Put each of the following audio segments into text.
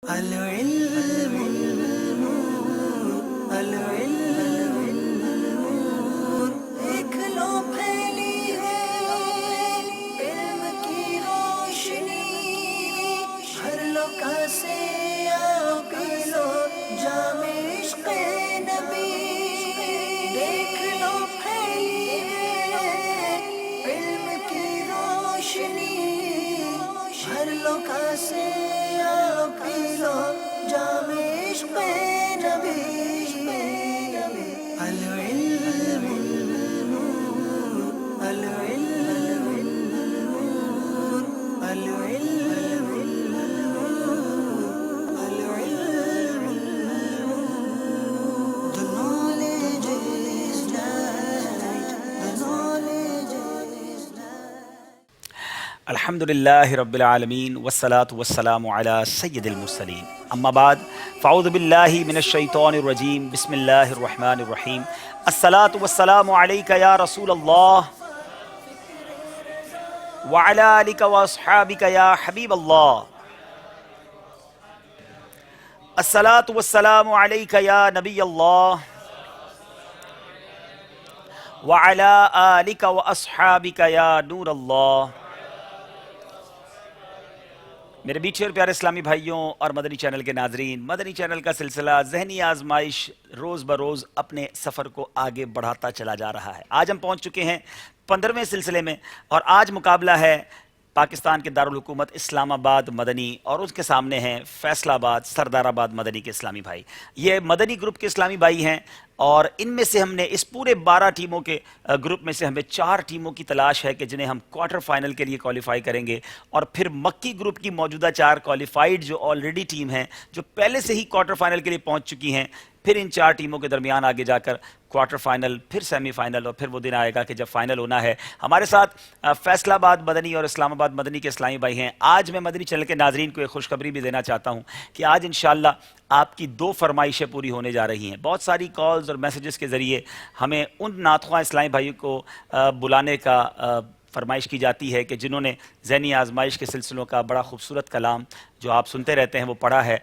العلم العلم نور ایک لو پھیلی ہے علم کی روشنی ہر لوکا سے آؤ پی لو جام عشق نبی دیکھ لو پھیلی ہے علم کی روشنی ہر لوکا سے آؤ پی لو جام عشق نبی العلم العلم نور العلم العلم the knowledge is light the knowledge is light الحمدللہ رب العالمین والصلاة والسلام علی سید المرسلین اما بعد فاعوذ باللہ من الشیطان الرجیم بسم اللہ الرحمن الرحیم الصلاة والسلام علیک یا رسول اللہ وعلی آلک واصحابک یا حبیب اللہ الصلاة والسلام علیک یا نبی اللہ وعلی آلک واصحابک یا نور اللہ۔ میرے میٹھے اور پیارے اسلامی بھائیوں اور مدنی چینل کے ناظرین، مدنی چینل کا سلسلہ ذہنی آزمائش روز بروز اپنے سفر کو آگے بڑھاتا چلا جا رہا ہے۔ آج ہم پہنچ چکے ہیں 15ویں سلسلے میں، اور آج مقابلہ ہے پاکستان کے دارالحکومت اسلام آباد مدنی اور اس کے سامنے ہیں فیصل آباد سردار آباد مدنی کے اسلامی بھائی۔ یہ مدنی گروپ کے اسلامی بھائی ہیں، اور ان میں سے ہم نے اس پورے 12 ٹیموں کے گروپ میں سے ہمیں 4 ٹیموں کی تلاش ہے کہ جنہیں ہم کوارٹر فائنل کے لیے کوالیفائی کریں گے، اور پھر مکی گروپ کی موجودہ 4 کوالیفائیڈ جو آلریڈی ٹیم ہیں جو پہلے سے ہی کوارٹر فائنل کے لیے پہنچ چکی ہیں، پھر ان 4 ٹیموں کے درمیان آگے جا کر کوارٹر فائنل، پھر سیمی فائنل، اور پھر وہ دن آئے گا کہ جب فائنل ہونا ہے۔ ہمارے ساتھ فیصل آباد مدنی اور اسلام آباد مدنی کے اسلامی بھائی ہیں۔ آج میں مدنی چینل کے ناظرین کو ایک خوشخبری بھی دینا چاہتا ہوں کہ آج انشاءاللہ آپ کی 2 فرمائشیں پوری ہونے جا رہی ہیں۔ بہت ساری کالز اور میسیجز کے ذریعے ہمیں ان ناتخواں اسلامی بھائیوں کو بلانے کا فرمائش کی جاتی ہے کہ جنہوں نے ذہنی آزمائش کے سلسلوں کا بڑا خوبصورت کلام جو آپ سنتے رہتے ہیں وہ پڑھا ہے۔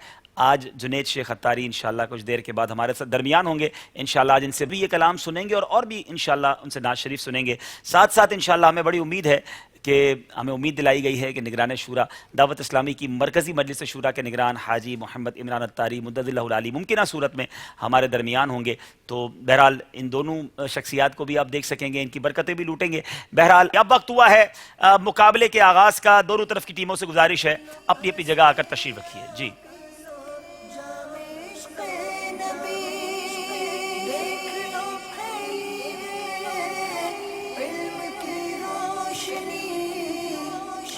آج جنید شیخ اتاری انشاءاللہ کچھ دیر کے بعد ہمارے ساتھ درمیان ہوں گے۔ انشاءاللہ آج ان سے بھی یہ کلام سنیں گے، اور بھی انشاءاللہ ان سے نعت شریف سنیں گے۔ ساتھ ساتھ انشاءاللہ ہمیں بڑی امید ہے کہ ہمیں امید دلائی گئی ہے کہ نگران شورا دعوت اسلامی کی مرکزی مجلس شورا کے نگران حاجی محمد عمران اتاری مدد اللہ العالی ممکنہ صورت میں ہمارے درمیان ہوں گے۔ تو بہرحال ان دونوں شخصیات کو بھی آپ دیکھ سکیں گے، ان کی برکتیں بھی لوٹیں گے۔ بہرحال اب وقت ہوا ہے مقابلے کے آغاز کا۔ دونوں طرف کی ٹیموں سے گزارش ہے اپنی اپنی جگہ آ کر تشریف رکھیے۔ جی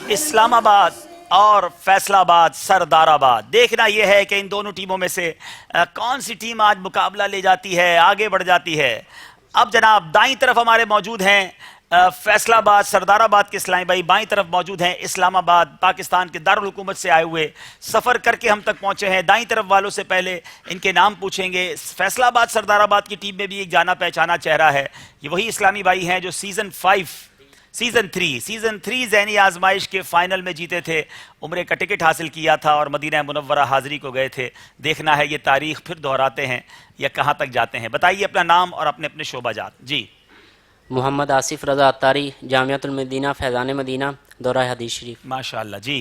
اسلام آباد اور فیصل آباد سردار آباد، دیکھنا یہ ہے کہ ان دونوں ٹیموں میں سے کون سی ٹیم آج مقابلہ لے جاتی ہے، آگے بڑھ جاتی ہے۔ اب جناب دائیں طرف ہمارے موجود ہیں فیصل آباد سردار آباد کے اسلامی بھائی، بائیں طرف موجود ہیں اسلام آباد پاکستان کے دارالحکومت سے آئے ہوئے، سفر کر کے ہم تک پہنچے ہیں۔ دائیں طرف والوں سے پہلے ان کے نام پوچھیں گے۔ فیصل آباد سردار آباد کی ٹیم میں بھی ایک جانا پہچانا چہرہ ہے، یہ وہی اسلامی بھائی ہیں جو سیزن 3 ذہنی آزمائش کے فائنل میں جیتے تھے، عمرے کا ٹکٹ حاصل کیا تھا اور مدینہ منورہ حاضری کو گئے تھے۔ دیکھنا ہے یہ تاریخ پھر دہراتے ہیں یا کہاں تک جاتے ہیں۔ بتائیے اپنا نام اور اپنے اپنے شعبہ جات۔ جی محمد آصف رضا اتاری، جامعۃ المدینہ فیضان مدینہ، دورہ حدیث شریف۔ ماشاءاللہ۔ جی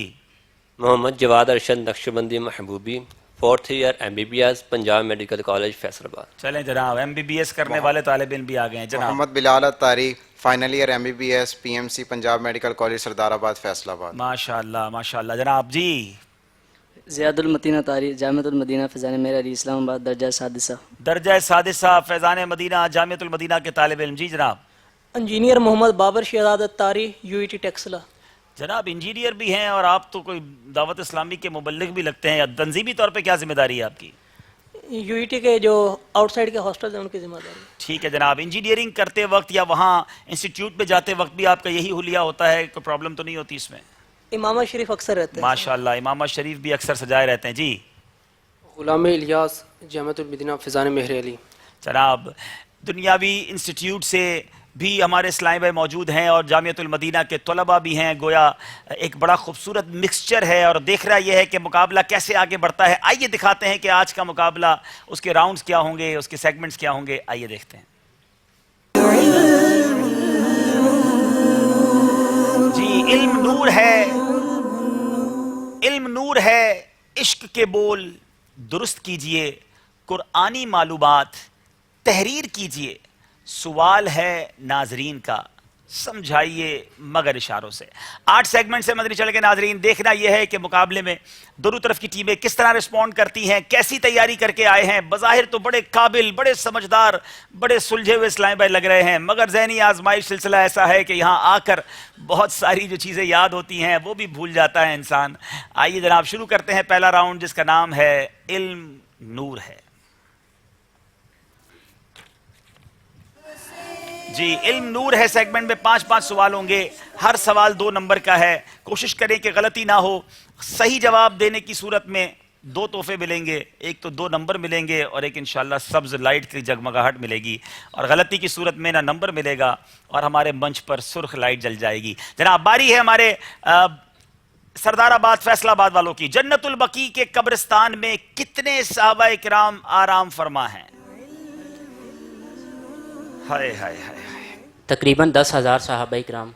Muhammad Jawad Arshad Naqshbandi Mehboobi, 4th year MBBS Punjab medical college Faisalabad. چلیں جناب، MBBS کرنے والے طالب علم بھی آ گئے ہیں جناب۔ Muhammad Bilal Atari, final year MBBS PMC Punjab medical college Sardarabad Faisal آباد۔ ماشاءاللہ ماشاءاللہ جناب۔ جی زیاد المتین اتاری، جامعۃ المدینہ فیضان میرا علی اسلام آباد، درجہ سادسہ۔ درجہ سادسہ فیضان مدینہ جامعۃ المدینہ کے طالب علم۔ جی جناب۔ انجینئر محمد بابر شہزاد اتاری، UET ٹیکسلا۔ جناب انجینئر بھی ہیں اور آپ تو کوئی دعوت اسلامی کے مبلغ بھی لگتے ہیں، یا تنظیمی طور پہ کیا ذمہ داری ہے آپ کی؟ UET کے جو آؤٹ سائڈ کے ہاسٹل ہیں ان کی ذمہ داری۔ ٹھیک ہے جناب۔ انجینئرنگ کرتے وقت یا وہاں انسٹیٹیوٹ پہ جاتے وقت بھی آپ کا یہی حلیہ ہوتا ہے، کوئی پرابلم تو نہیں ہوتی اس میں؟ امامہ شریف اکثر رہتے ہیں۔ ماشاءاللہ، امامہ شریف بھی اکثر سجائے رہتے ہیں۔ جی غلام الیاس، جامعۃ المدینہ فیضان مہر علی۔ جناب دنیاوی انسٹیٹیوٹ سے بھی ہمارے اسلامی بھائی موجود ہیں اور جامعۃ المدینہ کے طلباء بھی ہیں. گویا ایک بڑا خوبصورت مکسچر ہے اور دیکھ رہا یہ ہے کہ مقابلہ کیسے آگے بڑھتا ہے. آئیے دکھاتے ہیں کہ آج کا مقابلہ اس کے راؤنڈز کیا ہوں گے, اس کے سیگمنٹس کیا ہوں گے. آئیے دیکھتے ہیں. جی علم نور ہے, علم نور ہے, عشق کے بول درست کیجئے, قرآنی معلومات تحریر کیجئے, سوال ہے ناظرین کا سمجھائیے مگر اشاروں سے. 8 سیگمنٹ سے مدنی چینل کے ناظرین, دیکھنا یہ ہے کہ مقابلے میں دونوں طرف کی ٹیمیں کس طرح رسپونڈ کرتی ہیں, کیسی تیاری کر کے آئے ہیں. بظاہر تو بڑے قابل, بڑے سمجھدار, بڑے سلجھے ہوئے اسلامی بھائی لگ رہے ہیں, مگر ذہنی آزمائش سلسلہ ایسا ہے کہ یہاں آ کر بہت ساری جو چیزیں یاد ہوتی ہیں وہ بھی بھول جاتا ہے انسان. آئیے جناب شروع کرتے ہیں پہلا راؤنڈ جس کا نام ہے علم نور ہے. جی علم نور ہے سیگمنٹ میں 5 سوال ہوں گے, ہر سوال 2 نمبر کا ہے. کوشش کریں کہ غلطی نہ ہو. صحیح جواب دینے کی صورت میں 2 تحفے ملیں گے, ایک تو 2 نمبر ملیں گے اور ایک انشاءاللہ سبز لائٹ کی جگمگاہٹ ملے گی, اور غلطی کی صورت میں نہ نمبر ملے گا اور ہمارے منچ پر سرخ لائٹ جل جائے گی. جناب باری ہے ہمارے سردار آباد فیصل آباد والوں کی. جنت البقیع کے قبرستان میں کتنے صحابہ کرام آرام فرما ہیں؟ ہائے ہائے ہائے. تقریباً 10,000 صحابہ کرام.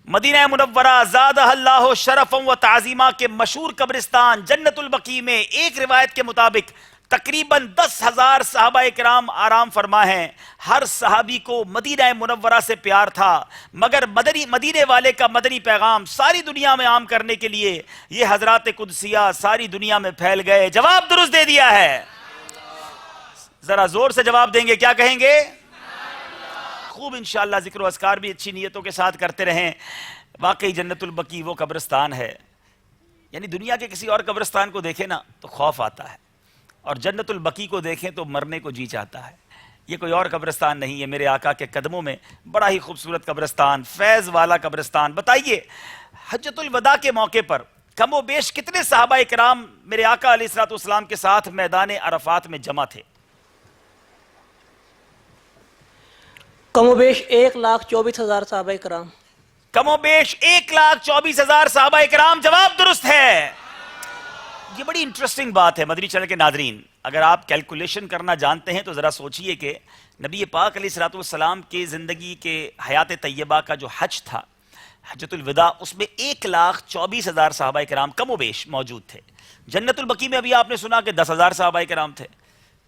مدینہ منورہ زادہ اللہ شرفا و تعظیمہ کے مشہور قبرستان جنت البقیع میں ایک روایت کے مطابق تقریباً 10,000 صحابہ کرام آرام فرما ہیں. ہر صحابی کو مدینہ منورہ سے پیار تھا, مگر مدینے والے کا مدنی پیغام ساری دنیا میں عام کرنے کے لیے یہ حضرات قدسیہ ساری دنیا میں پھیل گئے. جواب درست دے دیا ہے. ذرا زور سے جواب دیں گے, کیا کہیں گے؟ خوب انشاءاللہ ذکر و اذکار بھی اچھی نیتوں کے ساتھ کرتے رہیں. واقعی جنت البقیع وہ قبرستان ہے, یعنی دنیا کے کسی اور قبرستان کو دیکھیں نا تو خوف آتا ہے, اور جنت البقیع کو دیکھیں تو مرنے کو جی چاہتا ہے. یہ کوئی اور قبرستان نہیں ہے, میرے آقا کے قدموں میں بڑا ہی خوبصورت قبرستان, فیض والا قبرستان. بتائیے حجۃ الوداع کے موقع پر کم و بیش کتنے صحابہ کرام میرے آقا علیہ الصلوۃ والسلام کے ساتھ میدان عرفات میں جمع تھے؟ کم و بیش 1,24,000 صحابہ کرام. کم و بیش 1,24,000 صحابہ کرام. جواب درست ہے. یہ بڑی انٹرسٹنگ بات ہے مدنی چینل کے ناظرین. اگر آپ کیلکولیشن کرنا جانتے ہیں تو ذرا سوچئے کہ نبی پاک علیہ الصلوۃ والسلام کے زندگی کے حیات طیبہ کا جو حج تھا, حجۃ الوداع, اس میں 1,24,000 صحابہ کرام کم و بیش موجود تھے. جنت البقیع میں ابھی آپ نے سنا کہ 10,000 صحابہ کرام تھے.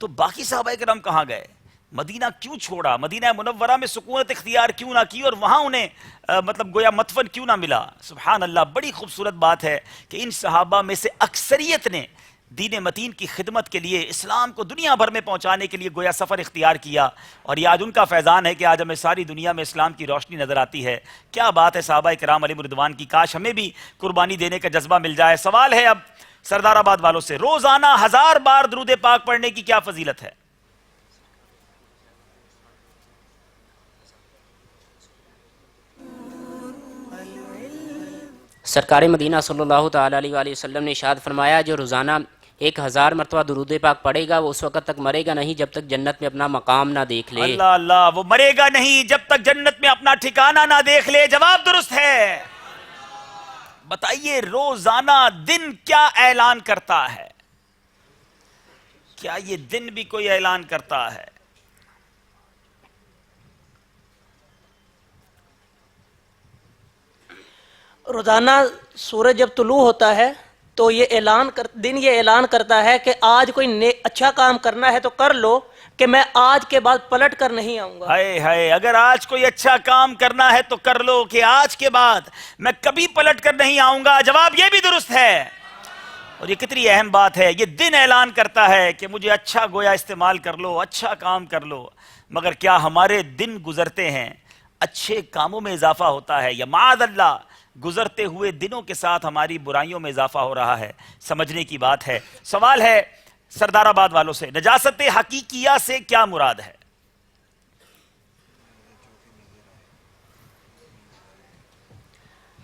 تو باقی صحابہ کرام کہاں گئے؟ مدینہ کیوں چھوڑا؟ مدینہ منورہ میں سکونت اختیار کیوں نہ کی اور وہاں انہیں مطلب گویا مدفن کیوں نہ ملا؟ سبحان اللہ, بڑی خوبصورت بات ہے کہ ان صحابہ میں سے اکثریت نے دین متین کی خدمت کے لیے, اسلام کو دنیا بھر میں پہنچانے کے لیے گویا سفر اختیار کیا, اور یہ آج ان کا فیضان ہے کہ آج ہمیں ساری دنیا میں اسلام کی روشنی نظر آتی ہے. کیا بات ہے صحابہ کرام علیہم رضوان کی, کاش ہمیں بھی قربانی دینے کا جذبہ مل جائے. سوال ہے اب سردار آباد والوں سے, روزانہ 1000 بار درود پاک پڑھنے کی کیا فضیلت ہے؟ سرکار مدینہ صلی اللہ تعالیٰ علیہ وآلہ وسلم نے ارشاد فرمایا, جو روزانہ 1000 مرتبہ درود پاک پڑھے گا وہ اس وقت تک مرے گا نہیں جب تک جنت میں اپنا مقام نہ دیکھ لے. اللہ اللہ, وہ مرے گا نہیں جب تک جنت میں اپنا ٹھکانہ نہ دیکھ لے. جواب درست ہے. بتائیے روزانہ دن کیا اعلان کرتا ہے؟ کیا یہ دن بھی کوئی اعلان کرتا ہے؟ روزانہ سورج جب طلوع ہوتا ہے تو یہ دن یہ اعلان کرتا ہے کہ آج کوئی اچھا کام کرنا ہے تو کر لو, کہ میں آج کے بعد پلٹ کر نہیں آؤں گا. ہائے ہائے, اگر آج کوئی اچھا کام کرنا ہے تو کر لو کہ آج کے بعد میں کبھی پلٹ کر نہیں آؤں گا. جواب یہ بھی درست ہے. اور یہ کتنی اہم بات ہے, یہ دن اعلان کرتا ہے کہ مجھے اچھا گویا استعمال کر لو, اچھا کام کر لو. مگر کیا ہمارے دن گزرتے ہیں, اچھے کاموں میں اضافہ ہوتا ہے, یا معاذ اللہ گزرتے ہوئے دنوں کے ساتھ ہماری برائیوں میں اضافہ ہو رہا ہے؟ سمجھنے کی بات ہے. سوال ہے سردار آباد والوں سے, نجاست حقیقیہ سے کیا مراد ہے؟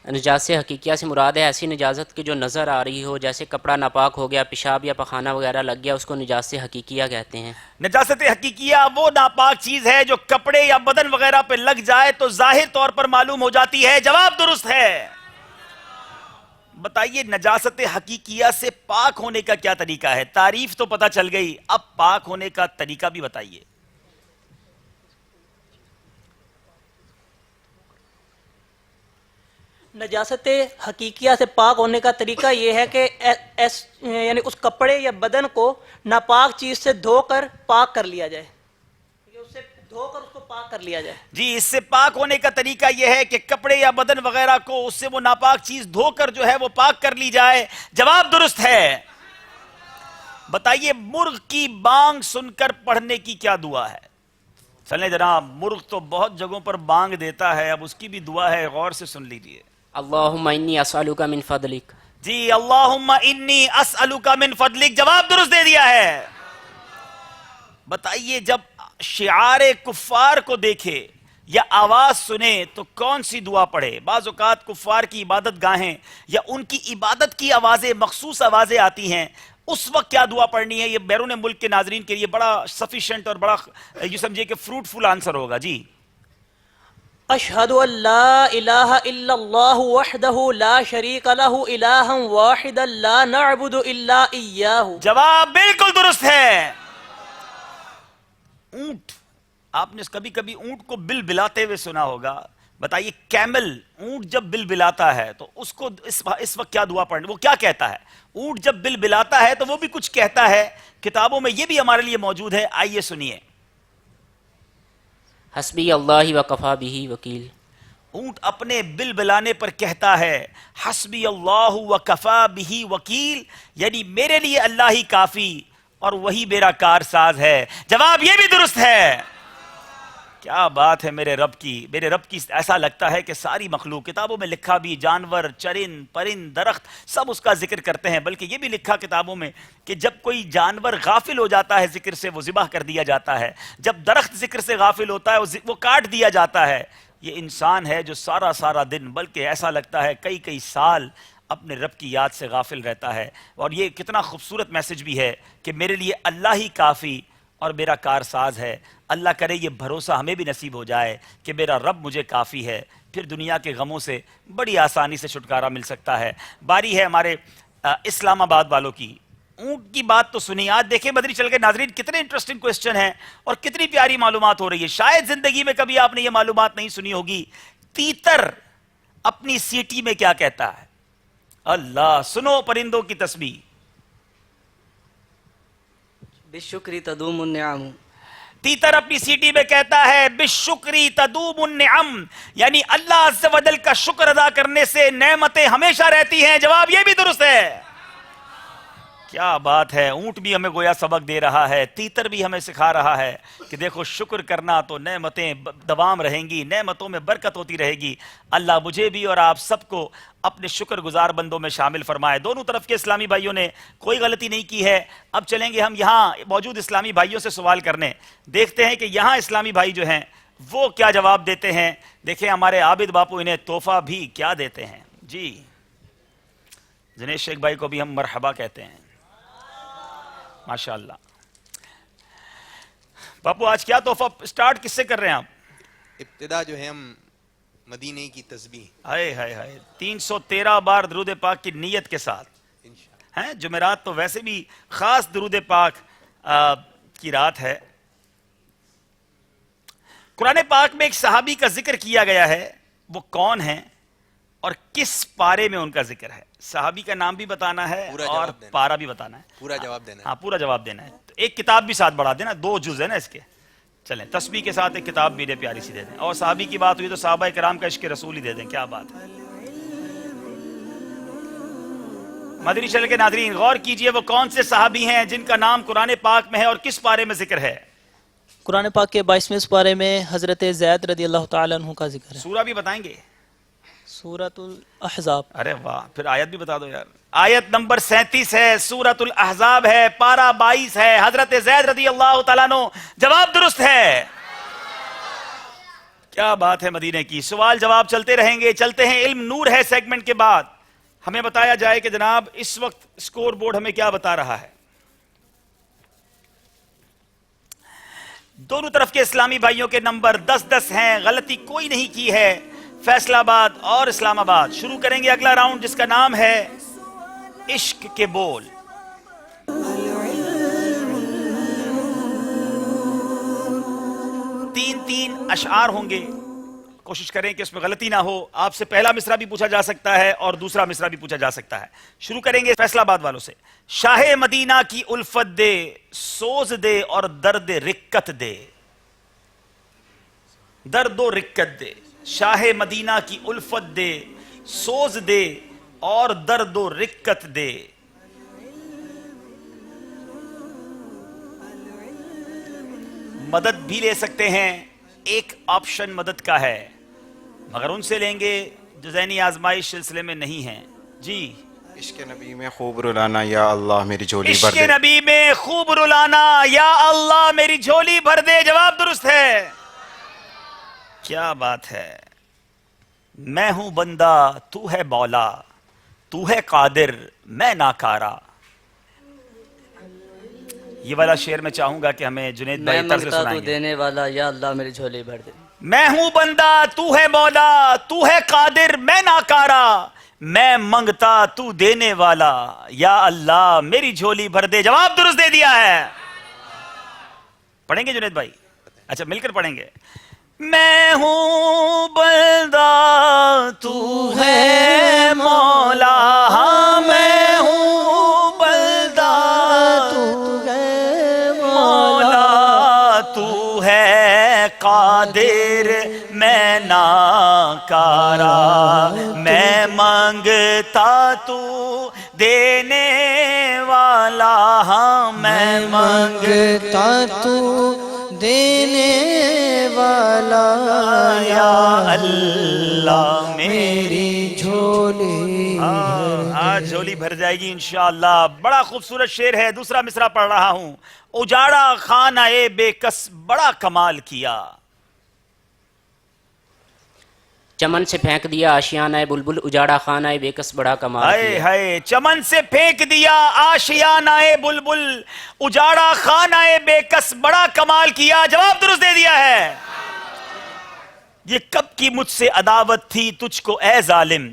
نجاست حقیقیہ سے مراد ہے ایسی نجاست کی جو نظر آ رہی ہو، جیسے کپڑا ناپاک ہو گیا، پیشاب یا پخانہ وغیرہ لگ گیا، اس کو نجاست حقیقیہ کہتے ہیں۔ نجاست حقیقیہ وہ ناپاک چیز ہے جو کپڑے یا بدن وغیرہ پہ لگ جائے تو ظاہر طور پر معلوم ہو جاتی ہے۔ جواب درست ہے۔ بتائیے نجاست حقیقیہ سے پاک ہونے کا کیا طریقہ ہے؟ تعریف تو پتہ چل گئی، اب پاک ہونے کا طریقہ بھی بتائیے۔ نجاست حقیقیہ سے پاک ہونے کا طریقہ یہ ہے کہ یعنی اس کپڑے یا بدن کو ناپاک چیز سے دھو کر پاک کر لیا جائے، اس سے دھو کر اس کو پاک کر لیا جائے۔ جی، اس سے پاک ہونے کا طریقہ یہ ہے کہ کپڑے یا بدن وغیرہ کو اس سے وہ ناپاک چیز دھو کر جو ہے وہ پاک کر لی جائے۔ جواب درست ہے۔ بتائیے مرغ کی بانگ سن کر پڑھنے کی کیا دعا ہے؟ چلیں جناب، مرغ تو بہت جگہوں پر بانگ دیتا ہے، اب اس کی بھی دعا ہے، غور سے سن لیجئے۔ اللہم انی اسألک من فضلک۔ جی، اللہم انی اسألک من فضلک، جواب درست دے دیا ہے۔ بتائیے جب شعار کفار کو دیکھے یا آواز سنے تو کون سی دعا پڑھے؟ بعض اوقات کفار کی عبادت گاہیں یا ان کی عبادت کی آوازیں، مخصوص آوازیں آتی ہیں، اس وقت کیا دعا پڑھنی ہے؟ یہ بیرون ملک کے ناظرین کے لیے بڑا سفیشینٹ اور بڑا یہ سمجھے کہ فروٹفل آنسر ہوگا۔ جی، اشہد ان لا الہ الا اللہ وحدہ لا شریک لہ الہا واحدا لا نعبد الا ایاہ۔ جواب بالکل درست ہے۔ اونٹ، آپ نے کبھی کبھی اونٹ کو بل بلاتے ہوئے سنا ہوگا۔ بتائیے کیمل، اونٹ جب بل بلاتا ہے تو اس کو اس وقت کیا دعا پڑھنی؟ وہ کیا کہتا ہے؟ اونٹ جب بل بلاتا ہے تو وہ بھی کچھ کہتا ہے، کتابوں میں یہ بھی ہمارے لیے موجود ہے، آئیے سنیے۔ حسبی اللہ وکفا بہ وکیل۔ اونٹ اپنے بل بلانے پر کہتا ہے حسبی اللہ وکفا بہ وکیل، یعنی میرے لیے اللہ ہی کافی اور وہی میرا کارساز ہے۔ جواب یہ بھی درست ہے۔ کیا بات ہے میرے رب کی، میرے رب کی ایسا لگتا ہے کہ ساری مخلوق، کتابوں میں لکھا بھی جانور، چرند، پرند، درخت سب اس کا ذکر کرتے ہیں، بلکہ یہ بھی لکھا کتابوں میں کہ جب کوئی جانور غافل ہو جاتا ہے ذکر سے وہ ذبح کر دیا جاتا ہے، جب درخت ذکر سے غافل ہوتا ہے وہ کاٹ دیا جاتا ہے۔ یہ انسان ہے جو سارا سارا دن، بلکہ ایسا لگتا ہے کئی کئی سال اپنے رب کی یاد سے غافل رہتا ہے۔ اور یہ کتنا خوبصورت میسج بھی ہے کہ میرے لیے اللہ ہی کافی اور میرا کارساز ہے۔ اللہ کرے یہ بھروسہ ہمیں بھی نصیب ہو جائے کہ میرا رب مجھے کافی ہے، پھر دنیا کے غموں سے بڑی آسانی سے چھٹکارا مل سکتا ہے۔ باری ہے ہمارے اسلام آباد والوں کی۔ اونٹ کی بات تو سنی، آج دیکھیں مدنی چینل کے ناظرین کتنے انٹرسٹنگ کوسچن ہیں اور کتنی پیاری معلومات ہو رہی ہے۔ شاید زندگی میں کبھی آپ نے یہ معلومات نہیں سنی ہوگی۔ تیتر اپنی سیٹی میں کیا کہتا ہے؟ اللہ، سنو پرندوں کی تسبیح۔ بالشکر تدوم النعم۔ تیتر اپنی سیٹی میں کہتا ہے بالشکری تدوم النعم، یعنی اللہ عز و جل کا شکر ادا کرنے سے نعمتیں ہمیشہ رہتی ہیں۔ جواب یہ بھی درست ہے۔ کیا بات ہے، اونٹ بھی ہمیں گویا سبق دے رہا ہے، تیتر بھی ہمیں سکھا رہا ہے کہ دیکھو شکر کرنا تو نعمتیں دوام رہیں گی، نعمتوں میں برکت ہوتی رہے گی۔ اللہ مجھے بھی اور آپ سب کو اپنے شکر گزار بندوں میں شامل فرمائے۔ دونوں طرف کے اسلامی بھائیوں نے کوئی غلطی نہیں کی ہے۔ اب چلیں گے ہم یہاں موجود اسلامی بھائیوں سے سوال کرنے، دیکھتے ہیں کہ یہاں اسلامی بھائی جو ہیں وہ کیا جواب دیتے ہیں۔ دیکھیں ہمارے عابد باپو انہیں تحفہ بھی کیا دیتے ہیں۔ جی، جنید شیخ بھائی کو بھی ہم مرحبا کہتے ہیں، ماشاءاللہ۔ باپو آج کیا تحفہ سٹارٹ کس سے کر رہے ہیں آپ؟ ابتدا جو ہے ہم مدینے کی تسبیح، ہائے ہائے ہائے، 313 بار درود پاک کی نیت کے ساتھ ہیں۔ جمعرات تو ویسے بھی خاص درود پاک کی رات ہے۔ قرآن پاک میں ایک صحابی کا ذکر کیا گیا ہے، وہ کون ہیں اور کس پارے میں ان کا ذکر ہے؟ صحابی کا نام بھی بتانا ہے اور پارہ بھی بتانا ہے، پورا جواب دینا ہے۔ ہاں پورا جواب دینا ہے۔ تو ایک کتاب بھی ساتھ بڑھا دینا، 2 جز ہے نا اس کے۔ چلیں تسبیح کے ساتھ ایک کتاب بھی پیاری سی دے دیں، اور صحابی کی بات ہوئی تو صحابہ کرام کا عشق رسول ہی دے دیں۔ کیا بات ہے۔ مدنی چینل کے ناظرین غور کیجئے، وہ کون سے صحابی ہیں جن کا نام قرآن پاک میں ہے اور کس پارے میں ذکر ہے؟ قرآن پاک کے 22ویں پارے میں حضرت زید رضی اللہ تعالیٰ عنہ کا ذکر ہے۔ سورہ بھی بتائیں گے؟ سورۃ الاحزاب۔ ارے واہ، پھر آیت بھی بتا دو یار۔ آیت نمبر 37 ہے، سورۃ الاحزاب ہے، پارہ 22 ہے، حضرت زید رضی اللہ تعالیٰ عنہ۔ جواب درست ہے۔ کیا بات ہے مدینے کی. سوال جواب چلتے رہیں گے. چلتے ہیں علم نور ہے سیگمنٹ کے بعد. ہمیں بتایا جائے کہ جناب اس وقت سکور بورڈ ہمیں کیا بتا رہا ہے. دونوں طرف کے اسلامی بھائیوں کے نمبر 10-10 ہیں. غلطی کوئی نہیں کی ہے. فیصل آباد اور اسلام آباد. شروع کریں گے اگلا راؤنڈ جس کا نام ہے عشق کے بول. تین اشعار ہوں گے. کوشش کریں کہ اس میں غلطی نہ ہو. آپ سے پہلا مصرع بھی پوچھا جا سکتا ہے اور دوسرا مصرع بھی پوچھا جا سکتا ہے. شروع کریں گے فیصل آباد والوں سے. شاہ مدینہ کی الفت دے, سوز دے اور درد رکت دے. درد و رکت دے. شاہ مدینہ کی الفت دے, سوز دے اور درد و رکت دے. مدد بھی لے سکتے ہیں. ایک آپشن مدد کا ہے مگر ان سے لیں گے جو ذہنی آزمائش سلسلے میں نہیں ہیں. جی. عشق نبی میں خوب رلانا یا اللہ میری جھولی بھر عشق دے. نبی میں خوب رلانا یا اللہ میری جھولی بھر دے. جواب درست ہے. کیا بات ہے. میں ہوں بندہ تو ہے مولا, تو ہے قادر میں ناکارا. یہ والا شعر میں چاہوں گا کہ ہمیں جنید میں بھائی طرز منگتا تو سنائیں گے. دینے والا یا اللہ میری جھولی بھر دے. میں ہوں بندہ تو ہے مولا, تو ہے قادر میں ناکارا. میں منگتا تو دینے والا یا اللہ میری جھولی بھر دے. جواب درست دے دیا ہے. پڑھیں گے جنید بھائی؟ اچھا مل کر پڑھیں گے. میں ہوں بندہ تو ہے مولا, ہاں میں ہوں بندہ تو ہے مولا, تو ہے قادر میں ناکارا. میں مانگتا تو دینے والا, ہاں میں مانگتا تو دینے والا یا اللہ میری جھولی. آج جھولی بھر جائے گی انشاءاللہ. بڑا خوبصورت شعر ہے. دوسرا مصرع پڑھ رہا ہوں. اجاڑا خانہ بے کس بڑا کمال کیا. چمن سے پھینک دیا آشیانہ بلبل, اجاڑا خانہ بے کس بڑا کمال ہائے کیا. ہائے. چمن سے پھینک دیا آشیانہ بلبل, اجاڑا خانہ بے کس بڑا کمال کیا. جواب درست دے دیا ہے. یہ کب کی مجھ سے عداوت تھی تجھ کو اے ظالم.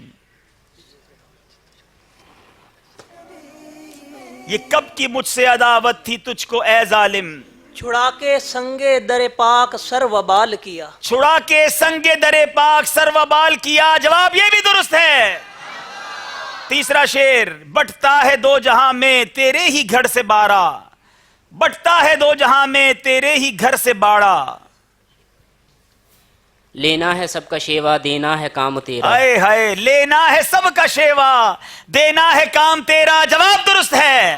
یہ کب کی مجھ سے عداوت تھی تجھ کو اے ظالم. چھڑا کے سنگے در پاک سر وبال کیا. چھڑا کے سنگ در پاک سر وبال کیا. جواب یہ بھی درست ہے. تیسرا شعر. بٹتا ہے دو جہاں میں تیرے ہی گھر سے بارہ, بٹتا ہے دو جہاں میں تیرے ہی گھر سے باڑا. لینا ہے سب کا شیوا دینا ہے کام تیرا. ہائے ہائے. لینا ہے سب کا شیوا دینا ہے کام تیرا. جواب درست ہے.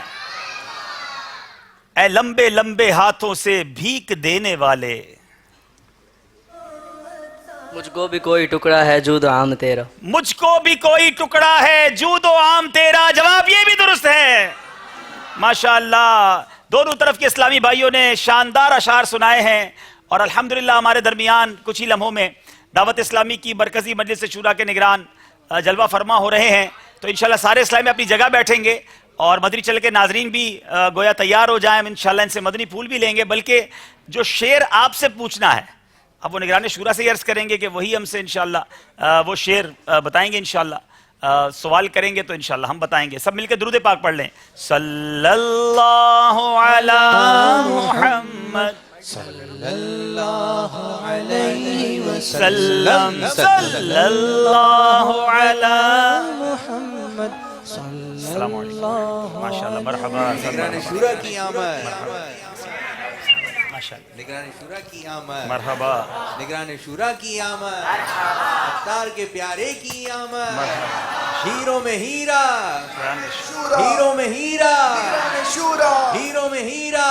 اے لمبے لمبے ہاتھوں سے بھیک دینے والے. مجھ کو بھی کوئی ٹکڑا ہے جود عام تیرا. مجھ کو بھی کوئی ٹکڑا ہے جود و عام تیرا. جواب یہ بھی درست ہے. ماشاءاللہ. دونوں طرف کے اسلامی بھائیوں نے شاندار اشعار سنائے ہیں اور الحمدللہ ہمارے درمیان کچھ ہی لمحوں میں دعوت اسلامی کی مرکزی مجلس شورا کے نگران جلوہ فرما ہو رہے ہیں. تو انشاءاللہ سارے اسلامی اپنی جگہ بیٹھیں گے اور مدنی چینل کے ناظرین بھی گویا تیار ہو جائیں. انشاءاللہ ان سے مدنی پھول بھی لیں گے. بلکہ جو شعر آپ سے پوچھنا ہے اب وہ نگران شورا سے عرض کریں گے کہ وہی ہم سے انشاءاللہ وہ شعر بتائیں گے. انشاءاللہ سوال کریں گے تو انشاءاللہ ہم بتائیں گے. سب مل کے درود پاک پڑھ لیں. صلی اللہ علی محمد صلی اللہ علیہ وسلم. صلی اللہ علی محمد السلام علیکم. ماشاءاللہ. مرحبا. نگران شورا کی آمد. ماشاءاللہ. نگران شورا کی آمد. مرحبا. نگران شورا کی آمد. اختار کے پیارے کی آمد. ہیروں میں ہیرا, ہیروں میں ہیرا, ہیروں میں ہیرا.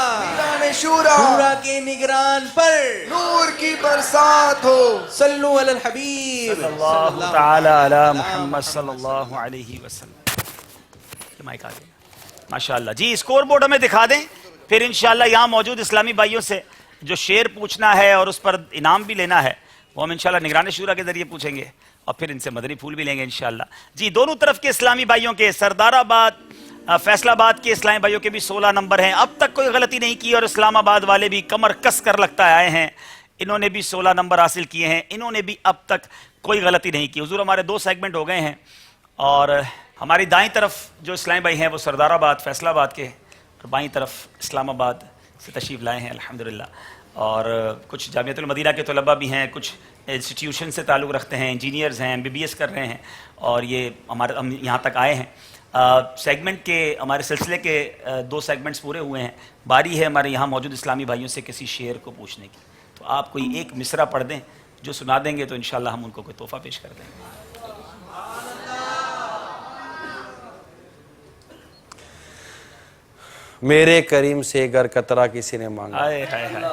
شورا کے نگران پر نور کی برسات ہو. صلو علی الحبیب اللہ تعالی علی محمد صلی اللہ علیہ وسلم. مائک آگے. ماشاءاللہ. جی اسکور بورڈ ہمیں دکھا دیں پھر انشاءاللہ یہاں موجود اسلامی بھائیوں سے جو شعر پوچھنا ہے اور اس پر انعام بھی لینا ہے وہ ہم انشاءاللہ نگران شورا کے ذریعے پوچھیں گے اور پھر ان سے مدنی پھول بھی لیں گے انشاءاللہ. جی دونوں طرف کے اسلامی بھائیوں کے سردار آباد فیصل آباد کے اسلامی بھائیوں کے بھی 16 نمبر ہیں. اب تک کوئی غلطی نہیں کی اور اسلام آباد والے بھی کمر کس کر لگتا آئے ہیں. انہوں نے بھی 16 نمبر حاصل کیے ہیں. انہوں نے بھی اب تک کوئی غلطی نہیں کی. حضور ہمارے 2 سیگمنٹ ہو گئے ہیں اور ہماری دائیں طرف جو اسلامی بھائی ہیں وہ سردار آباد فیصل آباد کے اور بائیں طرف اسلام آباد سے تشریف لائے ہیں الحمدللہ. اور کچھ جامعۃ المدینہ کے طلباء بھی ہیں, کچھ انسٹیٹیوشن سے تعلق رکھتے ہیں, انجینئرز ہیں, MBBS کر رہے ہیں اور یہ ہم یہاں تک آئے ہیں. سیگمنٹ کے ہمارے سلسلے کے 2 سیگمنٹس پورے ہوئے ہیں. باری ہے ہمارے یہاں موجود اسلامی بھائیوں سے کسی شعر کو پوچھنے کی. تو آپ کوئی ایک مصرع پڑھ دیں, جو سنا دیں گے تو انشاءاللہ ہم ان کو کوئی تحفہ پیش کر دیں گے. میرے کریم سے گر قطرہ کسی نے مانگا. ہائے ہائے ہائے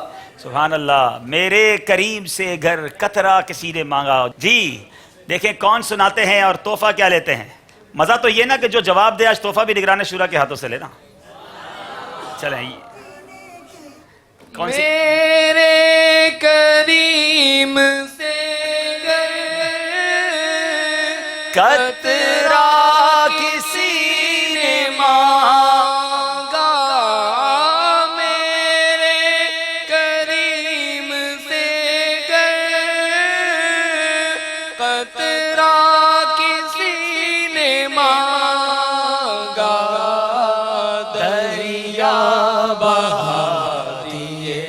سبحان اللہ. میرے کریم سے گر قطرہ کسی نے مانگا. جی دیکھیں کون سناتے ہیں اور تحفہ کیا لیتے ہیں. مزہ تو یہ نا کہ جو جواب دے آج تحفہ بھی نگران شورا کے ہاتھوں سے لینا. چلیں کون سی میرے کریم سے قطرہ کسی نے مانگا, میرے کریم سے قطرہ کسی نے مانگا, دریا بہا دیے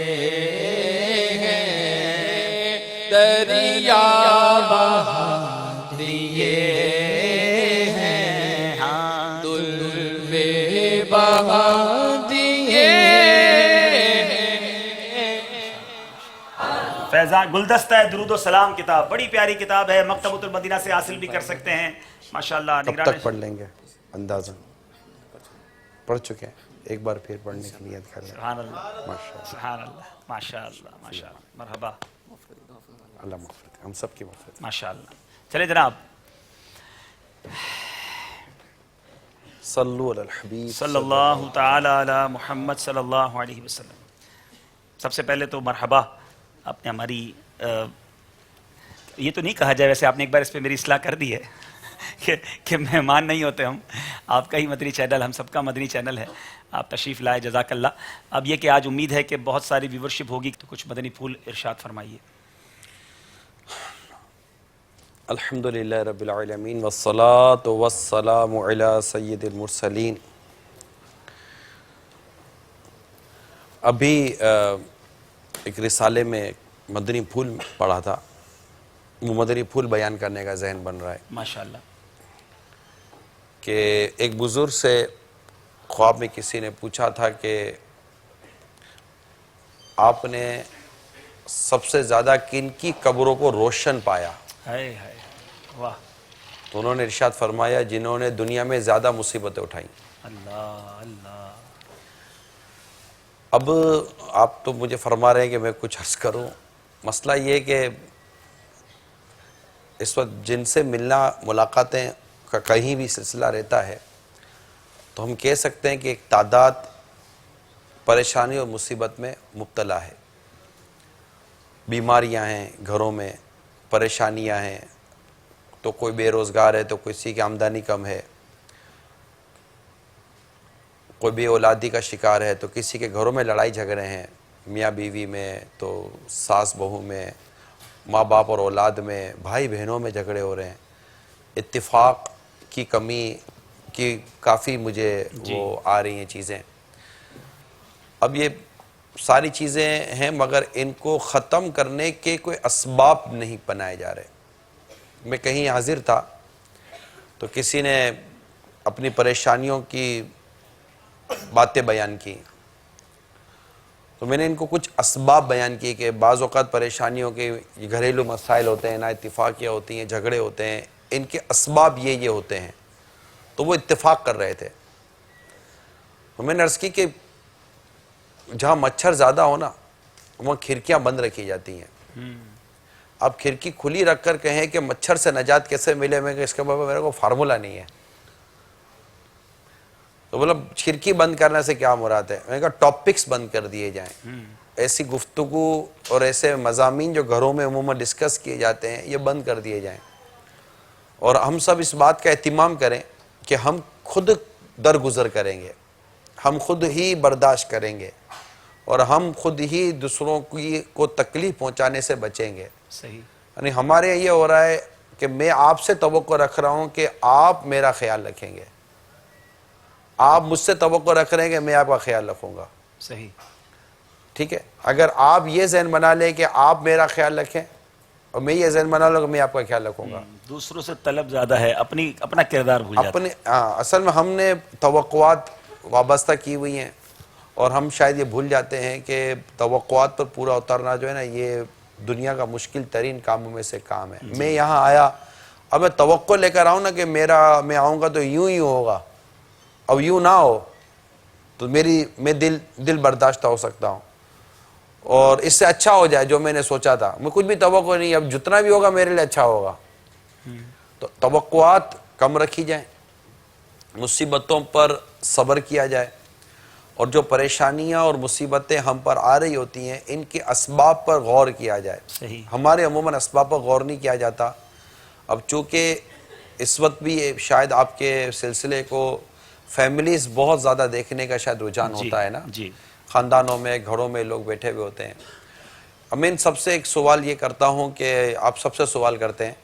ہیں, دریا بہا دیے ہیں, دل میں بہا دیے ہیں. فیضان گلدستہ ہے درود و سلام کتاب, بڑی پیاری کتاب ہے, مکتبۃ المدینہ سے حاصل بھی کر سکتے ہیں ماشاءاللہ. کب تک پڑھ لیں گے اندازاً؟ پڑھ چکے ہیں, ایک بار پھر پڑھنے کی نیت کر لیں. سبحان اللہ ماشاءاللہ, سبحان اللہ ماشاءاللہ ماشاءاللہ. مرحبا, اللہ مغفرت, ہم سب کی مغفرت. ماشاءاللہ. چلے جناب, صلو علی الحبیب صلی اللہ تعالی علی محمد صلی اللہ علیہ وسلم. سب سے پہلے تو مرحبا. آپ نے ہماری یہ تو نہیں کہا جائے, ویسے آپ نے ایک بار اس پہ میری اصلاح کر دی ہے کہ مہمان نہیں ہوتے ہم, آپ کا ہی مدنی چینل, ہم سب کا مدنی چینل ہے. آپ تشریف لائے, جزاک اللہ. اب یہ کہ آج امید ہے کہ بہت ساری ویورشپ ہوگی, تو کچھ مدنی پھول ارشاد فرمائیے. الحمدللہ رب العالمین والصلاة والسلام علی سید المرسلین. ابھی ایک رسالے میں مدنی پھول پڑھا تھا, وہ مدنی پھول بیان کرنے کا ذہن بن رہا ہے ماشاءاللہ. کہ ایک بزرگ سے خواب میں کسی نے پوچھا تھا کہ آپ نے سب سے زیادہ کن کی قبروں کو روشن پایا؟ ہائے ہائے واہ. تو انہوں نے ارشاد فرمایا جنہوں نے دنیا میں زیادہ مصیبتیں اٹھائیں. اللہ اللہ. اب آپ تو مجھے فرما رہے ہیں کہ میں کچھ عرض کروں. مسئلہ یہ کہ اس وقت جن سے ملنا ملاقاتیں کا کہیں بھی سلسلہ رہتا ہے, تو ہم کہہ سکتے ہیں کہ ایک تعداد پریشانی اور مصیبت میں مبتلا ہے. بیماریاں ہیں گھروں میں, پریشانیاں ہیں, تو کوئی بے روزگار ہے, تو کسی کی آمدنی کم ہے, کوئی بے اولادی کا شکار ہے, تو کسی کے گھروں میں لڑائی جھگڑے ہیں, میاں بیوی میں, تو ساس بہو میں, ماں باپ اور اولاد میں, بھائی بہنوں میں جھگڑے ہو رہے ہیں. اتفاق کی کمی کی کافی مجھے وہ آ رہی ہیں چیزیں. اب یہ ساری چیزیں ہیں مگر ان کو ختم کرنے کے کوئی اسباب نہیں بنائے جا رہے. میں کہیں حاضر تھا تو کسی نے اپنی پریشانیوں کی باتیں بیان کی, تو میں نے ان کو کچھ اسباب بیان کیے کہ بعض اوقات پریشانیوں کے گھریلو مسائل ہوتے ہیں, نا اتفاقیاں ہوتی ہیں, جھگڑے ہوتے ہیں, ان کے اسباب یہ ہوتے ہیں. تو وہ اتفاق کر رہے تھے. تو میں نے عرض کی کہ جہاں مچھر زیادہ ہو نا وہاں کھڑکیاں بند رکھی جاتی ہیں. آپ کھڑکی کھلی رکھ کر کہیں کہ مچھر سے نجات کیسے ملے, میں کہ اس کے بابا میرے کو فارمولہ نہیں ہے. تو بولا کھڑکی بند کرنے سے کیا مراد ہے؟ میں نے کہا ٹاپکس بند کر دیے جائیں, ایسی گفتگو اور ایسے مضامین جو گھروں میں عموماً ڈسکس کیے جاتے ہیں یہ بند کر دیے جائیں، اور ہم سب اس بات کا اہتمام کریں کہ ہم خود درگزر کریں گے، ہم خود ہی برداشت کریں گے، اور ہم خود ہی دوسروں کو تکلیف پہنچانے سے بچیں گے۔ صحیح۔ یعنی ہمارے یہ ہو رہا ہے کہ میں آپ سے توقع رکھ رہا ہوں کہ آپ میرا خیال رکھیں گے، آپ مجھ سے توقع رکھ رہے ہیں کہ میں آپ کا خیال رکھوں گا، صحیح۔ ٹھیک ہے؟ اگر آپ یہ ذہن بنا لیں کہ آپ میرا خیال رکھیں اور میں یہ ذہن بنا لوں کہ میں آپ کا خیال رکھوں گا، دوسروں سے طلب زیادہ ہے، اپنا کردار بھول جاتا ہے۔ اصل میں ہم نے توقعات وابستہ کی ہوئی ہیں، اور ہم شاید یہ بھول جاتے ہیں کہ توقعات پر پورا اترنا جو ہے نا یہ دنیا کا مشکل ترین کاموں میں سے کام ہے۔ میں یہاں آیا، اب میں توقع لے کر آؤں نا کہ میں آؤں گا تو یوں ہی ہوگا، اب یوں نہ ہو تو میں دل برداشتہ ہو سکتا ہوں، اور اس سے اچھا ہو جائے جو میں نے سوچا تھا، میں کچھ بھی توقع نہیں، اب جتنا بھی ہوگا میرے لیے اچھا ہوگا۔ تو توقعات کم رکھی جائیں، مصیبتوں پر صبر کیا جائے، اور جو پریشانیاں اور مصیبتیں ہم پر آ رہی ہوتی ہیں ان کے اسباب پر غور کیا جائے۔ صحیح۔ ہمارے عموماً اسباب پر غور نہیں کیا جاتا۔ اب چونکہ اس وقت بھی شاید آپ کے سلسلے کو فیملیز بہت زیادہ دیکھنے کا شاید رجحان ہوتا ہے نا، جی، خاندانوں میں، گھروں میں لوگ بیٹھے ہوئے ہوتے ہیں۔ میں سب سے ایک سوال یہ کرتا ہوں کہ آپ سب سے سوال کرتے ہیں،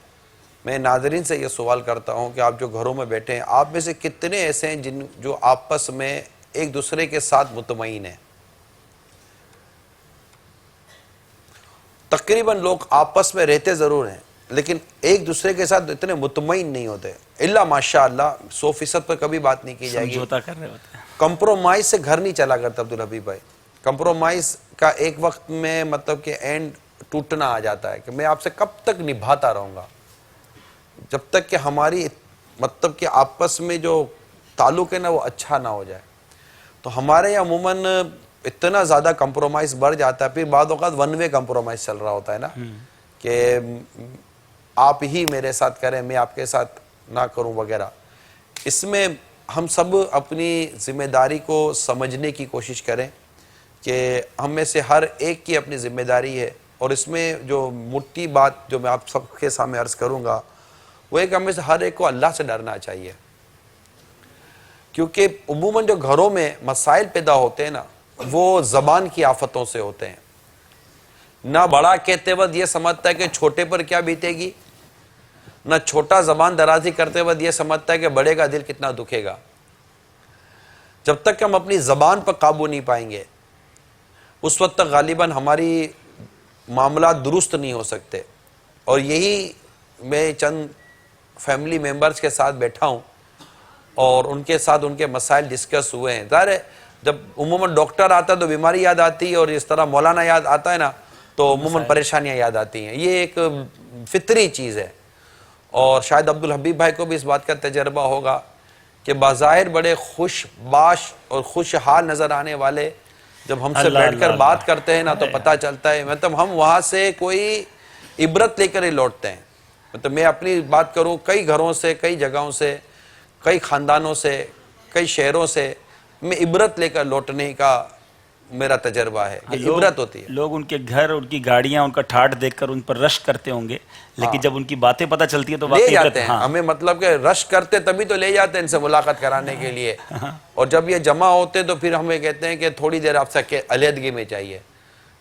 میں ناظرین سے یہ سوال کرتا ہوں کہ آپ جو گھروں میں بیٹھے ہیں آپ میں سے کتنے ایسے ہیں جو آپس میں ایک دوسرے کے ساتھ مطمئن ہیں؟ تقریباً لوگ آپس میں رہتے ضرور ہیں لیکن ایک دوسرے کے ساتھ اتنے مطمئن نہیں ہوتے، الا ماشاءاللہ 100% پر کبھی بات نہیں کی جائے گی۔ سمجھوتا کر رہے ہوتے ہیں۔ کمپرومائز سے گھر نہیں چلا کرتا عبدالحبیب بھائی، کمپرومائز کا ایک وقت میں مطلب کہ اینڈ ٹوٹنا آ جاتا ہے کہ میں آپ سے کب تک نبھاتا رہوں گا، جب تک کہ ہماری مطلب کہ آپس میں جو تعلق ہے نا وہ اچھا نہ ہو جائے۔ تو ہمارے یہاں عموماً اتنا زیادہ کمپرومائز بڑھ جاتا ہے، پھر بعض اوقات ون وے کمپرومائز چل رہا ہوتا ہے نا، کہ آپ ہی میرے ساتھ کریں میں آپ کے ساتھ نہ کروں وغیرہ۔ اس میں ہم سب اپنی ذمہ داری کو سمجھنے کی کوشش کریں کہ ہم میں سے ہر ایک کی اپنی ذمہ داری ہے، اور اس میں جو موٹی بات جو میں آپ سب کے سامنے عرض کروں گا وہ ایک ہم میں سے ہر ایک کو اللہ سے ڈرنا چاہیے، کیونکہ عموماً جو گھروں میں مسائل پیدا ہوتے ہیں نا وہ زبان کی آفتوں سے ہوتے ہیں۔ نہ بڑا کہتے وقت یہ سمجھتا ہے کہ چھوٹے پر کیا بیتے گی، نہ چھوٹا زبان درازی کرتے وقت یہ سمجھتا ہے کہ بڑے کا دل کتنا دکھے گا۔ جب تک ہم اپنی زبان پر قابو نہیں پائیں گے اس وقت تک غالباً ہماری معاملات درست نہیں ہو سکتے۔ اور یہی میں چند فیملی ممبرز کے ساتھ بیٹھا ہوں اور ان کے ساتھ ان کے مسائل ڈسکس ہوئے ہیں۔ ظاہر ہے جب عموماً ڈاکٹر آتا ہے تو بیماری یاد آتی ہے، اور اس طرح مولانا یاد آتا ہے نا تو عموماً پریشانیاں یاد آتی ہیں، یہ ایک فطری چیز ہے۔ اور شاید عبدالحبیب بھائی کو بھی اس بات کا تجربہ ہوگا کہ بظاہر بڑے خوش باش اور خوشحال نظر آنے والے جب ہم سے بیٹھ کر بات کرتے ہیں نا تو پتہ چلتا ہے مطلب ہم وہاں سے کوئی عبرت لے کر ہی لوٹتے ہیں۔ مطلب میں اپنی بات کروں، کئی گھروں سے، کئی جگہوں سے، کئی خاندانوں سے، کئی شہروں سے میں عبرت لے کر لوٹنے کا میرا تجربہ ہے کہ عبرت ہوتی ہے۔ لوگ ان کے گھر، ان کی گاڑیاں، ان کا ٹھاٹ دیکھ کر ان پر رش کرتے ہوں گے، لیکن جب ان کی باتیں پتہ چلتی ہیں تو لے جاتے ہیں ہمیں، مطلب کہ رش کرتے تبھی تو لے جاتے ہیں ان سے ملاقات کرانے کے لیے، اور جب یہ جمع ہوتے تو پھر ہمیں کہتے ہیں کہ تھوڑی دیر آپ سے علیحدگی میں چاہیے۔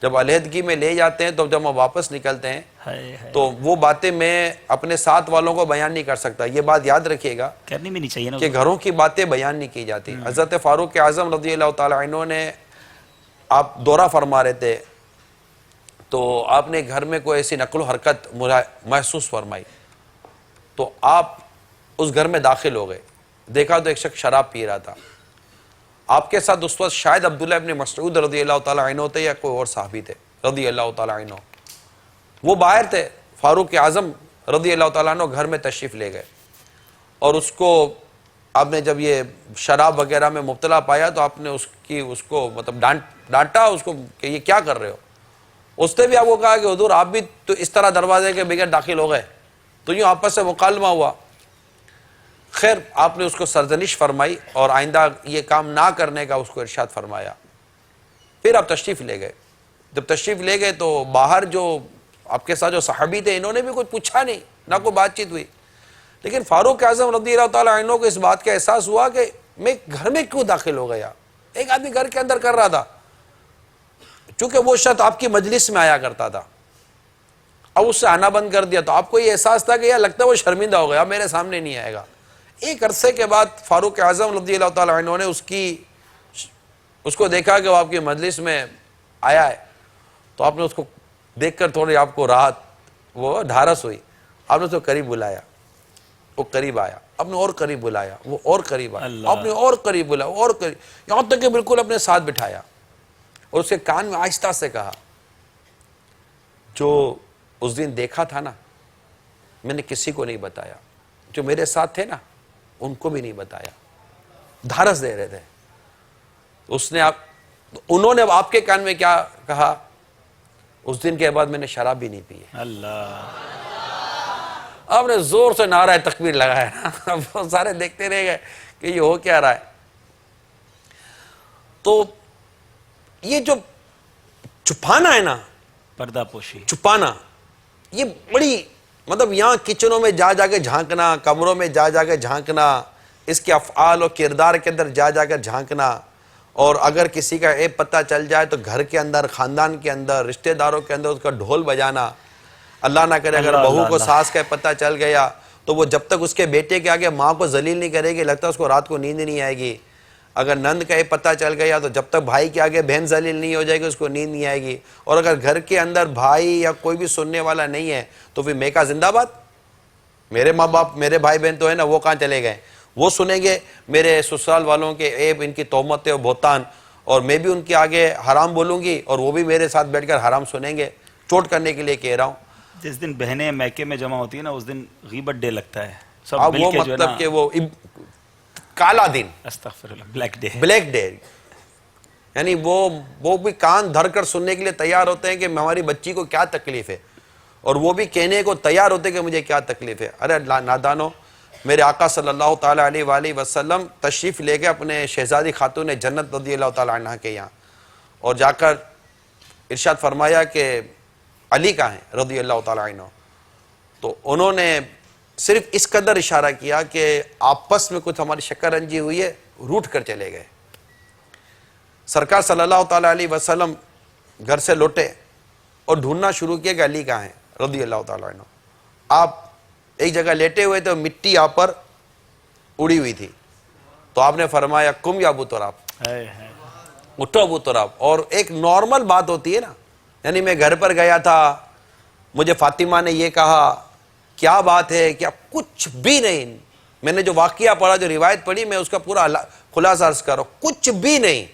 جب علیحدگی میں لے جاتے ہیں تو جب ہم واپس نکلتے ہیں تو وہ باتیں میں اپنے ساتھ والوں کو بیان نہیں کر سکتا۔ یہ بات یاد رکھیے گا کرنی بھی نہیں چاہیے نا کہ گھروں کی باتیں بیان نہیں کی جاتی۔ حضرت فاروق اعظم رضی اللہ تعالیٰ عنہ نے، آپ دورہ فرما رہے تھے تو آپ نے گھر میں کوئی ایسی نقل و حرکت محسوس فرمائی تو آپ اس گھر میں داخل ہو گئے، دیکھا تو ایک شخص شراب پی رہا تھا۔ آپ کے ساتھ اس وقت شاید عبداللہ ابن مسعود رضی اللہ تعالیٰ عنہ تھے یا کوئی اور صحابی تھے رضی اللہ تعالیٰ عنہ، وہ باہر تھے۔ فاروق اعظم رضی اللہ تعالیٰ عنہ گھر میں تشریف لے گئے، اور اس کو آپ نے جب یہ شراب وغیرہ میں مبتلا پایا تو آپ نے اس کو مطلب ڈانٹا اس کو کہ یہ کیا کر رہے ہو۔ اس نے بھی آپ کو کہا کہ حضور آپ بھی تو اس طرح دروازے کے بغیر داخل ہو گئے، تو یوں آپس سے مکالمہ ہوا۔ خیر آپ نے اس کو سرزنش فرمائی اور آئندہ یہ کام نہ کرنے کا اس کو ارشاد فرمایا۔ پھر آپ تشریف لے گئے۔ جب تشریف لے گئے تو باہر جو آپ کے ساتھ جو صحابی تھے انہوں نے بھی کچھ پوچھا نہیں، نہ کوئی بات چیت ہوئی، لیکن فاروق اعظم رضی اللہ تعالیٰ عنہ کو اس بات کا احساس ہوا کہ میں گھر میں کیوں داخل ہو گیا. ایک آدمی گھر کے اندر کر رہا تھا، چونکہ وہ شخص آپ کی مجلس میں آیا کرتا تھا، اب اس سے آنا بند کر دیا تو آپ کو یہ احساس تھا کہ یار لگتا ہے وہ شرمندہ ہو گیا، میرے سامنے نہیں آئے گا. ایک عرصے کے بعد فاروق اعظم رضی اللہ تعالیٰ عنہ نے اس کو دیکھا کہ وہ آپ کی مجلس میں آیا ہے، تو آپ نے اس کو دیکھ کر تھوڑی آپ کو راحت وہ ڈھارس ہوئی. آپ نے اس کو قریب بلایا، وہ قریب آیا، آپ نے اور قریب بلایا، وہ اور قریب آیا، آپ نے اور قریب بلایا، اور قریب، یہاں تک کہ بالکل اپنے ساتھ بٹھایا اور اس کے کان میں آہستہ سے کہا، جو اس دن دیکھا تھا نا میں نے کسی کو نہیں بتایا، جو میرے ساتھ تھے نا ان کو بھی نہیں بتایا. دھارس دے رہے تھے. انہوں نے اب آپ کے کان میں کیا کہا، اس دن کے بعد میں نے شراب بھی نہیں پی. اللہ، آپ نے زور سے نعرہ تکبیر لگایا نا، وہ سارے دیکھتے رہ گئے کہ یہ ہو کیا رہا ہے. تو یہ جو چھپانا ہے نا، پردہ پوشی، چھپانا، یہ بڑی مطلب یہاں کچنوں میں جا جا کے جھانکنا، کمروں میں جا جا کے جھانکنا، اس کے افعال اور کردار کے اندر جا جا کر جھانکنا، اور اگر کسی کا عیب پتہ چل جائے تو گھر کے اندر، خاندان کے اندر، رشتہ داروں کے اندر اس کا ڈھول بجانا. اللہ نہ کرے اگر بہو کو ساس کا پتہ چل گیا تو وہ جب تک اس کے بیٹے کے آگے ماں کو ذلیل نہیں کرے گی لگتا ہے اس کو رات کو نیند نہیں آئے گی. اگر نند کا یہ پتہ چل گیا تو جب تک بھائی کے آگے بہن ذلیل نہیں ہو جائے گی اس کو نیند نہیں آئے گی. اور اگر گھر کے اندر بھائی یا کوئی بھی سننے والا نہیں ہے تو پھر میں کا زندہ باد، میرے ماں باپ میرے بھائی بہن تو ہے نا، وہ کہاں چلے گئے؟ وہ سنیں گے میرے سسرال والوں کے عیب، ان کی تہمتیں اور بہتان، اور میں بھی ان کے آگے حرام بولوں گی اور وہ بھی میرے ساتھ بیٹھ کر حرام سنیں گے. چوٹ کرنے کے لیے کہہ رہا ہوں. جس دن بہنیں میکے میں جمع ہوتی ہیں نا اس دن غیبت ڈے لگتا ہے، سب اب مل وہ کے جو ہے نا، مطلب کہ وہ کالا دن، استغفر اللہ، بلیک ڈے، بلیک ڈے، یعنی وہ بھی کان دھر کر سننے کے لیے تیار ہوتے ہیں کہ ہماری بچی کو کیا تکلیف ہے، اور وہ بھی کہنے کو تیار ہوتے ہیں کہ مجھے کیا تکلیف ہے. ارے نادانو، میرے آقا صلی اللہ تعالیٰ علیہ وآلہ وسلم تشریف لے گئے اپنے شہزادی خاتون جنت رضی اللہ تعالیٰ عنہ کے یہاں، اور جا کر ارشاد فرمایا کہ علی کہاں ہیں رضی اللہ تعالیٰ عنہ. تو انہوں نے صرف اس قدر اشارہ کیا کہ آپس میں کچھ ہماری شکر رنجی ہوئی ہے، روٹ کر چلے گئے. سرکار صلی اللہ تعالیٰ علیہ وسلم گھر سے لوٹے اور ڈھونڈنا شروع کیا کہ علی کہاں ہیں رضی اللہ تعالیٰ عنہ. آپ ایک جگہ لیٹے ہوئے تھے، مٹی آپ پر اڑی ہوئی تھی، تو آپ نے فرمایا کم یا ابو تراب، اٹھو ابو تراب. اور ایک نارمل بات ہوتی ہے نا، یعنی میں گھر پر گیا تھا، مجھے فاطمہ نے یہ کہا، کیا بات ہے، کیا کچھ بھی نہیں. میں نے جو واقعہ پڑھا، جو روایت پڑھی، میں اس کا پورا خلاصہ عرض کر رہا ہوں، کچھ بھی نہیں.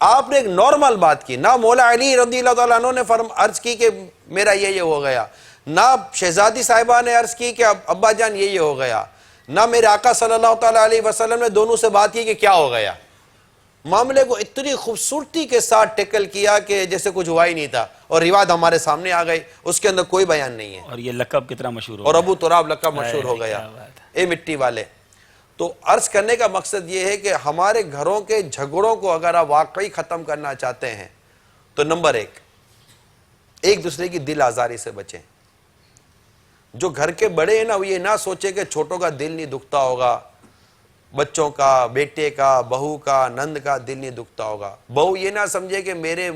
آپ نے ایک نارمل بات کی. نہ مولا علی رضی اللہ تعالیٰ عنہ نے عرض کی کہ میرا یہ ہو گیا، نہ شہزادی صاحبہ نے عرض کی کہ ابا جان یہ ہو گیا، نہ میرے آقا صلی اللہ تعالیٰ علیہ وسلم نے دونوں سے بات کی کہ کیا ہو گیا. معاملے کو اتنی خوبصورتی کے ساتھ ٹیکل کیا کہ جیسے کچھ ہوا ہی نہیں تھا، اور روایت ہمارے سامنے آ گئی، اس کے اندر کوئی بیان نہیں ہے. اور یہ لقب کتنا مشہور ہو اور گیا، ابو تراب لقب مشہور ہو گیا، اے مٹی والے. تو عرض کرنے کا مقصد یہ ہے کہ ہمارے گھروں کے جھگڑوں کو اگر آپ واقعی ختم کرنا چاہتے ہیں تو نمبر ایک دوسرے کی دل آزاری سے بچیں. جو گھر کے بڑے ہیں نا، وہ یہ نہ سوچے کہ چھوٹوں کا دل نہیں دکھتا ہوگا، بچوں کا، بیٹے کا، بہو کا، نند کا دل نہیں دکھتا ہوگا. بہو یہ نہ سمجھے کہ میرے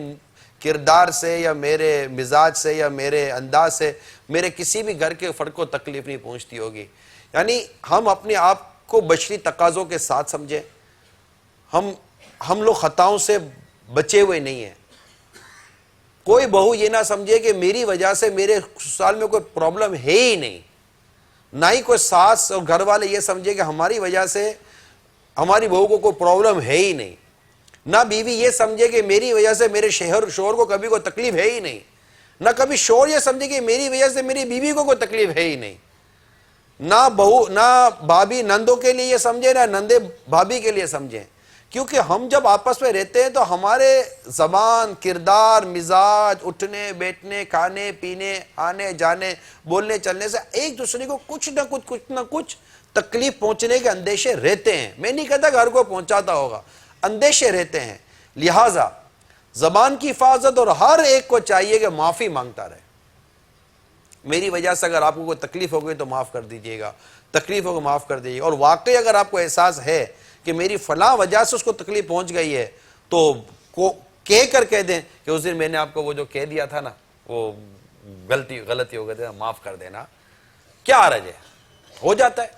کردار سے یا میرے مزاج سے یا میرے انداز سے میرے کسی بھی گھر کے فرد کو تکلیف نہیں پہنچتی ہوگی. یعنی ہم اپنے آپ کو بشری تقاضوں کے ساتھ سمجھیں. ہم لوگ خطاؤں سے بچے ہوئے نہیں ہیں. کوئی بہو یہ نہ سمجھے کہ میری وجہ سے میرے سسرال میں کوئی پرابلم ہے ہی نہیں. نہ ہی کوئی ساس اور گھر والے یہ سمجھے کہ ہماری وجہ سے ہماری بہو کو کوئی پرابلم ہے ہی نہیں. نہ بیوی یہ سمجھے کہ میری وجہ سے میرے شوہر کو کبھی کوئی تکلیف ہے ہی نہیں. نہ کبھی شوہر یہ سمجھے کہ میری وجہ سے میری بیوی کو کوئی تکلیف ہے ہی نہیں. نہ بھابی نندوں کے لیے یہ سمجھے، نہ نندے بھابی کے لیے سمجھیں. کیونکہ ہم جب آپس میں رہتے ہیں تو ہمارے زبان، کردار، مزاج، اٹھنے بیٹھنے، کھانے پینے، آنے جانے، بولنے چلنے سے ایک دوسرے کو کچھ نہ کچھ تکلیف پہنچنے کے اندیشے رہتے ہیں. میں نہیں کہتا کہ ہر کوئی پہنچاتا ہوگا، اندیشے رہتے ہیں. لہٰذا زبان کی حفاظت، اور ہر ایک کو چاہیے کہ معافی مانگتا رہے. میری وجہ سے اگر آپ کو کوئی تکلیف ہو گئی تو معاف کر دیجئے گا، تکلیف ہوگا معاف کر دیجئے گا. اور واقعی اگر آپ کو احساس ہے کہ میری فلاں وجہ سے اس کو تکلیف پہنچ گئی ہے تو کہہ دیں کہ اس دن میں نے آپ کو وہ جو کہہ دیا تھا نا، وہ غلطی ہو گئی تھی، معاف کر دینا. کیا حرج ہے؟ ہو جاتا ہے،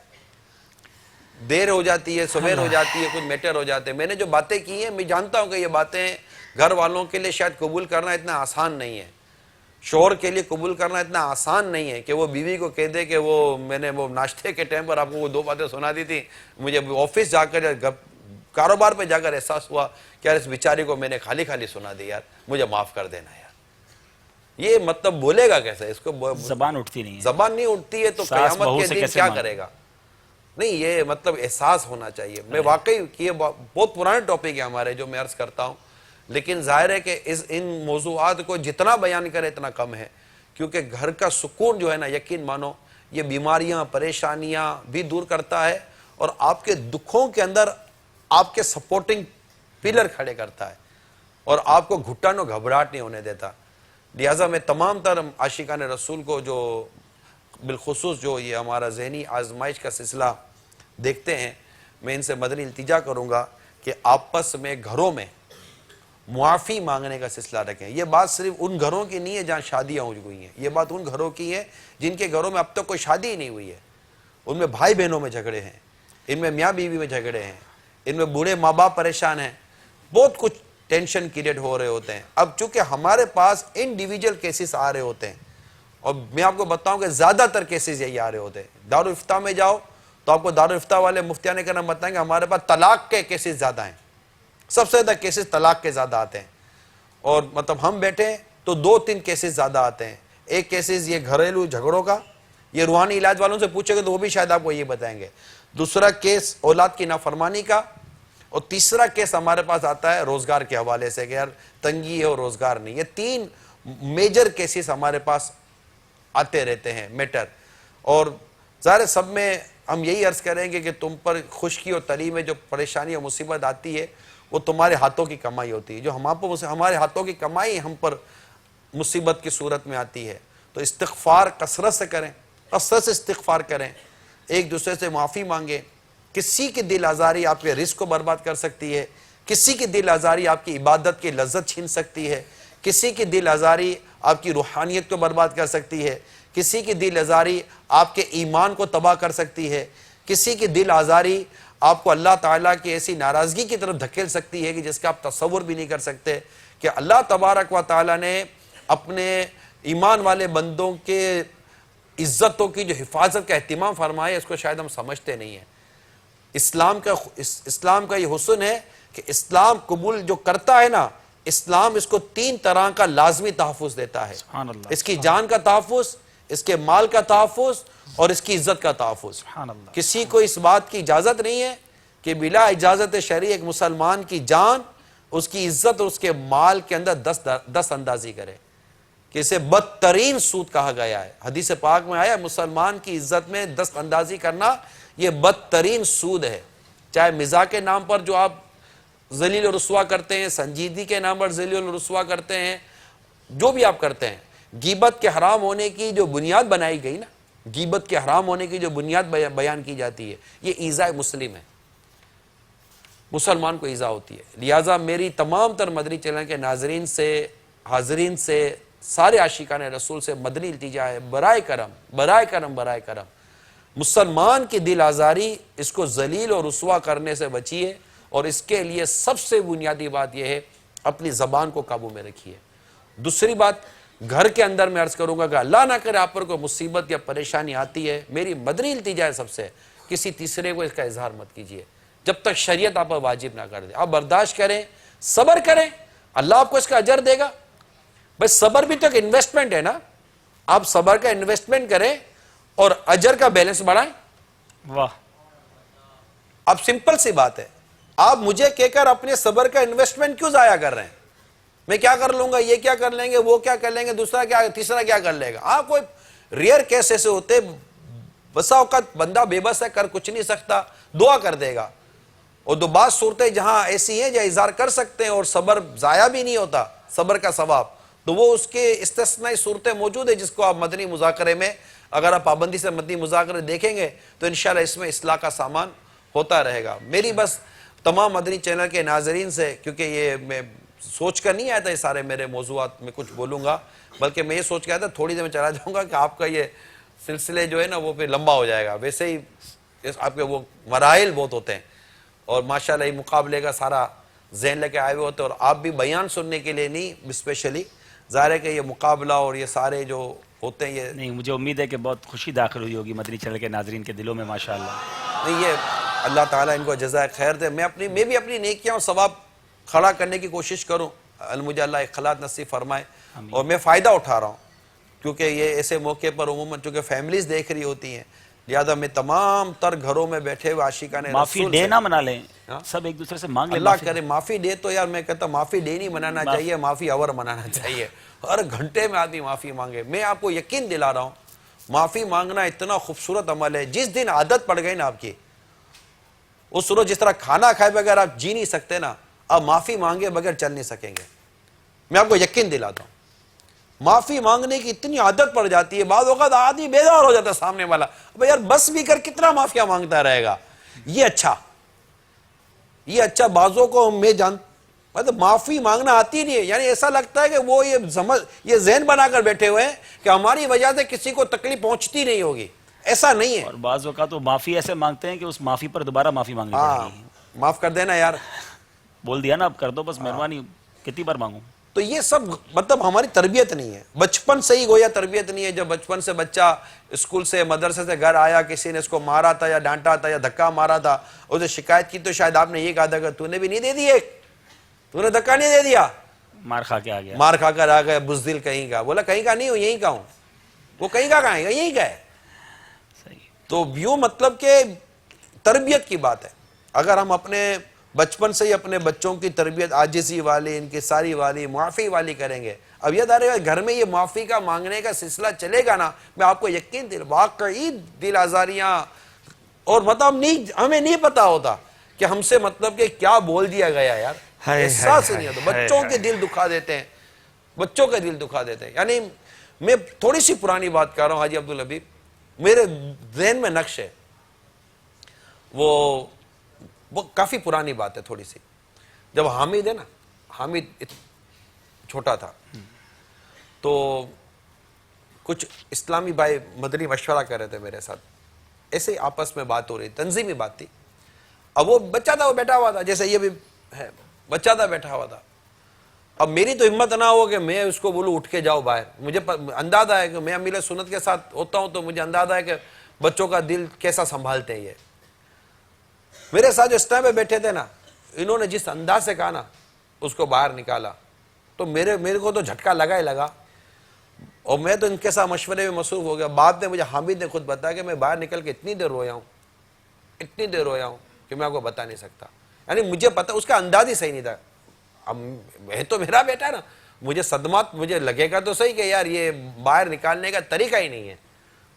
دیر ہو جاتی ہے، سویر ہو جاتی ہے، کچھ میٹر ہو جاتے ہیں. میں نے جو باتیں کی ہیں، میں جانتا ہوں کہ یہ باتیں گھر والوں کے لیے شاید قبول کرنا اتنا آسان نہیں ہے، شوہر کے لیے قبول کرنا اتنا آسان نہیں ہے کہ وہ بیوی کو کہہ دے کہ میں نے وہ ناشتے کے ٹائم پر آپ کو وہ 2 باتیں سنا دی تھی، مجھے آفس جا کر کاروبار پہ جا کر احساس ہوا کہ یار اس بیچاری کو میں نے خالی سنا دی، یار مجھے معاف کر دینا یار. یہ مطلب بولے گا کیسے؟ اس کو زبان اٹھتی نہیں ہے، زبان نہیں اٹھتی ہے تو قیامت کے دن کیا کرے گا؟ نہیں، یہ مطلب احساس ہونا چاہیے. میں واقعی یہ بہت پرانے ٹاپک ہے ہمارے جو میں عرض کرتا ہوں، لیکن ظاہر ہے کہ ان موضوعات کو جتنا بیان کرے اتنا کم ہے، کیونکہ گھر کا سکون جو ہے نا، یقین مانو یہ بیماریاں پریشانیاں بھی دور کرتا ہے اور آپ کے دکھوں کے اندر آپ کے سپورٹنگ پلر کھڑے کرتا ہے اور آپ کو گھٹن و گھبراہٹ نہیں ہونے دیتا. لہٰذا میں تمام تر عاشقان رسول کو جو بالخصوص جو یہ ہمارا ذہنی آزمائش کا سلسلہ دیکھتے ہیں، میں ان سے مدنی التجا کروں گا کہ آپس میں گھروں میں معافی مانگنے کا سلسلہ رکھیں. یہ بات صرف ان گھروں کی نہیں ہے جہاں شادیاں ہو گئی ہیں، یہ بات ان گھروں کی ہے جن کے گھروں میں اب تک کوئی شادی ہی نہیں ہوئی ہے. ان میں بھائی بہنوں میں جھگڑے ہیں، ان میں میاں بیوی میں جھگڑے ہیں، ان میں بوڑھے ماں باپ پریشان ہیں، بہت کچھ ٹینشن کریٹ ہو رہے ہوتے ہیں. اب چونکہ ہمارے پاس انڈیویجول کیسز آ رہے ہوتے ہیں، اور میں آپ کو بتاؤں کہ زیادہ تر کیسز یہی آ رہے ہوتے ہیں. دارالافتاء میں جاؤ تو آپ کو دارالافتاء والے مفتیان کرام بتائیں گے ہمارے پاس طلاق کے کیسز زیادہ ہیں، سب سے زیادہ کیسز طلاق کے زیادہ آتے ہیں. اور مطلب ہم بیٹھے ہیں تو 2-3 کیسز زیادہ آتے ہیں. ایک کیسز یہ گھریلو جھگڑوں کا، یہ روحانی علاج والوں سے پوچھے گے تو وہ بھی شاید آپ کو یہ بتائیں گے. دوسرا کیس اولاد کی نافرمانی کا، اور تیسرا کیس ہمارے پاس آتا ہے روزگار کے حوالے سے کہ یار تنگی ہے اور روزگار نہیں. یہ 3 میجر کیسز ہمارے پاس آتے رہتے ہیں میٹر. اور ظاہر سب میں ہم یہی عرض کریں گے کہ تم پر خشکی اور تری میں جو پریشانی اور مصیبت آتی ہے وہ تمہارے ہاتھوں کی کمائی ہوتی ہے. جو ہمارے ہاتھوں کی کمائی ہم پر مصیبت کی صورت میں آتی ہے. تو استغفار کثرت سے کریں، کثرت سے استغفار کریں، ایک دوسرے سے معافی مانگیں. کسی کی دل آزاری آپ کے رزق کو برباد کر سکتی ہے، کسی کی دل آزاری آپ کی عبادت کی لذت چھین سکتی ہے، کسی کی دل آزاری آپ کی روحانیت کو برباد کر سکتی ہے، کسی کی دل آزاری آپ کے ایمان کو تباہ کر سکتی ہے، کسی کی دل آزاری آپ کو اللہ تعالیٰ کی ایسی ناراضگی کی طرف دھکیل سکتی ہے کہ جس کا آپ تصور بھی نہیں کر سکتے. کہ اللہ تبارک و تعالیٰ نے اپنے ایمان والے بندوں کے عزتوں کی جو حفاظت کا اہتمام فرمایا، اس کو شاید ہم سمجھتے نہیں ہیں. اسلام کا یہ حسن ہے کہ اسلام قبول جو کرتا ہے نا، اسلام اس کو 3 طرح کا لازمی تحفظ دیتا ہے. اس کی جان کا تحفظ، اس کے مال کا تحفظ اور اس کی عزت کا تحفظ. کسی کو اس بات کی اجازت نہیں ہے کہ بلا اجازت شرعی ایک مسلمان کی جان، اس کی عزت اور اس کے مال کے اندر دست اندازی کرے، کہ اسے بدترین سود کہا گیا ہے. حدیث پاک میں آیا مسلمان کی عزت میں دست اندازی کرنا یہ بدترین سود ہے. چاہے مزاح کے نام پر جو آپ ذلیل و رسوا کرتے ہیں، سنجیدگی کے نام پر ذلیل و رسوا کرتے ہیں، جو بھی آپ کرتے ہیں. غیبت کے حرام ہونے کی جو بنیاد بنائی گئی نا، غیبت کے حرام ہونے کی جو بنیاد بیان کی جاتی ہے، یہ ایذاء مسلم ہے، مسلمان کو ایذا ہوتی ہے. لہٰذا میری تمام تر مدنی چینل کے ناظرین سے، حاضرین سے، سارے عاشقان رسول سے مدنی التجا ہے، برائے کرم مسلمان کی دل آزاری، اس کو ذلیل اور رسوا کرنے سے بچیے. اور اس کے لیے سب سے بنیادی بات یہ ہے اپنی زبان کو قابو میں رکھیے. دوسری بات، گھر کے اندر میں عرض کروں گا کہ اللہ نہ کرے آپ پر کوئی مصیبت یا پریشانی آتی ہے، میری مدنی التجا ہے سب سے، کسی تیسرے کو اس کا اظہار مت کیجیے جب تک شریعت آپ پر واجب نہ کر دے. آپ برداشت کریں، صبر کریں، اللہ آپ کو اس کا اجر دے گا. بس صبر بھی تو ایک انویسٹمنٹ ہے نا، آپ صبر کا انویسٹمنٹ کریں اور اجر کا بیلنس بڑھائیں. واہ، اب سمپل سی بات ہے، آپ مجھے کہہ کر اپنے صبر کا انویسٹمنٹ کیوں ضائع کر رہے ہیں؟ میں کیا کر لوں گا، یہ کیا کر لیں گے، وہ کیا کر لیں گے، دوسرا کیا، تیسرا کیا کر لے گا. آپ کوئی ریئر کیس ایسے ہوتے، بسا اوقات بندہ بے بس ہے، کر کچھ نہیں سکتا، دعا کر دے گا. اور دو بعض صورتیں جہاں ایسی ہیں جو اظہار کر سکتے ہیں اور صبر ضائع بھی نہیں ہوتا، صبر کا ثواب، تو وہ اس کے استثنائی صورتیں موجود ہیں جس کو آپ مدنی مذاکرے میں اگر آپ پابندی سے مدنی مذاکرے دیکھیں گے تو انشاءاللہ اس میں اصلاح کا سامان ہوتا رہے گا۔ میری بس تمام مدنی چینل کے ناظرین سے، کیونکہ یہ میں سوچ کر نہیں آیا تھا یہ سارے میرے موضوعات میں کچھ بولوں گا، بلکہ میں یہ سوچ کے آیا تھا تھوڑی دیر میں چلا جاؤں گا کہ آپ کا یہ سلسلے جو ہے نا وہ پھر لمبا ہو جائے گا، ویسے ہی آپ کے وہ مراحل بہت ہوتے ہیں، اور ماشاءاللہ یہ مقابلے کا سارا ذہن لے کے آئے ہوئے ہوتے ہیں، اور آپ بھی بیان سننے کے لیے نہیں اسپیشلی، ظاہر ہے کہ یہ مقابلہ اور یہ سارے جو ہوتے ہیں یہ نہیں، مجھے امید ہے کہ بہت خوشی داخل ہوئی ہوگی مدنی چینل کے ناظرین کے دلوں میں ماشاءاللہ۔ نہیں، یہ اللہ تعالیٰ ان کو جزائے خیر دے۔ میں بھی اپنی نیکیاں اور ثواب کھڑا کرنے کی کوشش کروں، مجھے اللہ اخلاص نصیب فرمائے، اور میں فائدہ اٹھا رہا ہوں کیونکہ یہ ایسے موقع پر عموماً چونکہ فیملیز دیکھ رہی ہوتی ہیں، لہذا میں تمام تر گھروں میں بیٹھے ہوئے عاشقان معافی رسول ڈے سے نہ منا لیں، سب ایک دوسرے سے مانگ لیں۔ اللہ کرے معافی ڈے تو یار میں کہتا ہوں معافی ڈے نہیں منانا چاہیے، معافی اور منانا چاہیے، ہر گھنٹے میں آدمی معافی مانگے۔ میں آپ کو یقین دلا رہا ہوں معافی مانگنا اتنا خوبصورت عمل ہے، جس دن عادت پڑ گئی نا آپ کی، اس روز جس طرح کھانا کھائے بغیر آپ جی نہیں سکتے نا، آپ معافی مانگے بغیر چل نہیں سکیں گے۔ میں آپ کو یقین دلاتا ہوں معافی مانگنے کی اتنی عادت پڑ جاتی ہے، بعض اوقات آدمی بیدار ہو جاتا ہے سامنے والا، اب یار بس بھی کر کتنا معافیاں مانگتا رہے گا، یہ اچھا بعضوں کو میں مطلب معافی مانگنا آتی نہیں ہے، یعنی ایسا لگتا ہے کہ وہ یہ ذہن بنا کر بیٹھے ہوئے ہیں کہ ہماری وجہ سے کسی کو تکلیف پہنچتی نہیں ہوگی، ایسا نہیں ہے۔ اور بعض اوقات تو معافی ایسے مانگتے ہیں کہ اس معافی پر دوبارہ معافی مانگنی پڑے گی۔ معاف کر دینا یار، بول دیا نا اب کر دو بس، مہربانی کتنی بار مانگوں۔ تو یہ سب مطلب ہماری تربیت نہیں ہے، بچپن سے ہی گویا تربیت نہیں ہے۔ جب بچپن سے بچہ اسکول سے مدرسے سے گھر آیا، کسی نے اس کو مارا تھا یا ڈانٹا تھا یا دھکا مارا تھا، اسے شکایت کی تو شاید آپ نے یہ کہا تھا کہ تو نے بھی نہیں دے دی، تو نے دھکا نہیں دے دیا، مار کھا کے آ گیا، مار کھا کر آ گیا بزدل کہیں کا، بولا کہیں کا نہیں ہوں یہیں کا ہوں، وہ کہیں کا کہاں ہے، یہیں کا ہے۔ تو یوں مطلب کہ تربیت کی بات ہے، اگر ہم اپنے بچپن سے ہی اپنے بچوں کی تربیت عاجزی والی، انکساری والی، معافی والی کریں گے، اب یہ دارے گھر میں یہ معافی کا مانگنے کا سلسلہ چلے گا نا، میں آپ کو یقین واقعی دل آزاریاں، اور مطلب ہمیں نہیں پتا ہوتا کہ ہم سے مطلب کہ کیا بول دیا گیا یار، احساس نہیں ہوتا، بچوں کے دل دکھا دیتے ہیں، بچوں کے دل دکھا دیتے ہیں۔ یعنی میں تھوڑی سی پرانی بات کر رہا ہوں حاجی عبدالحبیب، میرے ذہن میں نقش ہے، وہ کافی پرانی بات ہے تھوڑی سی، جب حامد ہے نا، حامد چھوٹا تھا تو کچھ اسلامی بھائی مدنی مشورہ کر رہے تھے میرے ساتھ، ایسے ہی آپس میں بات ہو رہی، تنظیمی بات تھی، اب وہ بچہ تھا، وہ بیٹھا ہوا تھا جیسے یہ بھی ہے، بچہ تھا بیٹھا ہوا تھا، اب میری تو ہمت نہ ہو کہ میں اس کو بولوں اٹھ کے جاؤ باہر، مجھے اندازہ ہے کہ میں امیل سنت کے ساتھ ہوتا ہوں تو مجھے اندازہ ہے کہ بچوں کا دل کیسا سنبھالتے ہیں یہ، میرے ساتھ جو اس ٹائم پہ بیٹھے تھے نا، انہوں نے جس انداز سے کہا نا اس کو باہر نکالا، تو میرے کو تو جھٹکا لگا ہی لگا، اور میں تو ان کے ساتھ مشورے میں مصروف ہو گیا۔ بعد میں مجھے حامد نے خود بتایا کہ میں باہر نکل کے اتنی دیر رویا ہوں کہ میں آپ کو بتا نہیں سکتا، یعنی مجھے پتا اس کا انداز ہی صحیح نہیں تھا، اب میں تو میرا بیٹا ہے نا، مجھے صدمات مجھے لگے گا تو صحیح کہ یار یہ باہر نکالنے کا طریقہ ہی نہیں ہے،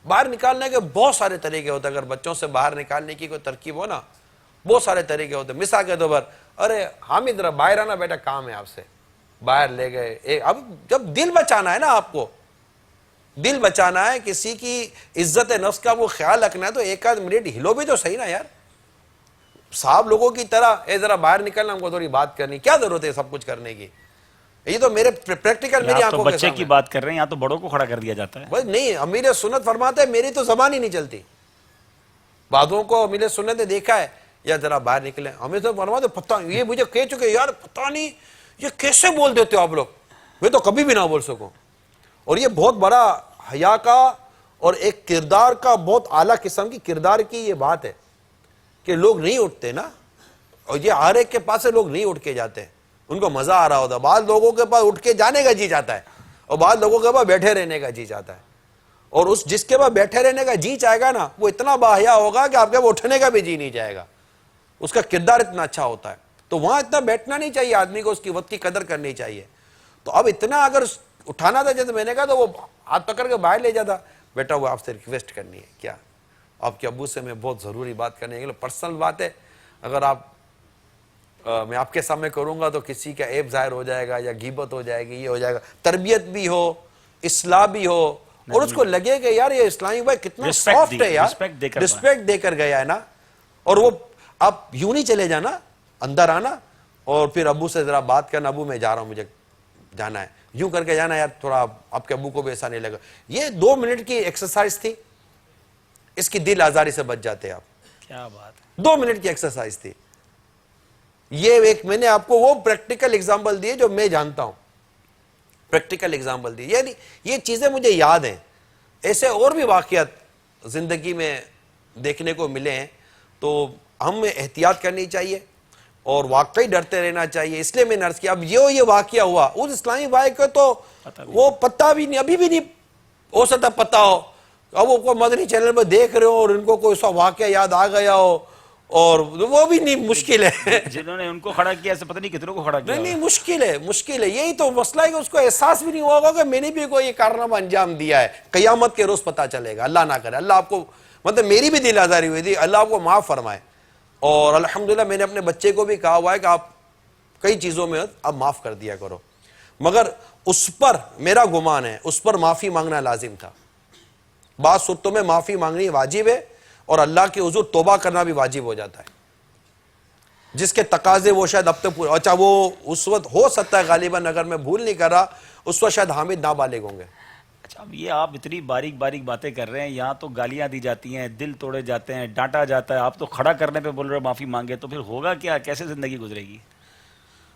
باہر نکالنے کے بہت سارے طریقے ہوتے ہیں، اگر بچوں سے باہر نکالنے کی کوئی ترکیب ہو نا، بہت سارے طریقے ہوتے ہیں، مثال کے طور پر ارے حامد ذرا باہر آنا بیٹا، کام ہے آپ سے، باہر لے گئے، اب جب دل بچانا ہے نا، آپ کو دل بچانا ہے، کسی کی عزت نفس کا وہ خیال رکھنا ہے، تو ایک آدھ منٹ ہلو بھی تو صحیح نا یار، صاحب لوگوں کی طرح اے ذرا باہر نکلنا، ہم کو تھوڑی بات کرنی، کیا ضرورت ہے سب کچھ کرنے کی، یہ تو میرے پریکٹیکل میری آنکھوں کے بچے کی بات کر رہے ہیں، یہاں تو بڑوں کو کھڑا کر دیا جاتا ہے۔ بس نہیں، امیر سنت فرماتے ہیں میری تو زبان ہی نہیں چلتی، بعضوں کو امیر سنت نے دیکھا ہے یا ذرا باہر نکلے، ہمیں تو فرماتے پتہ یہ مجھے کہہ چکے یار پتہ نہیں یہ کیسے بول دیتے ہو آپ لوگ، میں تو کبھی بھی نہ بول سکوں، اور یہ بہت بڑا حیا کا اور ایک کردار کا بہت اعلیٰ قسم کی کردار کی یہ بات ہے کہ لوگ نہیں اٹھتے نا، اور یہ ہر ایک کے پاس سے لوگ نہیں اٹھ کے جاتے، ان کو مزہ آ رہا ہوتا، بعض لوگوں کے پاس اٹھ کے جانے کا جی چاہتا ہے اور بعض لوگوں کے پاس بیٹھے رہنے کا جی چاہتا ہے، اور اس جس کے پاس بیٹھے رہنے کا جی چاہے گا نا، وہ اتنا باحیا ہوگا کہ آپ کے پاس اٹھنے کا بھی جی نہیں جائے گا، اس کا کردار اتنا اچھا ہوتا ہے، تو وہاں اتنا بیٹھنا نہیں چاہیے آدمی کو، اس کی وقت کی قدر کرنی چاہیے۔ تو اب اتنا اگر اٹھانا تھا جیسے میں نے کہا تو وہ ہاتھ پکڑ کے باہر لے جاتا، بیٹا وہ آپ سے ریکویسٹ کرنی ہے، کیا آپ کے ابو سے میں بہت ضروری بات کرنے کے لیے، پرسنل بات ہے، اگر آپ میں آپ کے سامنے کروں گا تو کسی کا عیب ظاہر ہو جائے گا یا غیبت ہو جائے گی، یہ ہو جائے گا. تربیت بھی ہو، اصلاح بھی ہو، اور اس کو لگے کہ یار یہ اسلامی بھائی کتنا سافٹ ہے یار، رسپیکٹ دے کر گیا ہے نا. اور وہ آپ یوں نہیں چلے جانا، اندر آنا اور پھر ابو سے ذرا بات کرنا، ابو میں جا رہا ہوں مجھے جانا ہے، یوں کر کے جانا، یار تھوڑا آپ کے ابو کو بھی ایسا نہیں لگا. یہ 2 منٹ کی ایکسرسائز تھی، اس کی دل آزاری سے بچ جاتے آپ. کیا بات ہے. 2 منٹ کی ایکسرسائز تھی. یہ ایک میں نے آپ کو وہ پریکٹیکل اگزامپل دیے جو میں جانتا ہوں، پریکٹیکل اگزامپل دی. یعنی یہ چیزیں مجھے یاد ہیں. ایسے اور بھی واقعات زندگی میں دیکھنے کو ملے ہیں. تو ہمیں احتیاط کرنی چاہیے اور واقعی ڈرتے رہنا چاہیے. اس لیے میں نے عرض کیا اب یہ واقعہ ہوا اس اسلامی بھائی کو تو وہ پتہ بھی نہیں، ابھی بھی نہیں ہو سکتا پتہ ہو. اب وہ کوئی مدنی چینل پہ دیکھ رہے ہو اور ان کو کوئی سا واقعہ یاد آ گیا ہو اور وہ بھی نہیں، مشکل ہے. جنہوں نے ان کو کھڑا کیا ایسے پتہ نہیں کتنوں کو کھڑا کیا. نہیں مشکل ہے، مشکل ہے. یہی تو مسئلہ ہے کہ اس کو احساس بھی نہیں ہوگا کہ میں نے بھی کوئی یہ کارنامہ انجام دیا ہے. قیامت کے روز پتہ چلے گا. اللہ نہ کرے، اللہ آپ کو، مطلب میری بھی دل آزاری ہوئی تھی، اللہ آپ کو معاف فرمائے. اور الحمدللہ میں نے اپنے بچے کو بھی کہا ہوا ہے کہ آپ کئی چیزوں میں آپ معاف کر دیا کرو، مگر اس پر میرا گمان ہے اس پر معافی مانگنا لازم تھا. بعض صورتوں میں معافی مانگنی واجب ہے اور اللہ کے حضور توبہ کرنا بھی واجب ہو جاتا ہے. جس کے تقاضے وہ شاید اب تک پورے، اچھا وہ اس وقت ہو سکتا ہے غالباً، اگر میں بھول نہیں کر رہا، اس وقت شاید حامد نابالغ ہوں گے. اچھا اب یہ آپ اتنی باریک باریک باتیں کر رہے ہیں، یہاں تو گالیاں دی جاتی ہیں، دل توڑے جاتے ہیں، ڈانٹا جاتا ہے، آپ تو کھڑا کرنے پہ بول رہے ہو معافی مانگے، تو پھر ہوگا کیا؟ کیسے زندگی گزرے گی؟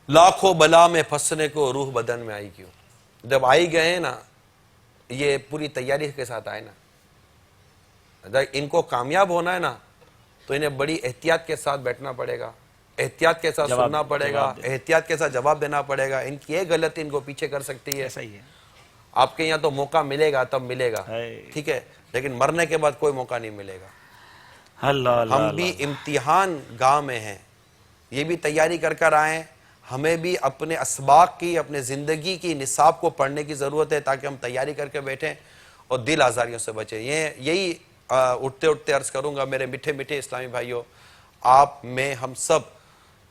لاکھوں بلا میں پھنسنے کو روح بدن میں آئی کیوں. جب آئی گئے ہیں نا، یہ پوری تیاری کے ساتھ آئے نا. ان کو کامیاب ہونا ہے نا تو انہیں بڑی احتیاط کے ساتھ بیٹھنا پڑے گا، احتیاط کے ساتھ سننا پڑے گا، احتیاط کے ساتھ جواب دینا پڑے گا. ان کی ایک غلطی ان کو پیچھے کر سکتی ہے. صحیح ہے. آپ کے یہاں تو موقع ملے گا تب ملے گا، ٹھیک ہے، لیکن مرنے کے بعد کوئی موقع نہیں ملے گا. ہم بھی امتحان گاہ میں ہیں، یہ بھی تیاری کر کر آئے ہیں. ہمیں بھی اپنے اسباق کی، اپنے زندگی کی نصاب کو پڑھنے کی ضرورت ہے تاکہ ہم تیاری کر کے بیٹھیں اور دل آزاریوں سے بچیں. یہی اٹھتے اٹھتے عرض کروں گا میرے میٹھے میٹھے اسلامی بھائیوں، آپ میں ہم سب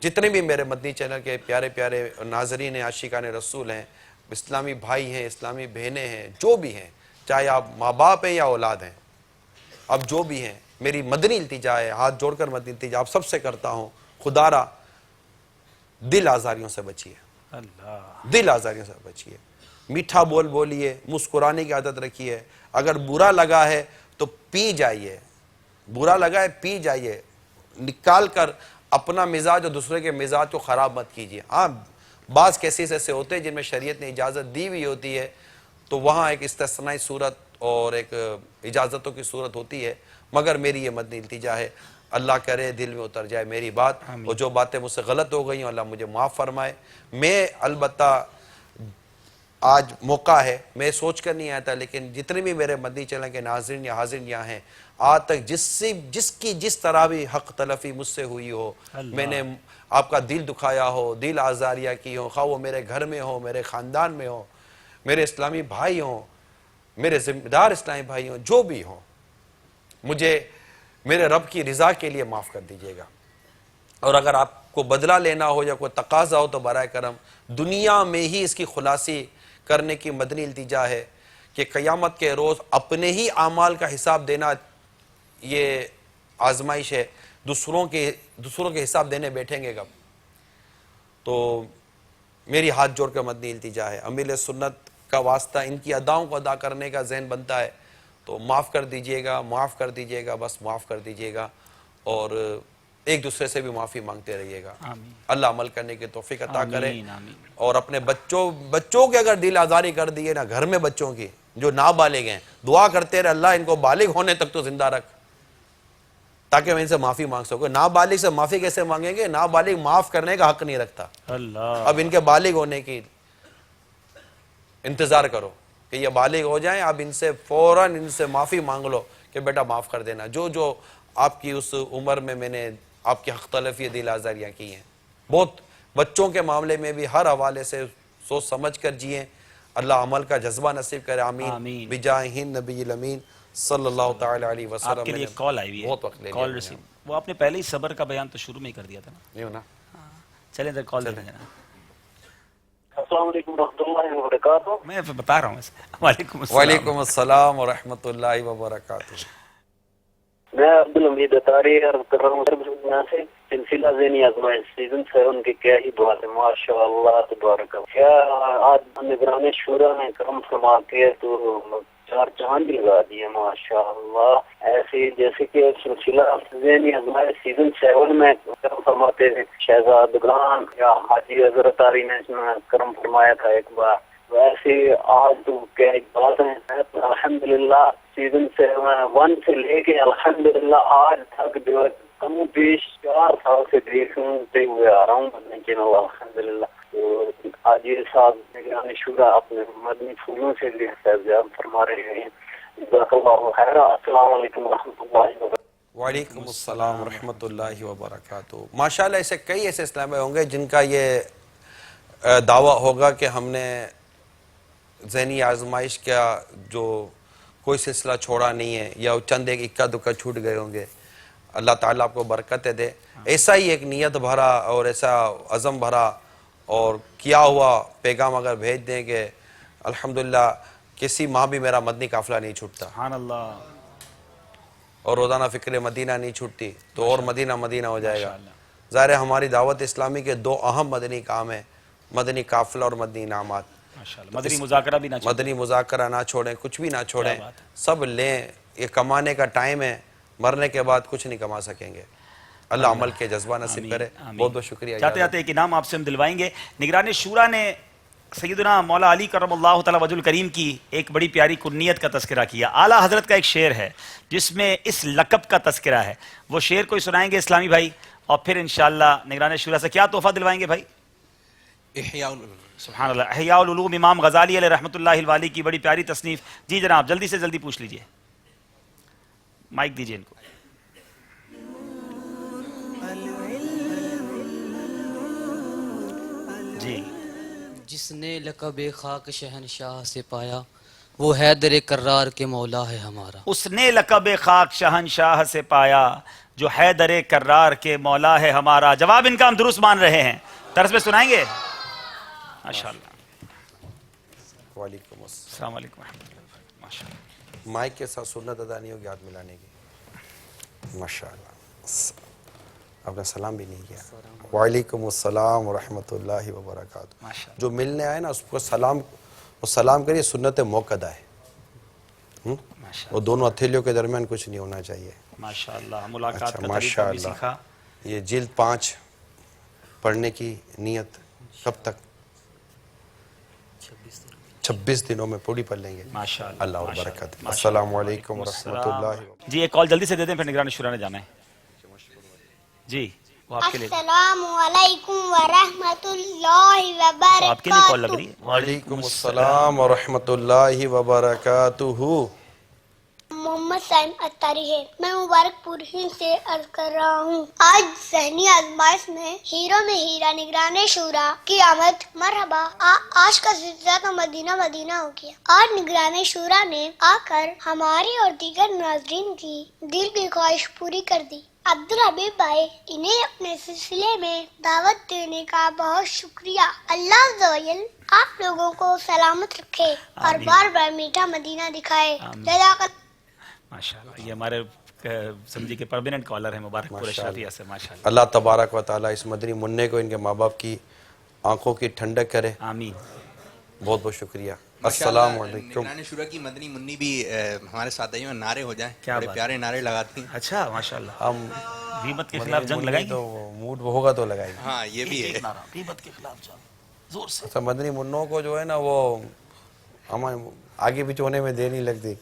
جتنے بھی میرے مدنی چینل کے پیارے پیارے ناظرین ہیں، عاشقان رسول ہیں، اسلامی بھائی ہیں، اسلامی بہنیں ہیں، جو بھی ہیں، چاہے آپ ماں باپ ہیں یا اولاد ہیں، اب جو بھی ہیں، میری مدنی التجا ہے، ہاتھ جوڑ کر مدنی التجا آپ سب سے کرتا ہوں، خدا را دل آزاریوں سے بچیے، دل آزاریوں سے بچیے. میٹھا بول بولیے، مسکرانے کی عادت رکھیے. اگر برا لگا ہے تو پی جائیے، برا لگا ہے پی جائیے، نکال کر اپنا مزاج اور دوسرے کے مزاج کو خراب مت کیجیے. ہاں بعض کیسز ایسے ہوتے ہیں جن میں شریعت نے اجازت دی ہوئی ہوتی ہے تو وہاں ایک استثنائی صورت اور ایک اجازتوں کی صورت ہوتی ہے، مگر میری یہ مدنی التجا ہے، اللہ کرے دل میں اتر جائے میری بات، اور جو باتیں مجھ سے غلط ہو گئی ہیں اللہ مجھے معاف فرمائے. میں البتہ آج موقع ہے، میں سوچ کر نہیں آیا تھا، لیکن جتنے بھی میرے مدنی چینل کے ناظرین یا حاضرین یہاں ہیں، آج تک جس کی جس طرح بھی حق تلفی مجھ سے ہوئی ہو، میں نے آپ کا دل دکھایا ہو، دل آزاریاں کی ہو، خواہ وہ میرے گھر میں ہو، میرے خاندان میں ہو، میرے اسلامی بھائی ہوں، میرے ذمہ دار اسلامی بھائی ہوں، جو بھی ہوں، مجھے میرے رب کی رضا کے لیے معاف کر دیجیے گا. اور اگر آپ کو بدلہ لینا ہو یا کوئی تقاضا ہو تو برائے کرم دنیا میں ہی اس کی خلاصی کرنے کی مدنی التجا ہے کہ قیامت کے روز اپنے ہی اعمال کا حساب دینا یہ آزمائش ہے. دوسروں کے حساب دینے بیٹھیں گے کب؟ تو میری ہاتھ جوڑ کر مدنی التجا ہے، امیل سنت کا واسطہ ان کی اداؤں کو ادا کرنے کا ذہن بنتا ہے تو معاف کر دیجئے گا، معاف کر دیجئے گا، بس معاف کر دیجئے گا. اور ایک دوسرے سے بھی معافی مانگتے رہیے گا. اللہ عمل کرنے کی توفیق عطا کرے. اور اپنے بچوں کے اگر دل آزاری کر دیے نا، گھر میں بچوں کی جو نابالغ ہیں، دعا کرتے رہے اللہ ان کو بالغ ہونے تک تو زندہ رکھ تاکہ میں ان سے معافی مانگ سکوں. نابالغ سے معافی کیسے مانگیں گے؟ نابالغ معاف کرنے کا حق نہیں رکھتا. اب ان کے بالغ ہونے کی انتظار کرو کہ یہ بالغ ہو جائیں، اب ان سے فوراً ان سے معافی مانگ لو کہ بیٹا معاف کر دینا. جو آپ کی اس عمر میں نے آپ کی حق تلفی دل آزاریاں کی ہیں. بہت بچوں کے معاملے میں بھی ہر حوالے سے سوچ سمجھ کر جئیں. اللہ عمل کا جذبہ نصیب کرے. آمین. بجاہ نبی الامین صلی اللہ تعالی علیہ وسلم. آپ کے لیے کال آئی ہوئی ہے، بہت وقت لے کال ریسیو. وہ آپ نے پہلے ہی صبر کا بیان تو شروع میں ہی کر دیا تھا نا. نہیں ہونا چلیں تو کال دے دیں جناب. السلام علیکم ورحمۃ اللہ وبرکاتہ. میں بتا رہا ہوں وعلیکم السلام. وعلیکم السلام ورحمۃ اللہ وبرکاتہ. میں عبدالحمید اتاری عرض کر رہا ہوں سے سلسلہ ذہنی آزمائش سیزن 7 کی کیا ہی بات ہے، ماشاء اللہ تبارک اللہ. کیا آج نگران شورا نے کرم فرما کے تو 4 چاند لگا دیے ماشاء اللہ. ایسے جیسے کہ سلسلہ ذہنی آزمائش سیزن 7 میں کرم فرماتے ہیں شہزادگان یا حاجی حضرت عاری نے کرم فرمایا تھا ایک بار، ویسے آج تو کیا ایک بات ہے. الحمدللہ سیزن 1 سے لے کے الحمدللہ آج تک جو ہے کم و بیش 4 سال سے دیکھتے ہوئے آ رہا ہوں مدنی چینل الحمدللہ. تو آج یہ صاحب نگران شورا اپنے مدنی پھولوں سے فیضیاب فرما رہے ہیں. جزاک اللہ خیر. السلام علیکم ورحمۃ اللہ وبرکاتہ. وعلیکم السلام ورحمۃ اللہ وبرکاتہ. ماشاءاللہ ایسے کئی ایسے اسلام بھائی ہوں گے جن کا یہ دعویٰ ہوگا کہ ہم نے ذہنی آزمائش کا جو کوئی سلسلہ چھوڑا نہیں ہے یا چند ایک اکا دکا چھوٹ گئے ہوں گے. اللہ تعالیٰ آپ کو برکتیں دے. ایسا ہی ایک نیت بھرا اور ایسا عزم بھرا اور کیا ہوا پیغام اگر بھیج دیں کہ الحمدللہ کسی ماہ بھی میرا مدنی قافلہ نہیں چھوٹتا سبحان اللہ، اور روزانہ فکر مدینہ نہیں چھوٹتی تو اور مدینہ مدینہ ہو جائے گا. ظاہر ہے ہماری دعوت اسلامی کے 2 اہم مدنی کام ہیں، مدنی قافلہ اور مدنی انعامات. مدنی مذاکرہ بھی نہ چھوڑیں، مدنی مذاکرہ نہ چھوڑیں، کچھ بھی نہ چھوڑیں، سب لیں. یہ کمانے کا ٹائم ہے، مرنے کے بعد کچھ نہیں کما سکیں گے. اللہ عمل کے جذبہ نصیب کرے. بہت بہت شکریہ. چاہتے جاتے ایک انعام آپ سے ہم دلوائیں گے. نگران شورا نے سیدنا مولا علی کرم اللہ تعالی وجہ الکریم کی ایک بڑی پیاری کنیت کا تذکرہ کیا. اعلیٰ حضرت کا ایک شعر ہے جس میں اس لقب کا تذکرہ ہے. وہ شعر کوئی سنائیں گے اسلامی بھائی اور پھر انشاءاللہ نگران شورا سے کیا تحفہ دلوائیں گے بھائی؟ سبحان اللہ. احیاء العلوم امام غزالی علیہ رحمۃ اللہ الوالی کی بڑی پیاری تصنیف. جی جناب جلدی سے جلدی پوچھ لیجئے، مائک دیجئے ان کو. جی. جس نے لقب خاک شہنشاہ سے پایا وہ حیدر کرار کے مولا ہے ہمارا. اس نے لقب خاک شہنشاہ سے پایا جو حیدر کرار کے مولا ہے ہمارا. جواب ان کا ہم درست مان رہے ہیں. طرز پہ سنائیں گے؟ ماشاءاللہ. وعلیکم السلام علیکم ورحمۃ اللہ. ماشاءاللہ. مائک کے ساتھ سنت ادا نہیں ہوگی ہاتھ ملانے کی. ماشاءاللہ. آپ نے سلام بھی نہیں کیا. وعلیکم السلام ورحمۃ اللہ وبرکاتہ. جو ملنے آئے نا اس کو سلام کریے. سنت موقدہ ہے، وہ دونوں ہتھیلیوں کے درمیان کچھ نہیں ہونا چاہیے. ماشاءاللہ. ملاقات کا طریقہ بھی ماشاءاللہ. سیکھا. یہ جلد 5 پڑھنے کی نیت کب تک؟ 26 دنوں میں پوری پڑھ لیں گے. ماشاءاللہ. اللہ اور برکت. السلام علیکم ورحمۃ اللہ. جی ایک کال جلدی سے دے دیں پھر نگران شورا نے جانا ہے. جی وہ آپ کے لیے. السلام علیکم ورحمۃ اللہ وبرکاتہ. آپ کے لیے کال لگ رہی ہے. وعلیکم السلام ورحمۃ اللہ وبرکاتہ. محمد سائم اتاری ہے. میں مبارک پور ہند سے عرض کر رہا ہوں. آج ذہنی آزمائش میں ہیروں میں ہیرا نگران شورا کی آمد مرحبا. آج کا سلسلہ تو مدینہ مدینہ ہو گیا. آج نگران شورا نے آ کر ہماری اور دیگر ناظرین کی دل کی خواہش پوری کر دی. عبدالحبیب بھائی انہیں اپنے سلسلے میں دعوت دینے کا بہت شکریہ. اللہ عز و جل آپ لوگوں کو سلامت رکھے اور بار بار میٹھا مدینہ دکھائے. ماشاءاللہ. یہ ہمارے سمجھی کے پرماننٹ کالر ہیں مبارک پور اشرافیہ سے. ماشاءاللہ. اللہ تبارک و تعالیٰ اس مدنی منع کو ان کے ماں باپ کی آنکھوں کی ٹھنڈک کرے. آمین. بہت بہت شکریہ. السلام علیکم. نگران شورا کی مدنی منی بھی ہمارے ساتھیوں میں نعرے ہو جائیں. کیا بڑے پیارے نعرے لگاتی ہیں. اچھا ماشاءاللہ. ہم غیبت کے خلاف جنگ لگائیں گے تو موڈ ہوگا تو لگائیں گے. ہاں یہ بھی ہے. غیبت کے خلاف جنگ زور سے. اچھا مدنی منوں کو جو ہے نا وہ ہمیں آگے پیچھے ہونے میں دیر نہیں لگتی.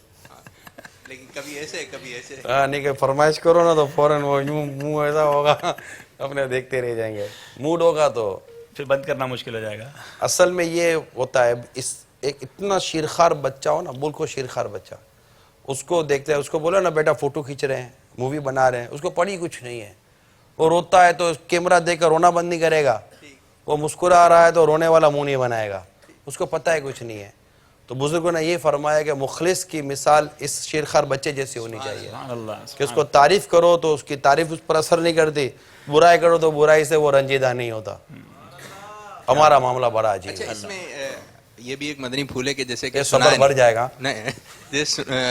لیکن کبھی ایسے کبھی ایسے. ہاں نہیں کہ فرمائش کرو نا تو فوراً وہ یوں منہ ایسا ہوگا اپنے دیکھتے رہ جائیں گے. موڈ ہوگا تو پھر بند کرنا مشکل ہو جائے گا. اصل میں یہ ہوتا ہے ایک اتنا شیرخوار بچہ ہو نا، بالکل شیرخوار بچہ، اس کو دیکھتے ہیں، اس کو بولا نا بیٹا فوٹو کھینچ رہے ہیں، مووی بنا رہے ہیں، اس کو پڑھی کچھ نہیں ہے. وہ روتا ہے تو کیمرہ دیکھ کر رونا بند نہیں کرے گا. وہ مسکرا رہا ہے تو رونے والا منہ نہیں بنائے گا. اس کو پتہ ہے کچھ نہیں ہے. تو بزرگوں نے یہ فرمایا کہ مخلص کی مثال اس شیرخوار بچے جیسی ہونی چاہیے کہ اس کو تعریف کرو تو اس کی تعریف اس پر اثر نہیں کرتی، برائی کرو تو برائی سے وہ رنجیدہ نہیں ہوتا. ہمارا معاملہ بڑا عجیب ہے. اس میں یہ بھی ایک مدنی پھول ہے کہ جیسے کہ صبر بڑھ جائے گا،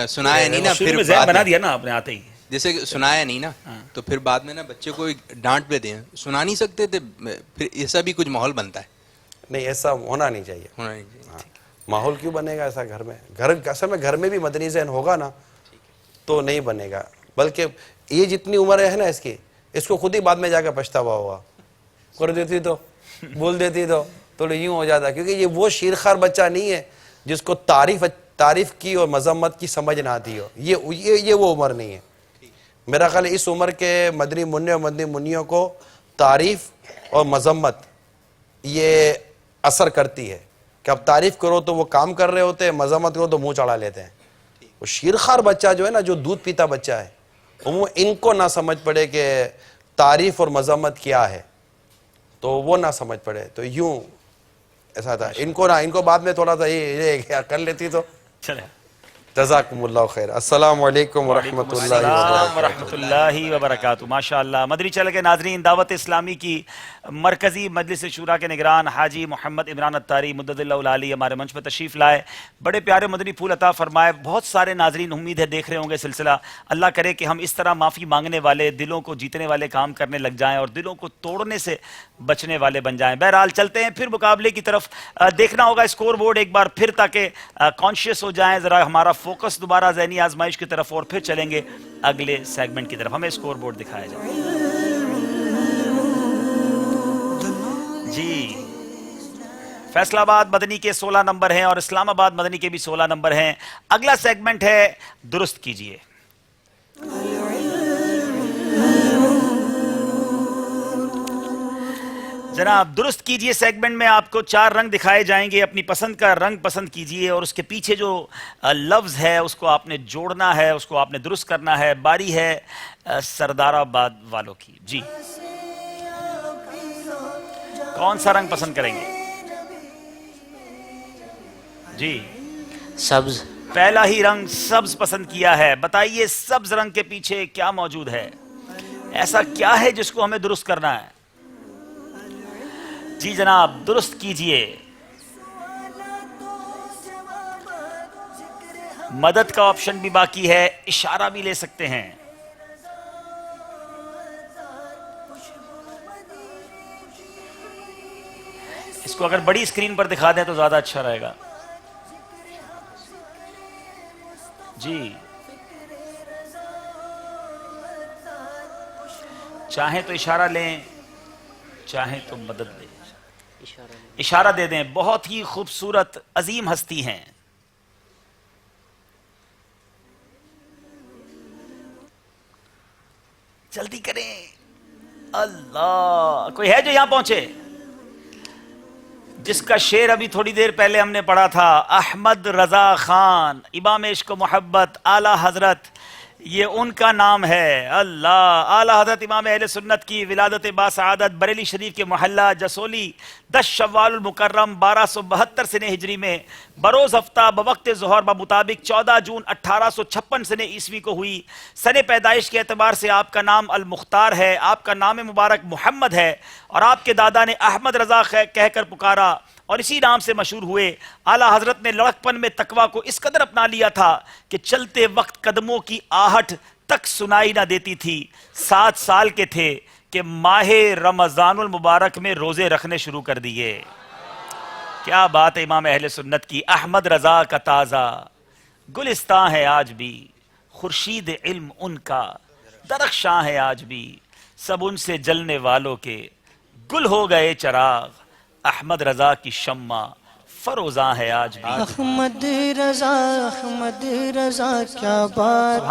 سنایا نہیں نا، پھر بنا دیا نا آپ نے آتے ہی، جیسے سنایا نہیں نا تو پھر بعد میں نا بچے کو ڈانٹ پہ دیں، سنا نہیں سکتے تھے، پھر ایسا بھی کچھ ماحول بنتا ہے. نہیں ایسا ہونا نہیں چاہیے. ماحول کیوں بنے گا ایسا گھر میں؟ اصل میں گھر میں بھی مدنی ذہن ہوگا نا تو نہیں بنے گا. بلکہ یہ جتنی عمر ہے نا اس کو خود ہی بعد میں جا کے پچھتاوا ہوا، کر دیتی تو بول دیتی تو یوں ہو جاتا. کیونکہ یہ وہ شیرخوار بچہ نہیں ہے جس کو تعریف کی اور مذمت کی سمجھ نہ آتی ہو. یہ وہ عمر نہیں ہے. میرا خیال ہے اس عمر کے مدنی منع اور مدنی منیوں کو تعریف اور مذمت یہ اثر کرتی ہے کہ اب تعریف کرو تو وہ کام کر رہے ہوتے ہیں، مذمت کرو تو منہ چڑھا لیتے ہیں. وہ شیرخوار بچہ جو ہے نا، جو دودھ پیتا بچہ ہے، ان کو نہ سمجھ پڑے کہ تعریف اور مذمت کیا ہے، تو وہ نہ سمجھ پڑے. تو یوں ایسا تھا. ان کو بعد میں تھوڑا سا یہ کر لیتی تو چلے. جزاکم اللہ خیر. السلام علیکم ورحمۃ اللہ وبرکاتہ. ماشاء اللہ. مدنی چینل کے ناظرین، دعوت اسلامی کی مرکزی مجلس شورا کے نگران حاجی محمد عمران اتاری مدد اللہ العالی ہمارے منچ پہ تشریف لائے. بڑے پیارے مدنی پھول عطا فرمائے. بہت سارے ناظرین امید ہے دیکھ رہے ہوں گے سلسلہ. اللہ کرے کہ ہم اس طرح معافی مانگنے والے، دلوں کو جیتنے والے کام کرنے لگ جائیں اور دلوں کو توڑنے سے بچنے والے بن جائیں. بہرحال چلتے ہیں پھر مقابلے کی طرف. دیکھنا ہوگا اسکور بورڈ ایک بار پھر تاکہ کانشیس ہو جائیں، ذرا ہمارا فوکس دوبارہ ذہنی آزمائش کی طرف، اور پھر چلیں گے اگلے سیگمنٹ کی طرف. ہمیں اسکور بورڈ دکھایا جائے. جی، فیصل آباد مدنی کے 16 نمبر ہیں اور اسلام آباد مدنی کے بھی 16 نمبر ہیں. اگلا سیگمنٹ ہے درست کیجئے. جناب درست کیجئے سیگمنٹ میں آپ کو 4 رنگ دکھائے جائیں گے. اپنی پسند کا رنگ پسند کیجئے اور اس کے پیچھے جو لفظ ہے اس کو آپ نے جوڑنا ہے، اس کو آپ نے درست کرنا ہے. باری ہے سردار آباد والوں کی. جی، کون سا رنگ پسند کریں گے؟ جی، سبز. پہلا ہی رنگ سبز پسند کیا ہے. بتائیے سبز رنگ کے پیچھے کیا موجود ہے؟ ایسا کیا ہے جس کو ہمیں درست کرنا ہے؟ جی جناب درست کیجئے. مدد کا آپشن بھی باقی ہے، اشارہ بھی لے سکتے ہیں. اس کو اگر بڑی اسکرین پر دکھا دیں تو زیادہ اچھا رہے گا. جی، چاہیں تو اشارہ لیں، چاہیں تو مدد لیں. اشارہ دے دیں. بہت ہی خوبصورت عظیم ہستی ہیں. جلدی کریں. اللہ، کوئی ہے جو یہاں پہنچے جس کا شعر ابھی تھوڑی دیر پہلے ہم نے پڑھا تھا؟ احمد رضا خان، امام عشق و محبت، اعلیٰ حضرت، یہ ان کا نام ہے. اللہ. اعلیٰ حضرت امام اہل سنت کی ولادت باسعادت بریلی شریف کے محلہ جسولی 10 شوال المکرم 1272 سنہ ہجری میں بروز ہفتہ بوقت ظہر بمطابق 14 جون 1856 سنہ عیسوی کو ہوئی. سن پیدائش کے اعتبار سے آپ کا نام المختار ہے، آپ کا نام مبارک محمد ہے اور آپ کے دادا نے احمد رضا کہہ کر پکارا اور اسی نام سے مشہور ہوئے. اعلیٰ حضرت نے لڑکپن میں تقویٰ کو اس قدر اپنا لیا تھا کہ چلتے وقت قدموں کی آہٹ تک سنائی نہ دیتی تھی. 7 سال کے تھے کہ ماہ رمضان المبارک میں روزے رکھنے شروع کر دیے. کیا بات ہے امام اہل سنت کی. احمد رضا کا تازہ گلستان ہے آج بھی، خورشید علم ان کا درخشاں ہے آج بھی، سب ان سے جلنے والوں کے گل ہو گئے چراغ. احمد رضا کی شمع فروزاں ہے آج بھی. احمد رضا کیا بات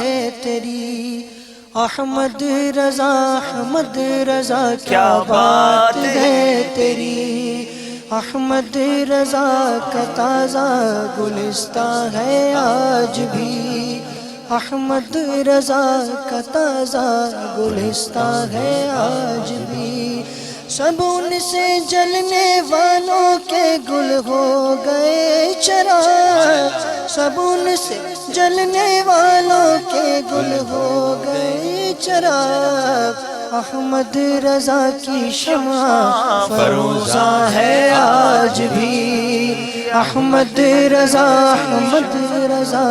ہے تیری، احمد رضا کیا بات ہے تیری. احمد رضا کا تازہ گلستان ہے آج بھی، احمد رضا کا تازہ گلستان ہے آج بھی. سب ان سے جلنے والوں کے گل ہو گئے چراغ، سب ان سے جلنے والوں کے گل ہو گئے چراغ، احمد رضا کی شمع فروزاں ہے آج بھی، احمد رضا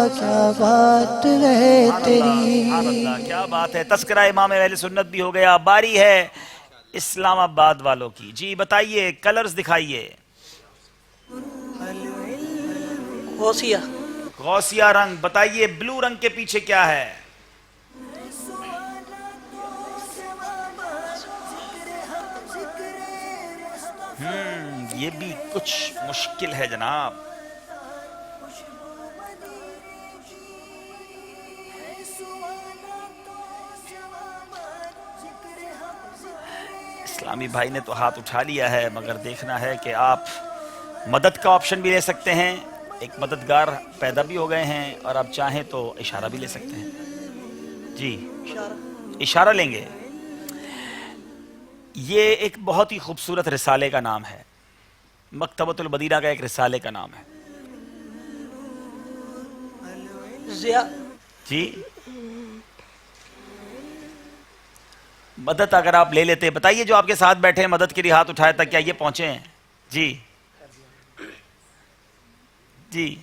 کیا بات ہے تیری۔ کیا بات ہے، تذکرہ امام اہل سنت بھی ہو گیا، باری ہے اسلام آباد والوں کی۔ جی بتائیے، کلرز دکھائیے۔ غوثیہ، غوثیہ رنگ، بتائیے بلو رنگ کے پیچھے کیا ہے؟ یہ بھی کچھ مشکل ہے جناب۔ اسلامی بھائی نے تو ہاتھ اٹھا لیا ہے، مگر دیکھنا ہے کہ آپ مدد کا آپشن بھی لے سکتے ہیں، ایک مددگار پیدا بھی ہو گئے ہیں، اور آپ چاہیں تو اشارہ بھی لے سکتے ہیں۔ جی اشارہ لیں گے۔ یہ ایک بہت ہی خوبصورت رسالے کا نام ہے، مکتبۃ المدینہ کا ایک رسالے کا نام ہے۔ جی مدد اگر آپ لے لیتے، بتائیے جو آپ کے ساتھ بیٹھے ہیں مدد کے لیے ہاتھ اٹھائے تک، کیا یہ پہنچے ہیں؟ جی جی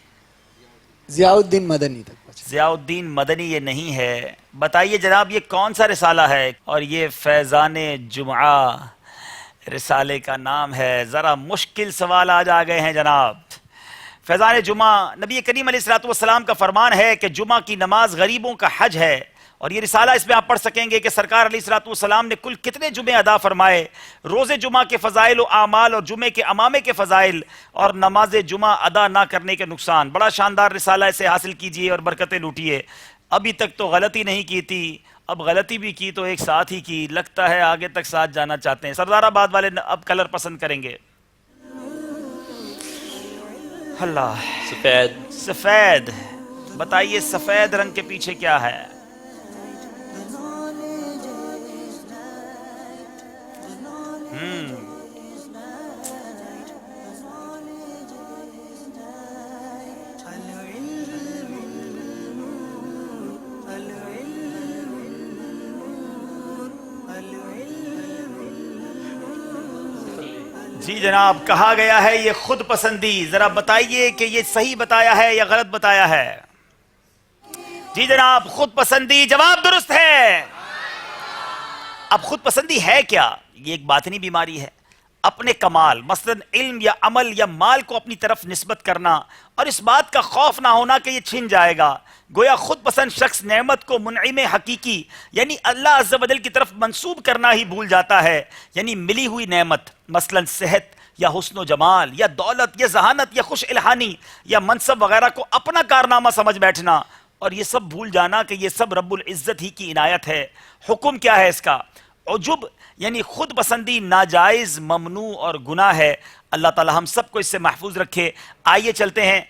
ضیاء الدین مدنی تک۔ ضیاء الدین مدنی یہ نہیں ہے، بتائیے جناب یہ کون سا رسالہ ہے؟ اور یہ فیضان جمعہ رسالے کا نام ہے۔ ذرا مشکل سوال آج آ گئے ہیں جناب۔ فیضان جمعہ، نبی کریم علیہ السلام کا فرمان ہے کہ جمعہ کی نماز غریبوں کا حج ہے، اور یہ رسالہ اس میں آپ پڑھ سکیں گے کہ سرکار علیہ السلام نے کل کتنے جمعے ادا فرمائے، روزے جمعہ کے فضائل و اعمال اور جمعے کے امامے کے فضائل، اور نماز جمعہ ادا نہ کرنے کے نقصان۔ بڑا شاندار رسالہ اسے حاصل کیجئے اور برکتیں لوٹیے۔ ابھی تک تو غلطی نہیں کی تھی، اب غلطی بھی کی تو ایک ساتھ ہی کی، لگتا ہے آگے تک ساتھ جانا چاہتے ہیں۔ سردار آباد والے اب کلر پسند کریں گے۔ اللہ، سفید۔ سفید، بتائیے سفید رنگ کے پیچھے کیا ہے؟ جی جناب، کہا گیا ہے یہ خود پسندی، ذرا بتائیے کہ یہ صحیح بتایا ہے یا غلط بتایا ہے؟ جی جناب، خود پسندی جواب درست ہے۔ اب خود پسندی ہے کیا؟ یہ ایک باطنی بیماری ہے، اپنے کمال مثلا علم یا عمل یا مال کو اپنی طرف نسبت کرنا، اور اس بات کا خوف نہ ہونا کہ یہ چھن جائے گا۔ گویا خود پسند شخص نعمت کو منعم حقیقی یعنی اللہ عز و جل کی طرف منسوب کرنا ہی بھول جاتا ہے، یعنی ملی ہوئی نعمت مثلا صحت یا حسن و جمال یا دولت یا ذہانت یا خوش الہانی یا منصب وغیرہ کو اپنا کارنامہ سمجھ بیٹھنا، اور یہ سب بھول جانا کہ یہ سب رب العزت ہی کی عنایت ہے۔ حکم کیا ہے اس کا؟ عجب یعنی خود پسندی ناجائز، ممنوع اور گناہ ہے۔ اللہ تعالی ہم سب کو اس سے محفوظ رکھے۔ آئیے چلتے ہیں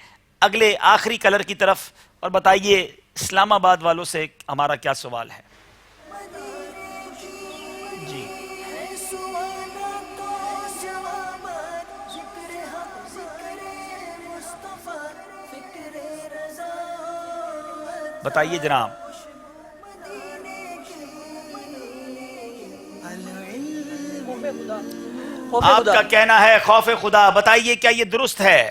اگلے آخری کلر کی طرف، اور بتائیے اسلام آباد والوں سے ہمارا کیا سوال ہے؟ جی بتائیے جناب۔ آپ کا کہنا ہے خوف خدا، بتائیے کیا یہ درست ہے؟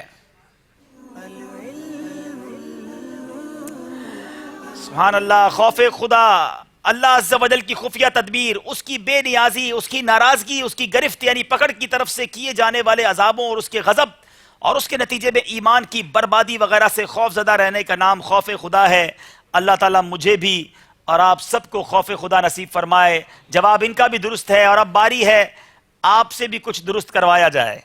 سبحان اللہ، خوف خدا، اللہ عز و جل کی خفیہ تدبیر، اس کی بے نیازی، اس کی ناراضگی، اس کی گرفت یعنی پکڑ کی طرف سے کیے جانے والے عذابوں اور اس کے غضب اور اس کے نتیجے میں ایمان کی بربادی وغیرہ سے خوف زدہ رہنے کا نام خوف خدا ہے۔ اللہ تعالیٰ مجھے بھی اور آپ سب کو خوف خدا نصیب فرمائے۔ جواب ان کا بھی درست ہے، اور اب باری ہے آپ سے بھی کچھ درست کروایا جائے۔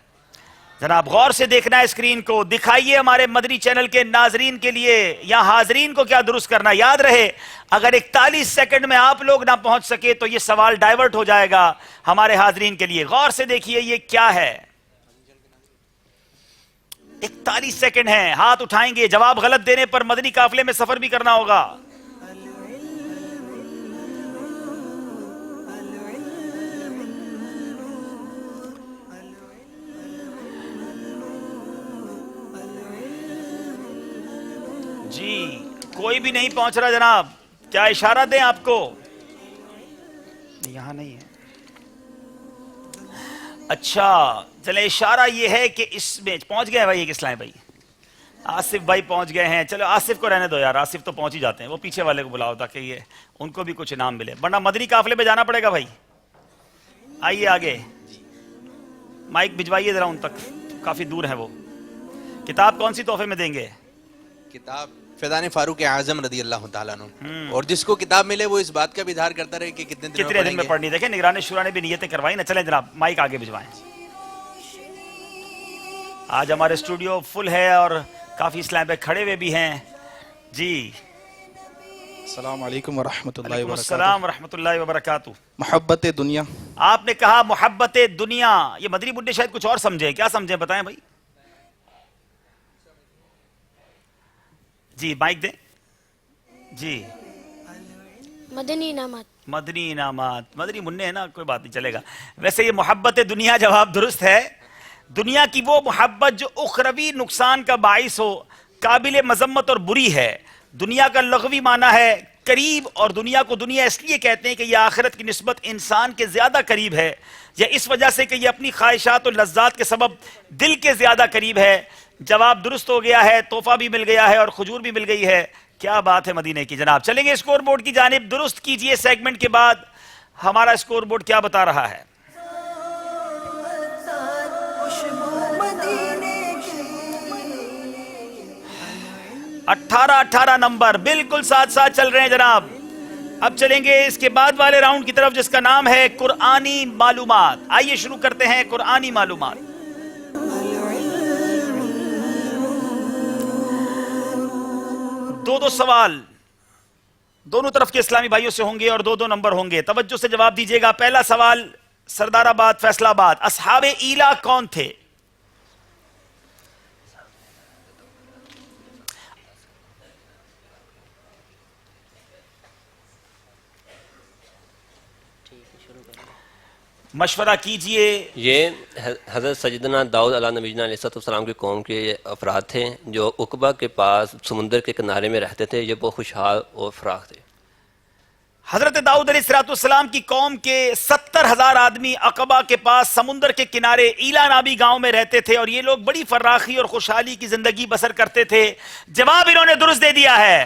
جناب غور سے دیکھنا ہے اسکرین کو، دکھائیے ہمارے مدنی چینل کے ناظرین کے لیے یا حاضرین کو کیا درست کرنا۔ یاد رہے اگر 41 سیکنڈ میں آپ لوگ نہ پہنچ سکے تو یہ سوال ڈائیورٹ ہو جائے گا ہمارے حاضرین کے لیے۔ غور سے دیکھیے یہ کیا ہے۔ 41 سیکنڈ ہیں، ہاتھ اٹھائیں گے، جواب غلط دینے پر مدنی قافلے میں سفر بھی کرنا ہوگا۔ جی کوئی بھی نہیں پہنچ رہا جناب, کیا اشارہ دیں آپ کو؟ یہاں نہیں ہے. اچھا چلے اشارہ یہ ہے کہ اس میں پہنچ گئے بھائی, یہ کس لائیں بھائی؟ آصف بھائی پہنچ گئے ہیں. چلو آصف کو رہنے دو یار, آصف تو پہنچ ہی جاتے ہیں, وہ پیچھے والے کو بلاؤ تاکہ یہ ان کو بھی کچھ انعام ملے, ورنہ مدنی قافلے پہ جانا پڑے گا بھائی. آئیے آگے, مائک بھجوائیے ذرا ان تک, کافی دور ہیں وہ. کتاب کون سی تحفے میں دیں گے؟ کتاب فیضان فاروق اعظم رضی اللہ تعالیٰ عنہ, اور جس کو کتاب ملے وہ اس بات کا بھی اظہار کرتا رہے کہ کتنے دن میں پڑھنی. دیکھیں نگران شورا نے بھی نیتیں کروائی نا. چلیں جناب مائک آگے بھجوائیں. آج ہمارے اسٹوڈیو فل ہے اور کافی اسلام پہ کھڑے ہوئے بھی ہیں. جی السلام علیکم ورحمۃ اللہ وعلیکم وبرکاتہ. السلام ورحمۃ اللہ وبرکاتہ. محبت دنیا, آپ نے کہا محبت دنیا, یہ مدنی بڈھے شاید کچھ اور سمجھے, کیا سمجھے بتائیں بھائی؟ جی مائک دیں. جی مدنی انعامات. مدنی انعامات, مدنی منع ہے نا, کوئی بات نہیں چلے گا. ویسے یہ محبت دنیا جواب درست ہے. دنیا کی وہ محبت جو اخروی نقصان کا باعث ہو, قابل مذمت اور بری ہے. دنیا کا لغوی معنی ہے قریب, اور دنیا کو دنیا اس لیے کہتے ہیں کہ یہ آخرت کی نسبت انسان کے زیادہ قریب ہے, یا اس وجہ سے کہ یہ اپنی خواہشات اور لذات کے سبب دل کے زیادہ قریب ہے. جواب درست ہو گیا ہے, تحفہ بھی مل گیا ہے اور کھجور بھی مل گئی ہے. کیا بات ہے مدینے کی. جناب چلیں گے اسکور بورڈ کی جانب. درست کیجئے سیگمنٹ کے بعد ہمارا اسکور بورڈ کیا بتا رہا ہے. 18 نمبر بالکل ساتھ ساتھ چل رہے ہیں جناب. اب چلیں گے اس کے بعد والے راؤنڈ کی طرف جس کا نام ہے قرآنی معلومات. آئیے شروع کرتے ہیں قرآنی معلومات. دو سوال دونوں طرف کے اسلامی بھائیوں سے ہوں گے اور 2 نمبر ہوں گے. توجہ سے جواب دیجیے گا. پہلا سوال سردار آباد فیصل آباد, اصحاب ایلا کون تھے؟ مشورہ کیجئے. یہ حضرت سیدنا داؤد علیہ نبینا علیہ السلام کی قوم کے افراد تھے جو عقبہ کے پاس سمندر کے کنارے میں رہتے تھے. یہ بہت خوشحال اور فراخ تھے. حضرت داؤد علیہ السلام کی قوم کے 70,000 آدمی عقبہ کے پاس سمندر کے کنارے ایلا نامی گاؤں میں رہتے تھے, اور یہ لوگ بڑی فراخی اور خوشحالی کی زندگی بسر کرتے تھے. جواب انہوں نے درست دے دیا ہے.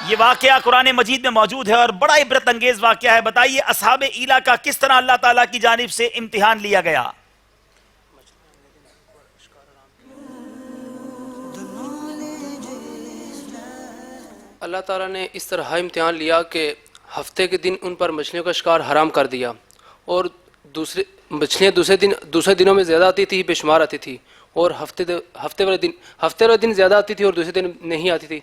یہ واقعہ قرآن مجید میں موجود ہے اور بڑا عبرت انگیز واقعہ ہے. بتائیے اصحاب ایلا کا کس طرح اللہ تعالیٰ کی جانب سے امتحان لیا گیا؟ اللہ تعالیٰ نے اس طرح امتحان لیا کہ ہفتے کے دن ان پر مچھلیوں کا شکار حرام کر دیا, اور مچھلیاں دوسرے دنوں میں زیادہ آتی تھی, بے شمار آتی تھی, اور ہفتے والے دن زیادہ آتی تھی اور دوسرے دن نہیں آتی تھی.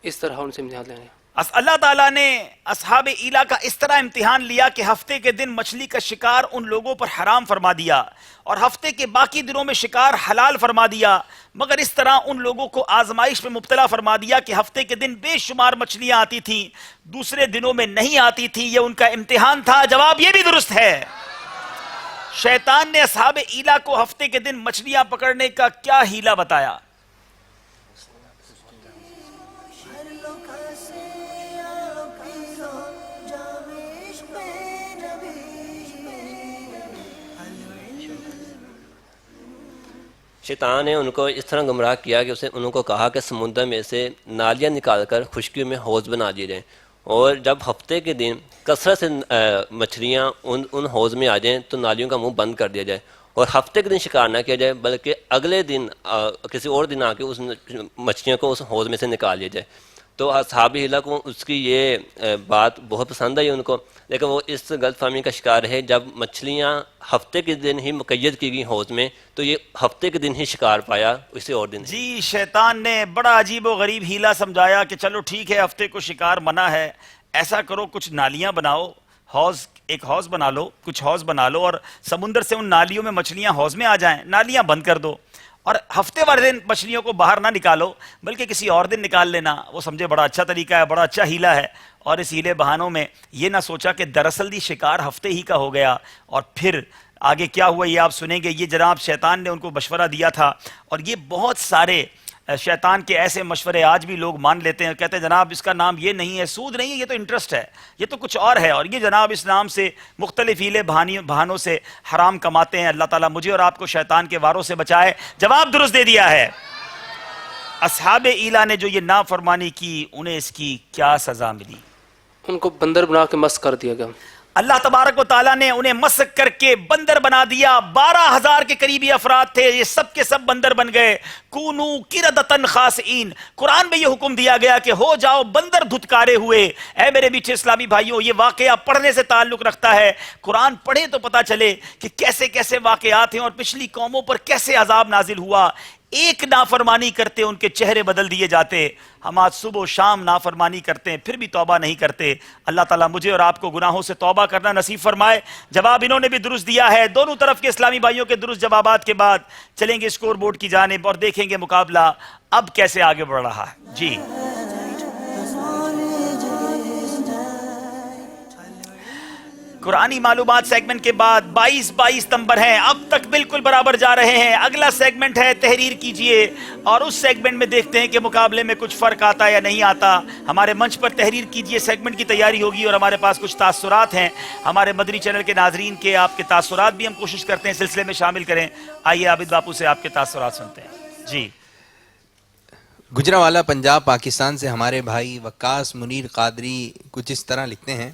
اس طرح ان سے امتحان لینے. اللہ تعالیٰ نے اصحاب ایلا کا اس طرح امتحان لیا کہ ہفتے کے دن مچھلی کا شکار ان لوگوں پر حرام فرما دیا, اور ہفتے کے باقی دنوں میں شکار حلال فرما دیا, مگر اس طرح ان لوگوں کو آزمائش میں مبتلا فرما دیا کہ ہفتے کے دن بے شمار مچھلیاں آتی تھیں, دوسرے دنوں میں نہیں آتی تھی. یہ ان کا امتحان تھا. جواب یہ بھی درست ہے. شیطان نے اصحاب ایلا کو ہفتے کے دن مچھلیاں پکڑنے کا کیا ہیلا بتایا؟ شیطان نے ان کو اس طرح گمراہ کیا کہ انہوں کو کہا کہ سمندر میں سے نالیاں نکال کر خشکیوں میں حوض بنا دیے جائیں, اور جب ہفتے کے دن کثرت سے مچھلیاں ان حوض میں آ جائیں تو نالیوں کا منہ بند کر دیا جائے, اور ہفتے کے دن شکار نہ کیا جائے بلکہ اگلے دن کسی اور دن آ کے اس مچھلیوں کو اس حوض میں سے نکال لیا جائے. تو اصحاب ایلا کو اس کی یہ بات بہت پسند آئی ان کو, لیکن وہ اس غلط فہمی کا شکار ہے. جب مچھلیاں ہفتے کے دن ہی مقید کی گئی حوض میں تو یہ ہفتے کے دن ہی شکار پایا, اسے اور دن. جی شیطان نے بڑا عجیب و غریب ہیلا سمجھایا کہ چلو ٹھیک ہے ہفتے کو شکار منع ہے, ایسا کرو کچھ نالیاں بناؤ, ایک حوض بنا لو, کچھ حوض بنا لو, اور سمندر سے ان نالیوں میں مچھلیاں حوض میں آ جائیں, نالیاں بند کر دو, اور ہفتے والے دن مچھلیوں کو باہر نہ نکالو بلکہ کسی اور دن نکال لینا. وہ سمجھے بڑا اچھا طریقہ ہے, بڑا اچھا ہیلا ہے, اور اس ہیلے بہانوں میں یہ نہ سوچا کہ دراصل دی شکار ہفتے ہی کا ہو گیا. اور پھر آگے کیا ہوا یہ آپ سنیں گے. یہ جناب شیطان نے ان کو مشورہ دیا تھا, اور یہ بہت سارے شیطان کے ایسے مشورے آج بھی لوگ مان لیتے ہیں، کہتے ہیں جناب اس کا نام یہ نہیں ہے، سود نہیں ہے، یہ تو انٹرسٹ ہے، یہ تو کچھ اور ہے، اور یہ جناب اس نام سے مختلف ہیلے بہانوں سے حرام کماتے ہیں۔ اللہ تعالیٰ مجھے اور آپ کو شیطان کے واروں سے بچائے۔ جواب درست دے دیا ہے۔ اصحاب ایلا نے جو یہ نافرمانی کی انہیں اس کی کیا سزا ملی؟ ان کو بندر بنا کے مسخ کر دیا گیا۔ اللہ تبارک و تعالیٰ نے انہیں مسخ کر کے بندر بنا دیا۔ 12,000 کے قریبی افراد تھے، یہ سب کے سب بندر بن گئے۔ کونو قردۃ خاسئین، قرآن میں یہ حکم دیا گیا کہ ہو جاؤ بندر دھتکارے ہوئے۔ اے میرے میٹھے اسلامی بھائیوں، یہ واقعہ پڑھنے سے تعلق رکھتا ہے۔ قرآن پڑھیں تو پتہ چلے کہ کیسے کیسے واقعات ہیں اور پچھلی قوموں پر کیسے عذاب نازل ہوا۔ ایک نافرمانی کرتے ان کے چہرے بدل دیے جاتے۔ ہم آج صبح و شام نافرمانی کرتے ہیں پھر بھی توبہ نہیں کرتے۔ اللہ تعالیٰ مجھے اور آپ کو گناہوں سے توبہ کرنا نصیب فرمائے۔ جواب انہوں نے بھی درست دیا ہے۔ دونوں طرف کے اسلامی بھائیوں کے درست جوابات کے بعد چلیں گے اسکور بورڈ کی جانب اور دیکھیں گے مقابلہ اب کیسے آگے بڑھ رہا ہے۔ جی قرآنی معلومات سیگمنٹ کے بعد 22 نمبر ہیں، اب تک بالکل برابر جا رہے ہیں۔ اگلا سیگمنٹ ہے تحریر کیجئے، اور اس سیگمنٹ میں دیکھتے ہیں کہ مقابلے میں کچھ فرق آتا ہے یا نہیں آتا۔ ہمارے منچ پر تحریر کیجئے سیگمنٹ کی تیاری ہوگی، اور ہمارے پاس کچھ تاثرات ہیں ہمارے مدنی چینل کے ناظرین کے۔ آپ کے تاثرات بھی ہم کوشش کرتے ہیں سلسلے میں شامل کریں۔ آئیے عابد باپو سے آپ کے تاثرات سنتے ہیں۔ جی گجرانوالا پنجاب پاکستان سے ہمارے بھائی وقاص منیر قادری کچھ اس طرح لکھتے ہیں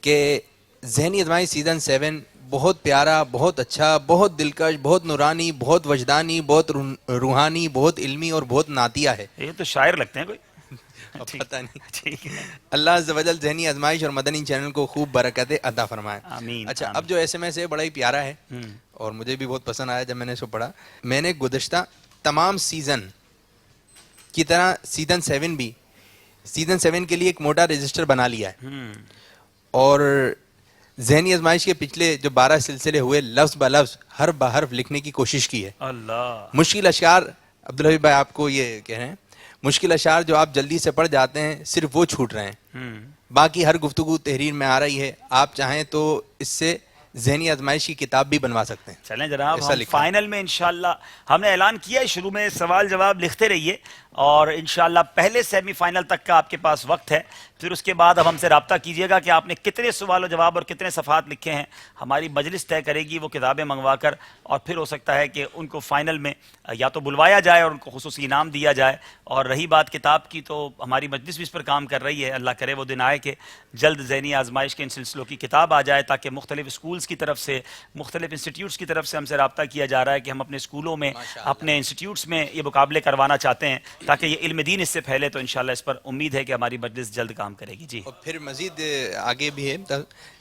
کہ ذہنی آزمائش سیزن 7 بہت پیارا، بہت اچھا، بہت دلکش، بہت نورانی، بہت وجدانی، بہت روحانی، بہت علمی اور بہت نعتیہ ہے۔ یہ تو شاعر لگتے ہیں کوئی، پتہ نہیں۔ اللہ عز و جل ذہنی آزمائش اور مدنی چینل کو خوب برکتیں عطا فرمائے۔ آمین۔ اچھا، اب جو SMS ہے بڑا ہی پیارا ہے اور مجھے بھی بہت پسند آیا جب میں نے اس کو پڑھا۔ میں نے گزشتہ تمام سیزن کی طرح سیزن 7 کے لیے ایک موٹا رجسٹر بنا لیا ہے، اور ذہنی آزمائش کے پچھلے جو 12 سلسلے ہوئے لفظ بہ لفظ حرف بہ حرف لکھنے کی کوشش کی ہے۔ اللہ، مشکل اشعار، عبدالحبیب بھائی آپ کو یہ کہہ رہے ہیں، مشکل اشعار جو آپ جلدی سے پڑھ جاتے ہیں صرف وہ چھوٹ رہے ہیں، باقی ہر گفتگو تحریر میں آ رہی ہے۔ آپ چاہیں تو اس سے ذہنی آزمائش کی کتاب بھی بنوا سکتے ہیں۔ چلیں جناب، ہم فائنل میں انشاءاللہ ہم نے اعلان کیا ہے شروع میں سوال جواب لکھتے رہیے، اور انشاءاللہ پہلے سیمی فائنل تک کا آپ کے پاس وقت ہے۔ پھر اس کے بعد اب ہم سے رابطہ کیجئے گا کہ آپ نے کتنے سوال و جواب اور کتنے صفحات لکھے ہیں۔ ہماری مجلس طے کرے گی وہ کتابیں منگوا کر، اور پھر ہو سکتا ہے کہ ان کو فائنل میں یا تو بلوایا جائے اور ان کو خصوصی انعام دیا جائے۔ اور رہی بات کتاب کی، تو ہماری مجلس بھی اس پر کام کر رہی ہے۔ اللہ کرے وہ دن آئے کہ جلد ذہنی آزمائش کے ان سلسلوں کی کتاب آ جائے، تاکہ مختلف اسکولز کی طرف سے، مختلف انسٹیٹیوٹس کی طرف سے ہم سے رابطہ کیا جا رہا ہے کہ ہم اپنے اسکولوں میں، اپنے انسٹیٹیوٹس میں یہ مقابلے کروانا چاہتے ہیں تاکہ یہ علم دین اس سے پھیلے۔ تو انشاءاللہ اس پر امید ہے کہ ہماری مجلس جلد کام کرے گی۔ جی، اور پھر مزید آگے بھی ہے،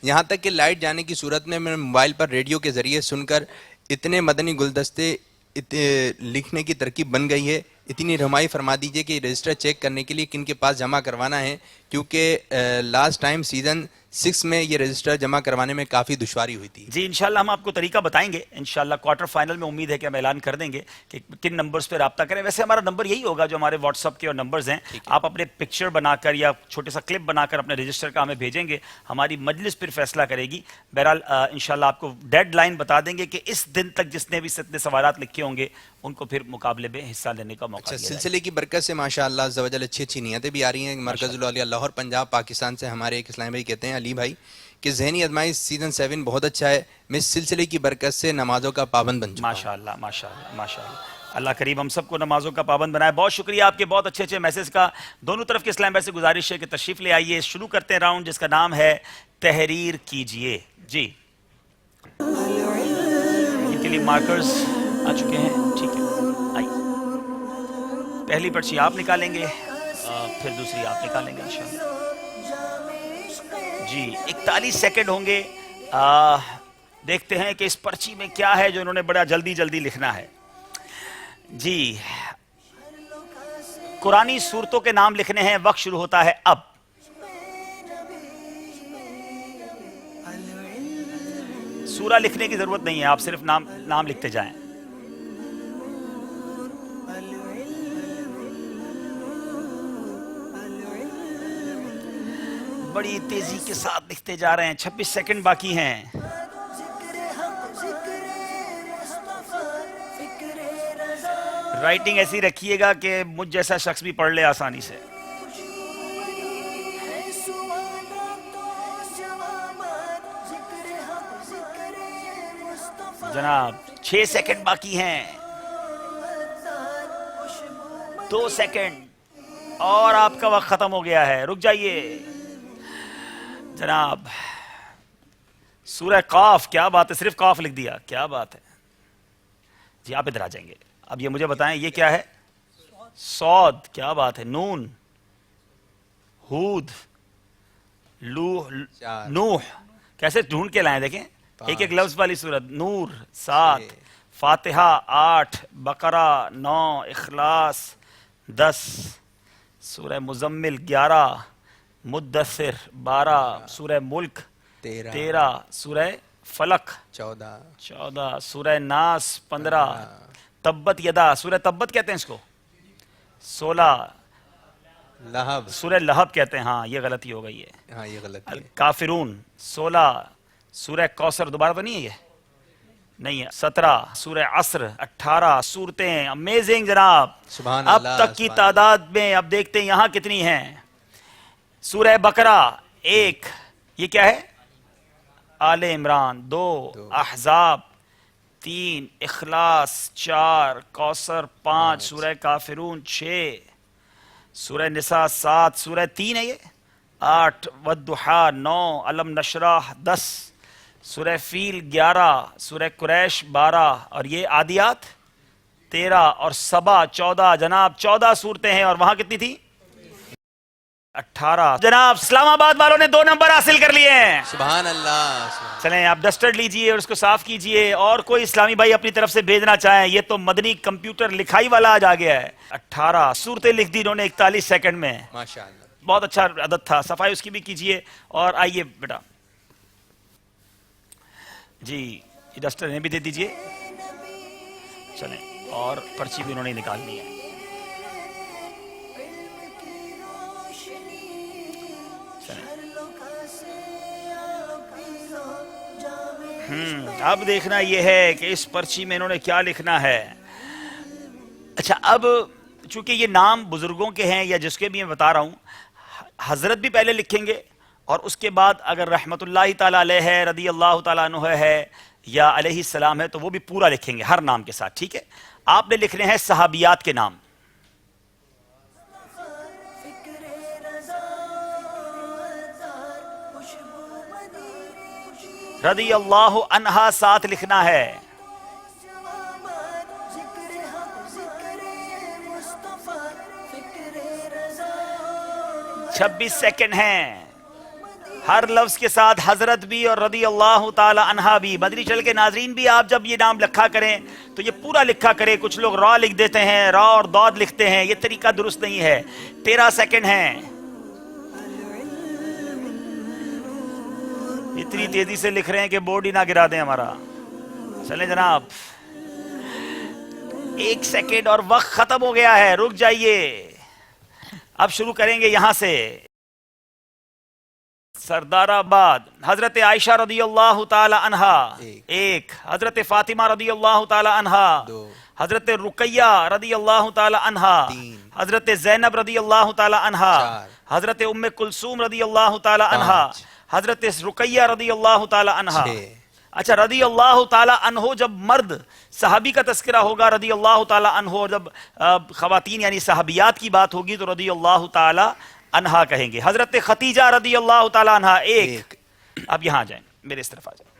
یہاں تک کہ لائٹ جانے کی صورت میں موبائل پر ریڈیو کے ذریعے سن کر اتنے مدنی گلدستے لکھنے کی ترکیب بن گئی ہے۔ اتنی رہنمائی فرما دیجئے کہ رجسٹر چیک کرنے کے لیے کن کے پاس جمع کروانا ہے، کیونکہ لاسٹ ٹائم سیزن 6 میں یہ رجسٹر جمع کروانے میں کافی دشواری ہوئی تھی۔ جی انشاءاللہ ہم آپ کو طریقہ بتائیں گے، انشاءاللہ کوارٹر فائنل میں امید ہے کہ ہم اعلان کر دیں گے کہ کن نمبرز پہ رابطہ کریں۔ ویسے ہمارا نمبر یہی ہوگا جو ہمارے واٹس ایپ کے اور نمبرز ہیں، آپ اپنے پکچر بنا کر یا چھوٹے سا کلپ بنا کر اپنے رجسٹر کا ہمیں بھیجیں گے، ہماری مجلس پھر فیصلہ کرے گی۔ بہرحال انشاءاللہ آپ کو ڈیڈ لائن بتا دیں گے کہ اس دن تک جس نے بھی اتنے سوالات لکھے ہوں گے ان کو پھر مقابلے میں حصہ لینے کا موقع دیا جائے۔ سلسلے کی برکت سے ماشاءاللہ عز و جل اچھی نیتیں بھی آ رہی ہیں۔ مرکز العالیہ لاہور پنجاب پاکستان سے ہمارے ایک اسلام بھائی کہتے ہیں، علی بھائی، کہ ذہنی آزمائش سیزن 7 بہت اچھا ہے، میں اس سلسلے کی برکت سے نمازوں کا پابند بن چکا ہوں۔ ماشاءاللہ ماشاءاللہ ماشاءاللہ، اللہ کریم ہم سب کو نمازوں کا پابند بنائے۔ بہت شکریہ آپ کے بہت اچھے اچھے میسج کا۔ دونوں طرف کے اسلام بھائی سے گزارش ہے کہ تشریف لے آئیے۔ شروع کرتے ہیں راؤنڈ جس کا نام ہے تحریر کیجئے۔ جی، ان کے لیے مارکرز آ چکے ہیں، ٹھیک ہے، آئیے۔ پہلی پرچی آپ نکالیں گے، پھر دوسری آپ نکالیں گے انشاءاللہ۔ جی 41 سیکنڈ ہوں گے۔ دیکھتے ہیں کہ اس پرچی میں کیا ہے جو انہوں نے بڑا جلدی جلدی لکھنا ہے۔ جی، قرآنی سورتوں کے نام لکھنے ہیں، وقت شروع ہوتا ہے اب۔ سورہ لکھنے کی ضرورت نہیں ہے، آپ صرف نام لکھتے جائیں۔ بڑی تیزی کے ساتھ لکھتے جا رہے ہیں، 26 سیکنڈ باقی ہیں۔ رائٹنگ ایسی رکھیے گا کہ مجھ جیسا شخص بھی پڑھ لے آسانی سے. جناب 6 سیکنڈ باقی ہیں. 2 سیکنڈ اور آپ کا وقت ختم ہو گیا ہے. رک جائیے جناب. سورہ قاف. کیا بات ہے, صرف قاف لکھ دیا, کیا بات ہے جی. آپ ادھر آ جائیں گے. اب یہ مجھے بتائیں یہ کیا ہے؟ صاد. کیا بات ہے. نون, ہود, نوح. کیسے ڈھونڈ کے لائیں, دیکھیں ایک ایک لفظ والی سورت. نور 7, فاتحہ 8, بقرہ 9, اخلاص 10, سورہ مزمل 11, مدثر 12, سورہ ملک 13, سورہ فلق 14, سورہ ناس 15, تبت یدا. سورہ تبت کہتے ہیں اس کو. 16 لہب. سورہ لہب کہتے ہیں. ہاں یہ غلطی ہو گئی ہے. ہاں یہ غلطی ہے. کافرون 16, سورہ کوثر دوبارہ تو نہیں ہے یہ, نہیں ہے. 17 سورہ عصر. 18 سورتیں. امیزنگ جناب. سبحان اب اللہ. تک کی تعداد میں اب دیکھتے ہیں یہاں کتنی ہیں. سورہ بقرہ 1, یہ کیا ہے؟ آل عمران 2, احزاب 3, اخلاص 4, کوثر 5, سورہ کافرون 6, سورہ نساء 7, سورہ 3 ہے یہ 8, والضحیٰ 9, علم نشرح 10, سورہ فیل 11, سورہ قریش 12, اور یہ عادیات 13, اور سبا 14. جناب 14 صورتیں ہیں, اور وہاں کتنی تھی؟ 18. جناب اسلام آباد والوں نے 2 نمبر حاصل کر لیے ہیں. سبحان اللہ. چلیں آپ ڈسٹر لیجئے اور اس کو صاف کیجئے. اور کوئی اسلامی بھائی اپنی طرف سے بھیجنا چاہیں. یہ تو مدنی کمپیوٹر لکھائی والا آج آ گیا ہے. 18 صورتیں لکھ دی انہوں نے 41 سیکنڈ میں. ماشاءاللہ. بہت اچھا عدد تھا. صفائی اس کی بھی کیجئے. اور آئیے بیٹا جی, یہ ڈسٹر انہیں بھی دے دیجئے. چلیں, اور پرچی بھی انہوں نے نکالنی ہے. اب دیکھنا یہ ہے کہ اس پرچی میں انہوں نے کیا لکھنا ہے. اچھا, اب چونکہ یہ نام بزرگوں کے ہیں یا جس کے بھی میں بتا رہا ہوں, حضرت بھی پہلے لکھیں گے, اور اس کے بعد اگر رحمت اللہ تعالیٰ علیہ ہے, رضی اللہ تعالیٰ عنہ ہے, یا علیہ السلام ہے, تو وہ بھی پورا لکھیں گے ہر نام کے ساتھ. ٹھیک ہے, آپ نے لکھنے ہیں صحابیات کے نام. رضی اللہ عنہا ساتھ لکھنا ہے. 26 سیکنڈ ہیں. ہر لفظ کے ساتھ حضرت بھی اور رضی اللہ تعالی عنہا بھی. مدنی چینل کے ناظرین بھی آپ جب یہ نام لکھا کریں تو یہ پورا لکھا کریں. کچھ لوگ را لکھ دیتے ہیں, را اور داد لکھتے ہیں, یہ طریقہ درست نہیں ہے. 13 سیکنڈ ہیں. اتنی تیزی سے لکھ رہے ہیں کہ بورڈ ہی نہ گرا دیں ہمارا. چلیں جناب, 1 سیکنڈ اور وقت ختم ہو گیا ہے. رک جائیے, اب شروع کریں گے یہاں سے. سردار آباد حضرت عائشہ رضی اللہ تعالی عنہا 1, حضرت فاطمہ رضی اللہ تعالی عنہا 2, حضرت رقیہ رضی اللہ تعالی عنہا 3, حضرت زینب رضی اللہ تعالی عنہا 4, حضرت ام کلثوم رضی اللہ تعالی عنہا 5, حضرت رقیہ رضی اللہ تعالی عنہا 6. اچھا, رضی اللہ تعالی عنہ جب مرد صحابی کا تذکرہ ہوگا, رضی اللہ تعالی عنہ جب خواتین یعنی صحابیات کی بات ہوگی تو رضی اللہ تعالی عنہا کہیں گے. حضرت ختیجہ رضی اللہ تعالی عنہا 1. اب یہاں جائیں, میرے اس طرف آ جائیں.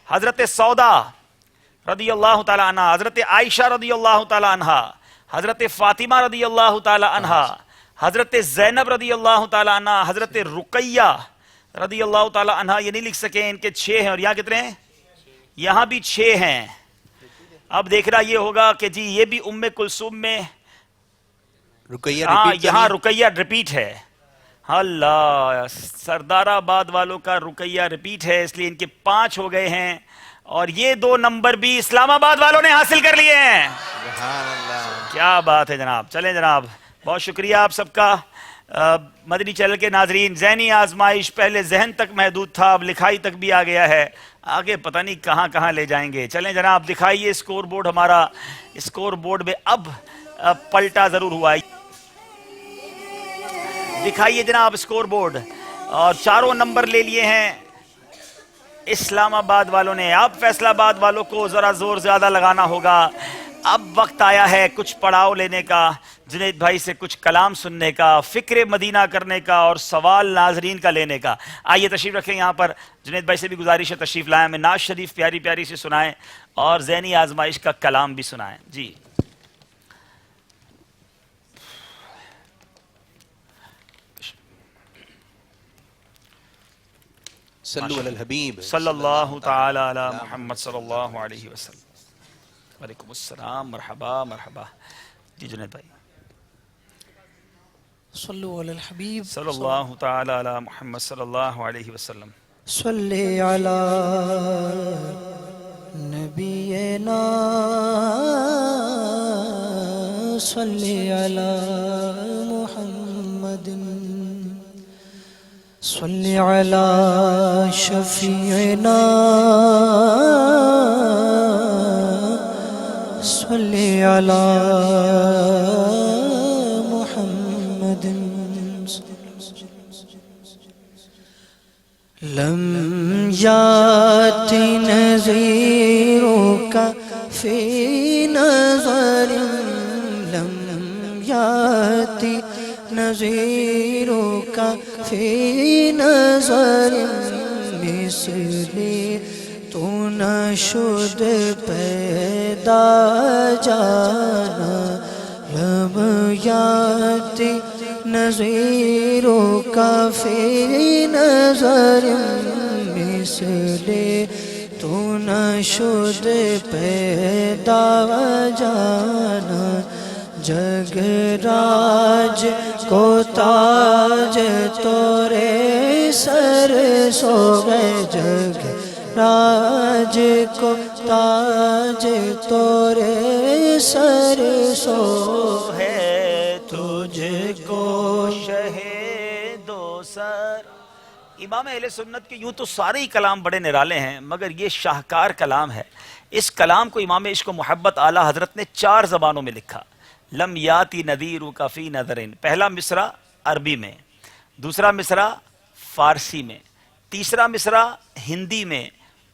حضرت سودا رضی اللہ تعالی عنہا, حضرت عائشہ رضی اللہ تعالی عنہا, حضرت فاطمہ رضی اللہ تعالی عنہا, حضرت زینب رضی اللہ تعالی عنہا, حضرت رقیہ رضی اللہ تعالی عنہا. یہ نہیں لکھ سکے, ان کے 6 ہیں, اور یہاں کتنے ہیں؟ یہاں بھی 6 ہیں. اب دیکھنا یہ ہوگا کہ جی یہ بھی ام کلثوم میں رقیہ, یہاں رقیہ ریپیٹ ہے. اللہ, سردار آباد والوں کا رقیہ ریپیٹ ہے, اس لیے ان کے 5 ہو گئے ہیں, اور یہ 2 نمبر بھی اسلام آباد والوں نے حاصل کر لیے ہیں. کیا بات ہے جناب. چلیں جناب, بہت شکریہ آپ سب کا. مدنی چینل کے ناظرین, ذہنی آزمائش پہلے ذہن تک محدود تھا, اب لکھائی تک بھی آ گیا ہے, آگے پتہ نہیں کہاں کہاں لے جائیں گے. چلیں جناب, دکھائیے اسکور بورڈ ہمارا. اسکور بورڈ میں اب پلٹا ضرور ہوا ہے. دکھائیے جناب اسکور بورڈ. اور چاروں نمبر لے لیے ہیں اسلام آباد والوں نے. اب فیصل آباد والوں کو ذرا زور زیادہ لگانا ہوگا. اب وقت آیا ہے کچھ پڑاؤ لینے کا, جنید بھائی سے کچھ کلام سننے کا, فکر مدینہ کرنے کا اور سوال ناظرین کا لینے کا. آئیے تشریف رکھیں یہاں پر. جنید بھائی سے بھی گزارش ہے تشریف لائیں, ہمیں نعت شریف پیاری پیاری سے سنائیں اور ذہنی آزمائش کا کلام بھی سنائیں. جی صلو علی الحبیب صلی اللہ تعالی علی محمد صلی اللہ علیہ وسلم. وعلیکم السلام. مرحبا مرحبا. جی جنید بھائی. صلو علی الحبیب صلی اللہ تعالی علی محمد صلی اللہ علیہ وسلم. صلی علی نبینا صلی علی محمد صلی علی شفیعنا صلی علی محمد. لم یاتی نظیرک فی نظر لم یاتی نظیرک فی نظر مثلی تو نشد پیدا جانا. لم یاتی نظیرک فی نظر مثلی تو نشد پیدا جانا. جگ راج کو تاج تورے سر سو گئے. جگ راج کو تاج تورے سر سو ہے تجھ کو شہید و سر. امام اہل سنت کے یوں تو سارے ہی کلام بڑے نرالے ہیں, مگر یہ شاہکار کلام ہے. اس کلام کو امام عشق و محبت اعلیٰ حضرت نے 4 زبانوں میں لکھا. لم یاتی نذیرک فی نظرین, پہلا مصرع عربی میں, دوسرا مصرع فارسی میں, تیسرا مصرع ہندی میں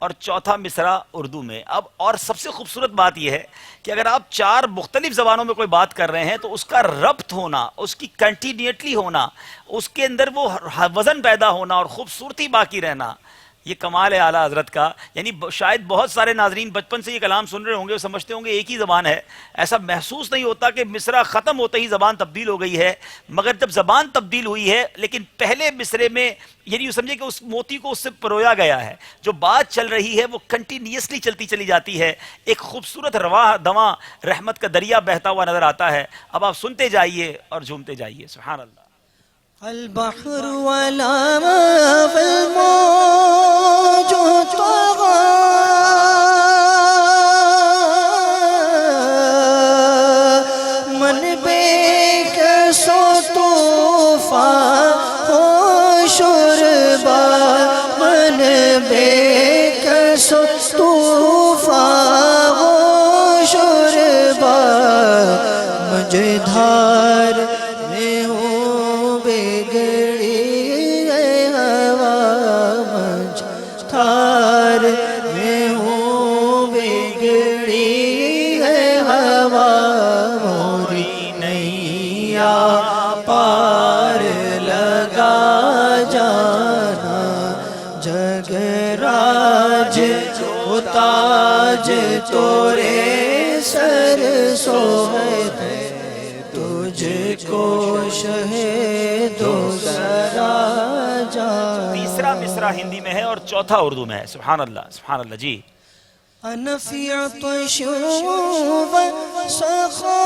اور چوتھا مصرع اردو میں. اب اور سب سے خوبصورت بات یہ ہے کہ اگر آپ 4 مختلف زبانوں میں کوئی بات کر رہے ہیں تو اس کا ربط ہونا, اس کی کنٹینیوٹلی ہونا, اس کے اندر وہ وزن پیدا ہونا اور خوبصورتی باقی رہنا, یہ کمال ہے اعلیٰ حضرت کا. یعنی شاید بہت سارے ناظرین بچپن سے یہ کلام سن رہے ہوں گے, وہ سمجھتے ہوں گے ایک ہی زبان ہے. ایسا محسوس نہیں ہوتا کہ مصرع ختم ہوتے ہی زبان تبدیل ہو گئی ہے, مگر جب زبان تبدیل ہوئی ہے لیکن پہلے مصرے میں یعنی سمجھے کہ اس موتی کو اس سے پرویا گیا ہے. جو بات چل رہی ہے وہ کنٹینیوسلی چلتی چلی جاتی ہے. ایک خوبصورت رواں دواں رحمت کا دریا بہتا ہوا نظر آتا ہے. اب آپ سنتے جائیے اور جھومتے جائیے. سبحان اللہ. البحر ولا والموج طغى من بكس طوفان هو شربا من بكس طوفان هو شربا مجدھار میں ہوں میں ہوں بگڑی ہے ہوا موری نیا پار لگا جانا. جگ راج کو تاج تورے سر سو ہے تجھ کو شہید و سرا جا. تیسرا مصرع ہندی میں ہے اور چوتھا اردو میں ہے. سبحان اللہ سبحان اللہ. جی انفی عطش و سخا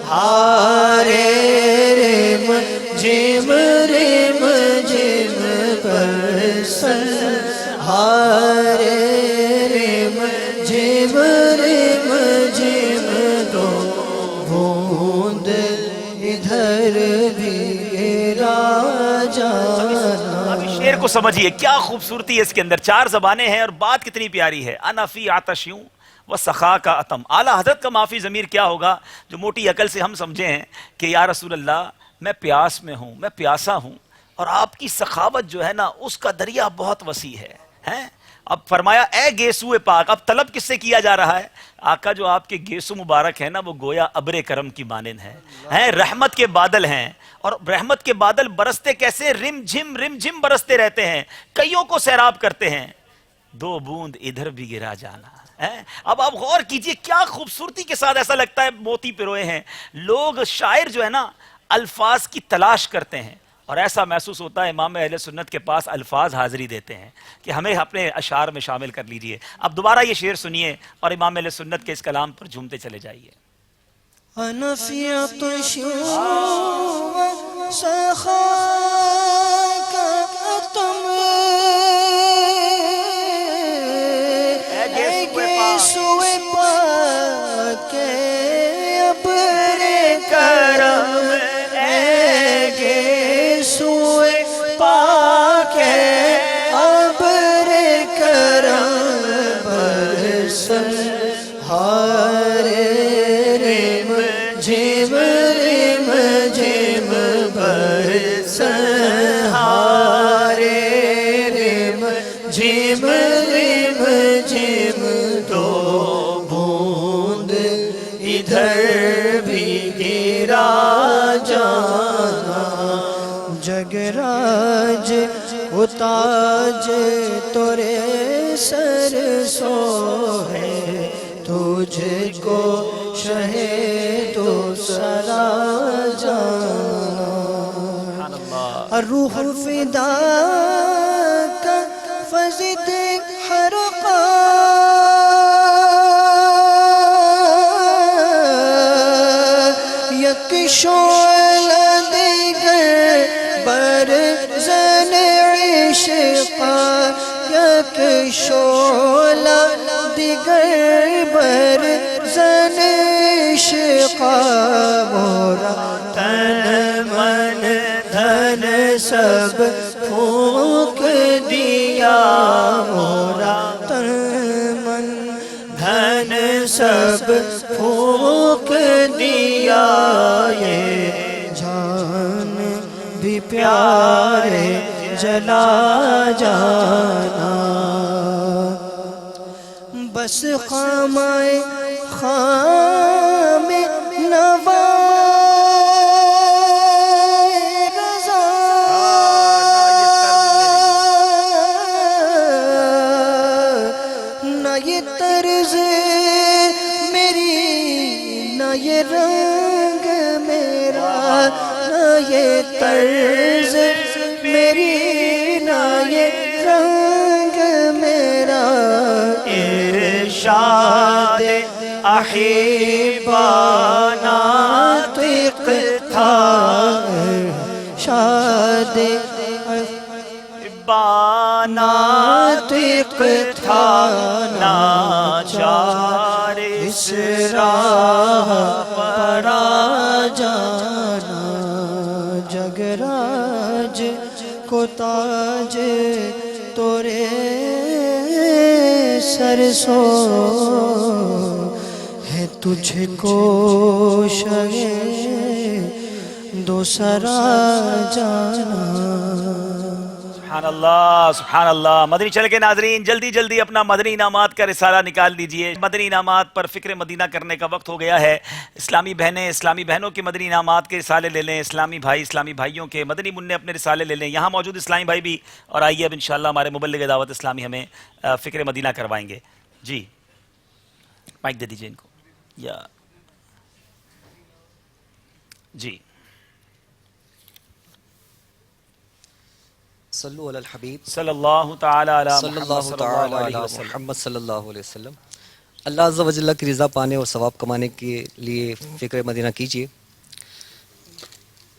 ہارے رم جم رم جم برسن ہارے رم جم دو بوند ادھر بھی گرا جانا. شعر کو سمجھیے کیا خوبصورتی ہے اس کے اندر, 4 زبانیں ہیں اور بات کتنی پیاری ہے. انا فی عطشیوں و سخا کا اتم. اعلیٰ حضرت کا معافی ضمیر کیا ہوگا جو موٹی عقل سے ہم سمجھے ہیں کہ یا رسول اللہ میں پیاس میں ہوں, میں پیاسا ہوں, اور آپ کی سخاوت جو ہے نا اس کا دریا بہت وسیع ہے. اب فرمایا اے گیسو پاک. اب طلب کس سے کیا جا رہا ہے؟ آقا جو آپ کے گیسو مبارک ہے نا وہ گویا ابر کرم کی مانند ہیں, رحمت کے بادل ہیں, اور رحمت کے بادل برستے کیسے؟ رم جھم برستے رہتے ہیں, کئیوں کو سیراب کرتے ہیں, 2 بوند ادھر بھی گرا جانا. اب آپ غور کیجئے کیا خوبصورتی کے ساتھ, ایسا لگتا ہے موتی پروئے ہیں. لوگ شاعر جو ہے نا الفاظ کی تلاش کرتے ہیں, اور ایسا محسوس ہوتا ہے امام اہل سنت کے پاس الفاظ حاضری دیتے ہیں کہ ہمیں اپنے اشعار میں شامل کر لیجئے. اب دوبارہ یہ شعر سنیے اور امام اہل سنت کے اس کلام پر جھومتے چلے جائیے. انا فی عطش و سخا کا اتم اے گیسو پاک ابر کرم, اے گیسو پاک ابر کرم برسن ہارے رم جم برسن ہارے رم جم دو بوند ادھر بھی گرا جانا. جگراج اتاج تورے سر سو ہے, تجھ کو شہ تو سرا جانا. روح فدا کا فزد حرقا یک شعلہ دیگر بر زن عشقا, یک شعلہ دیگر بر زن عشقا. مورا تن من دھن سب پھونک دیا, مورا تن من دھن سب پھونک دیا. یہ جان بھی پیارے جلا جانا. بس خامائے خام نوا رضا, نہ یہ طرز میری, نہ یہ رنگ میرا, نہ یہ طرز میری, نہ یہ رنگ میرا. ارشاد احبا ناطق تھا, شاد احبا ناطق تھا, ناچار اس راہ پر آ جانا. جگراج کو تاج تورے سر سو ہے, تجھ کو شہ دو سرا جانا. سبحان اللہ سبحان اللہ. مدنی چینل کے ناظرین جلدی جلدی اپنا مدنی انعامات کا رسالہ نکال دیجئے. مدنی انعامات پر فکر مدینہ کرنے کا وقت ہو گیا ہے. اسلامی بہنیں اسلامی بہنوں کے مدنی انعامات کے رسالے لے لیں, اسلامی بھائی اسلامی بھائیوں کے مدنی منع اپنے رسالے لے لیں. یہاں موجود اسلامی بھائی بھی, اور آئیے اب انشاءاللہ ہمارے مبلغ دعوت اسلامی ہمیں فکر مدینہ کروائیں گے. جی مائک دے دیجئے ان کو. یا جی صلو علی الحبیب صلی اللہ تعالی علی محمد صلی اللہ علیہ وسلم. اللہ عز و جل کی رضا پانے اور ثواب کمانے کے لیے فکر مدینہ کیجیے.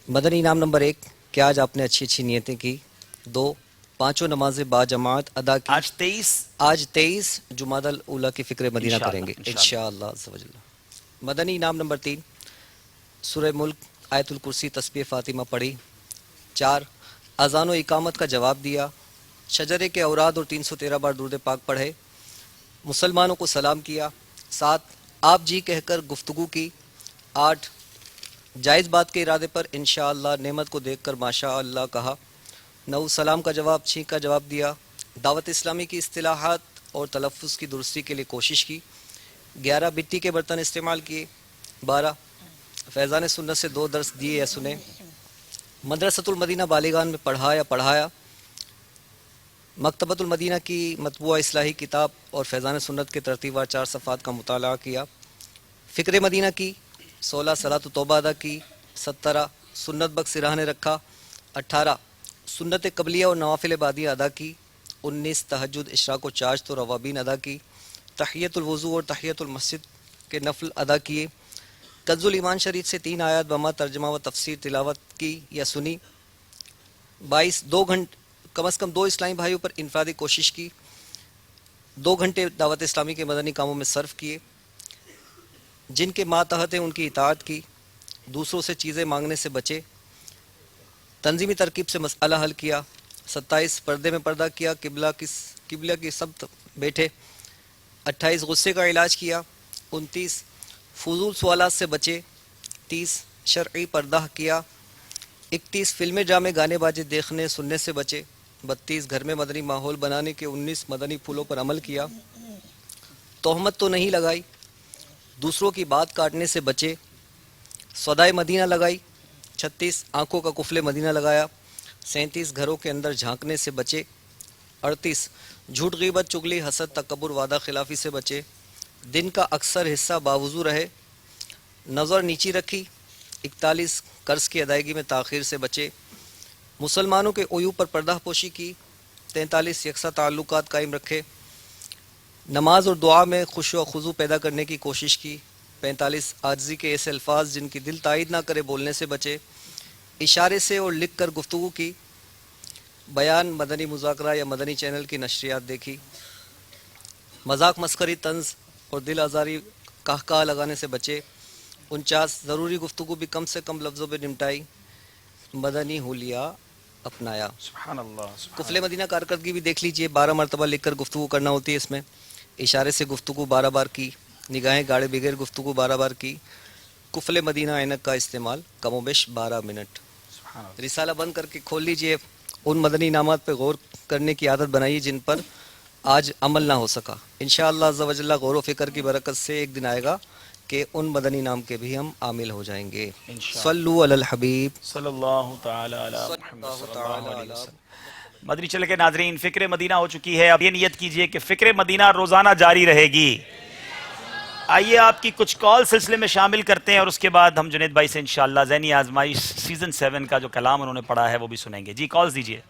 مدنی انعام نمبر 1 کہ آج آپ نے اچھی اچھی نیتیں کی. 2 پانچوں نمازیں با جماعت ادا کی. آج 23 جمادی الاولیٰ کی فکر مدینہ کریں گے انشاءاللہ عز و جل. مدنی انعام نمبر 3 سورہ ملک آیت الکرسی تسبیح فاطمہ پڑھی. 4 اذان و اقامت کا جواب دیا. شجرے کے اوراد اور 313 بار درود پاک پڑھے. مسلمانوں کو سلام کیا. 7 آپ جی کہہ کر گفتگو کی. 8 جائز بات کے ارادے پر انشاءاللہ نعمت کو دیکھ کر ماشاء اللہ کہا. 9 سلام کا جواب چھینک کا جواب دیا. دعوت اسلامی کی اصطلاحات اور تلفظ کی درستی کے لیے کوشش کی. 11 مٹی کے برتن استعمال کیے. 12 فیضان سنت سے 2 درس دیے یا سنے. مدرسۃ المدینہ بالغان میں پڑھا یا پڑھایا. مکتبۃ المدینہ کی مطبوعہ اصلاحی کتاب اور فیضان سنت کے ترتیب وار 4 صفحات کا مطالعہ کیا. فکر مدینہ کی. 16 صلاۃ و توبہ ادا کی. 17 سنت بخش سراہ نے رکھا. 18 سنت قبلیہ اور نوافل بعدیہ ادا کی. 19 تہجد اشراق و چاشت و روابین ادا کی. تحیۃ الوضو اور تحیۃ المسجد کے نفل ادا کیے. کنز الایمان شریف سے 3 آیات بما ترجمہ و تفسیر تلاوت کی یا سنی. 22 کم از کم 2 اسلامی بھائیوں پر انفرادی کوشش کی. 2 گھنٹے دعوت اسلامی کے مدنی کاموں میں صرف کیے. جن کے ماتحت ہیں ان کی اطاعت کی. دوسروں سے چیزیں مانگنے سے بچے. تنظیمی ترکیب سے مسئلہ حل کیا. 27 پردے میں پردہ کیا. قبلہ کی سمت بیٹھے. 28 غصے کا علاج کیا. 29 فضول سوالات سے بچے. 30 شرعی پردہ کیا. 31 فلمیں ڈرامے گانے باجے دیکھنے سننے سے بچے. 32 گھر میں مدنی ماحول بنانے کے 19 مدنی پھولوں پر عمل کیا. تہمت تو نہیں لگائی. دوسروں کی بات کاٹنے سے بچے. سودائے مدینہ لگائی. 36 آنکھوں کا قفل مدینہ لگایا. 37 گھروں کے اندر جھانکنے سے بچے. 38 جھوٹ غیبت چگلی حسد تکبر وعدہ خلافی سے بچے. دن کا اکثر حصہ باوضو رہے. نظر نیچی رکھی. 41 قرض کی ادائیگی میں تاخیر سے بچے. مسلمانوں کے عیوب پر پردہ پوشی کی. 43 یکساں تعلقات قائم رکھے. نماز اور دعا میں خشوع و خضوع پیدا کرنے کی کوشش کی. 45 عاجزی کے ایسے الفاظ جن کی دل تائید نہ کرے بولنے سے بچے. اشارے سے اور لکھ کر گفتگو کی. بیان مدنی مذاکرہ یا مدنی چینل کی نشریات دیکھی. مذاق مسخری طنز اور دل آزاری قہقہ لگانے سے بچے. 49 ضروری گفتگو بھی کم سے کم لفظوں پہ نمٹائی. مدنی حلیہ اپنایا. سبحان اللہ. قفل مدینہ کارکردگی بھی دیکھ لیجئے. 12 مرتبہ لکھ کر گفتگو کرنا ہوتی ہے اس میں. اشارے سے گفتگو 12 بار کی. نگاہیں گاڑے بغیر گفتگو 12 بار کی. قفل مدینہ عینک کا استعمال کم و بیش 12 منٹ. رسالہ بند کر کے کھول لیجئے. ان مدنی انعامات پہ غور کرنے کی عادت بنائیے جن پر آج عمل نہ ہو سکا. انشاءاللہ عز و جل غور و فکر کی برکت سے ایک دن آئے گا کہ ان مدنی نام کے بھی ہم عامل ہو جائیں گے. صلو علی الحبیب صلی اللہ تعالی علی محمد صلی اللہ علیہ وسلم. مدنی چینل کے ناظرین فکر مدینہ ہو چکی ہے. اب یہ نیت کیجئے کہ فکر مدینہ روزانہ جاری رہے گی. آئیے آپ کی کچھ کال سلسلے میں شامل کرتے ہیں اور اس کے بعد ہم جنید بھائی سے انشاءاللہ ذہنی آزمائش سیزن 7 کا جو کلام انہوں نے پڑھا ہے وہ بھی سنیں گے. جی کالز دیجئے.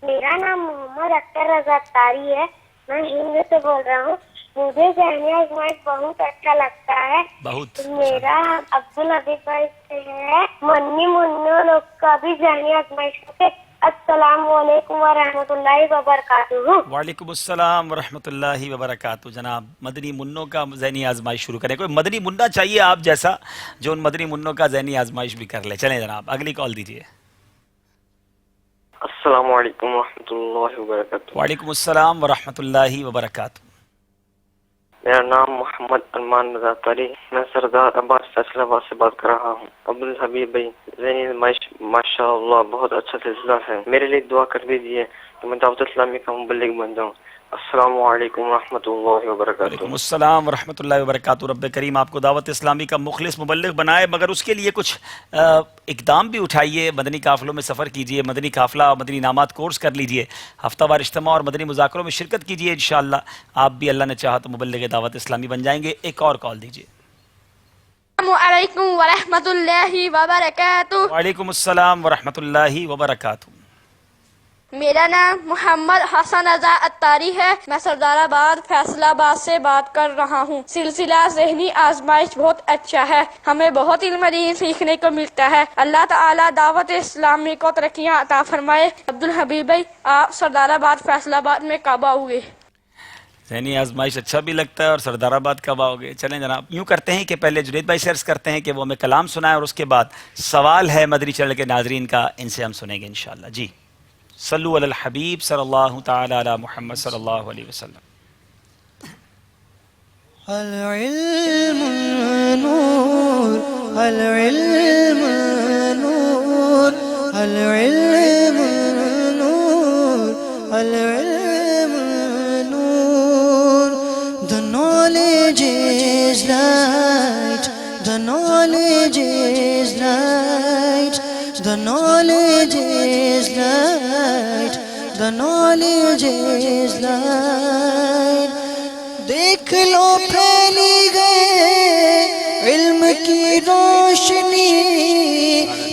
میرا نام محمد اختر رضا تاری ہے. میں ہند سے بول رہا ہوں. مجھے ذہنی آزمائش بہت اچھا لگتا ہے. بہت میرا عبدالحبیب بھائی سے ہے. منی منو لوگ کا بھی ذہنی آزمائش کرتے. السلام علیکم ورحمۃ اللہ وبرکاتہ. وعلیکم السلام ورحمۃ اللہ وبرکاتہ. جناب مدنی منوں کا ذہنی آزمائش شروع کریں. کوئی مدنی منا چاہیے آپ جیسا جو ان مدنی منوں کا ذہنی آزمائش بھی کر لے. چلیں جناب اگلی کال دیجیے. السلام علیکم ورحمۃ اللہ وبرکاتہ. وعلیکم السلام ورحمۃ اللہ وبرکاتہ. میرا نام محمد ارمان رضا تاری. میں سردار عباس فیصل آباد سے بات کر رہا ہوں. عبدالحبیب بھائی ذہنی آزمائش ماشاء اللہ بہت اچھا سلسلہ ہے. میرے لیے دعا کر دیجیے کہ میں دعوت اسلامی کا مبلغ بن جاؤں. السلام علیکم ورحمۃ اللہ وبرکاتہ. وعلیکم السلام ورحمۃ اللہ وبرکاتہ. رب کریم آپ کو دعوت اسلامی کا مخلص مبلغ بنائے، مگر اس کے لیے کچھ اقدام بھی اٹھائیے. مدنی قافلوں میں سفر کیجئے، مدنی قافلہ مدنی انعامات کورس کر لیجئے، ہفتہ وار اجتماع اور مدنی مذاکروں میں شرکت کیجئے. انشاءاللہ آپ بھی اللہ نے چاہا تو مبلغ دعوت اسلامی بن جائیں گے. ایک اور کال دیجئے. السلام علیکم ورحمۃ اللہ وبرکاتہ. وعلیکم السلام ورحمۃ اللہ وبرکاتہ. میرا نام محمد حسن رضا اتاری ہے، میں سردار آباد فیصل آباد سے بات کر رہا ہوں۔ سلسلہ ذہنی آزمائش بہت اچھا ہے، ہمیں بہت علم دین سیکھنے کو ملتا ہے۔ اللہ تعالیٰ دعوت اسلامی کو ترقیاں عطا فرمائے۔ عبدالحبیب بھائی، آپ سردار آباد فیصل آباد میں کب آؤ گے؟ ذہنی آزمائش اچھا بھی لگتا ہے، اور سردار آباد کب آؤ گے؟ چلیں جناب، یوں کرتے ہیں کہ پہلے جنید بھائی سے عرض کرتے ہیں کہ وہ ہمیں کلام سنائیں، اور اس کے بعد سوال ہے مدنی چینل کے ناظرین کا، ان سے ہم سنیں گے انشاءاللہ۔ جی صلو علی الحبیب صلی اللہ تعالی علی محمد صلی اللہ علیہ وسلم۔ العلم نور، العلم نور، العلم نور، العلم نور. The knowledge is light, the knowledge is light, the knowledge is light, the knowledge is light. دیکھ لو پھیلی گئے علم کی روشنی،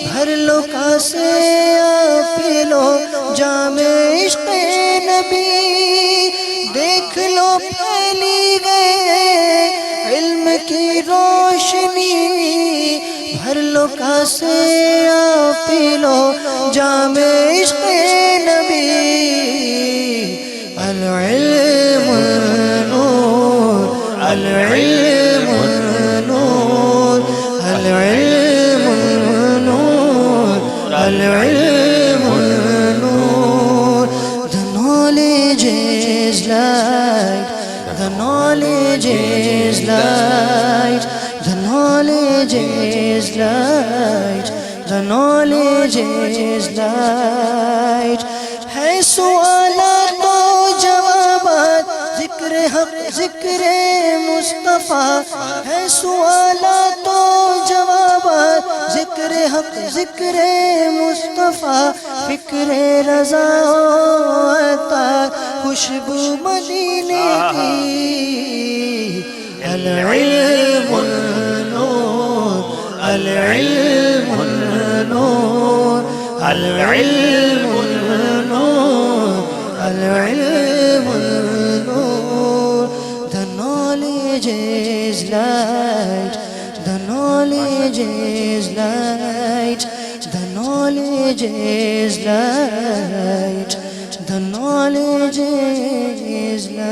بھر لو کاسے پی لو جام عشق نبی. دیکھ لو پھیلی گئے علم کی روشنی، بھر لو کاسے پی لو جام عشق نبی. العلم نور، العلم نور، العلم نور، العلم نور. The knowledge is light, the knowledge is light, the knowledge is light, the knowledge is light. ہے سوالات و جوابات، ذکر حق ذکر مصطفیٰ. ہے سوالات و جوابات، ذکر حق ذکر مصطفیٰ. فکر رضا عطا، خوشبو مدینے کی. العلم نور، العلم نور، العلم نور، العلم نور. The knowledge is light, the knowledge is light, the knowledge is light, the knowledge is light.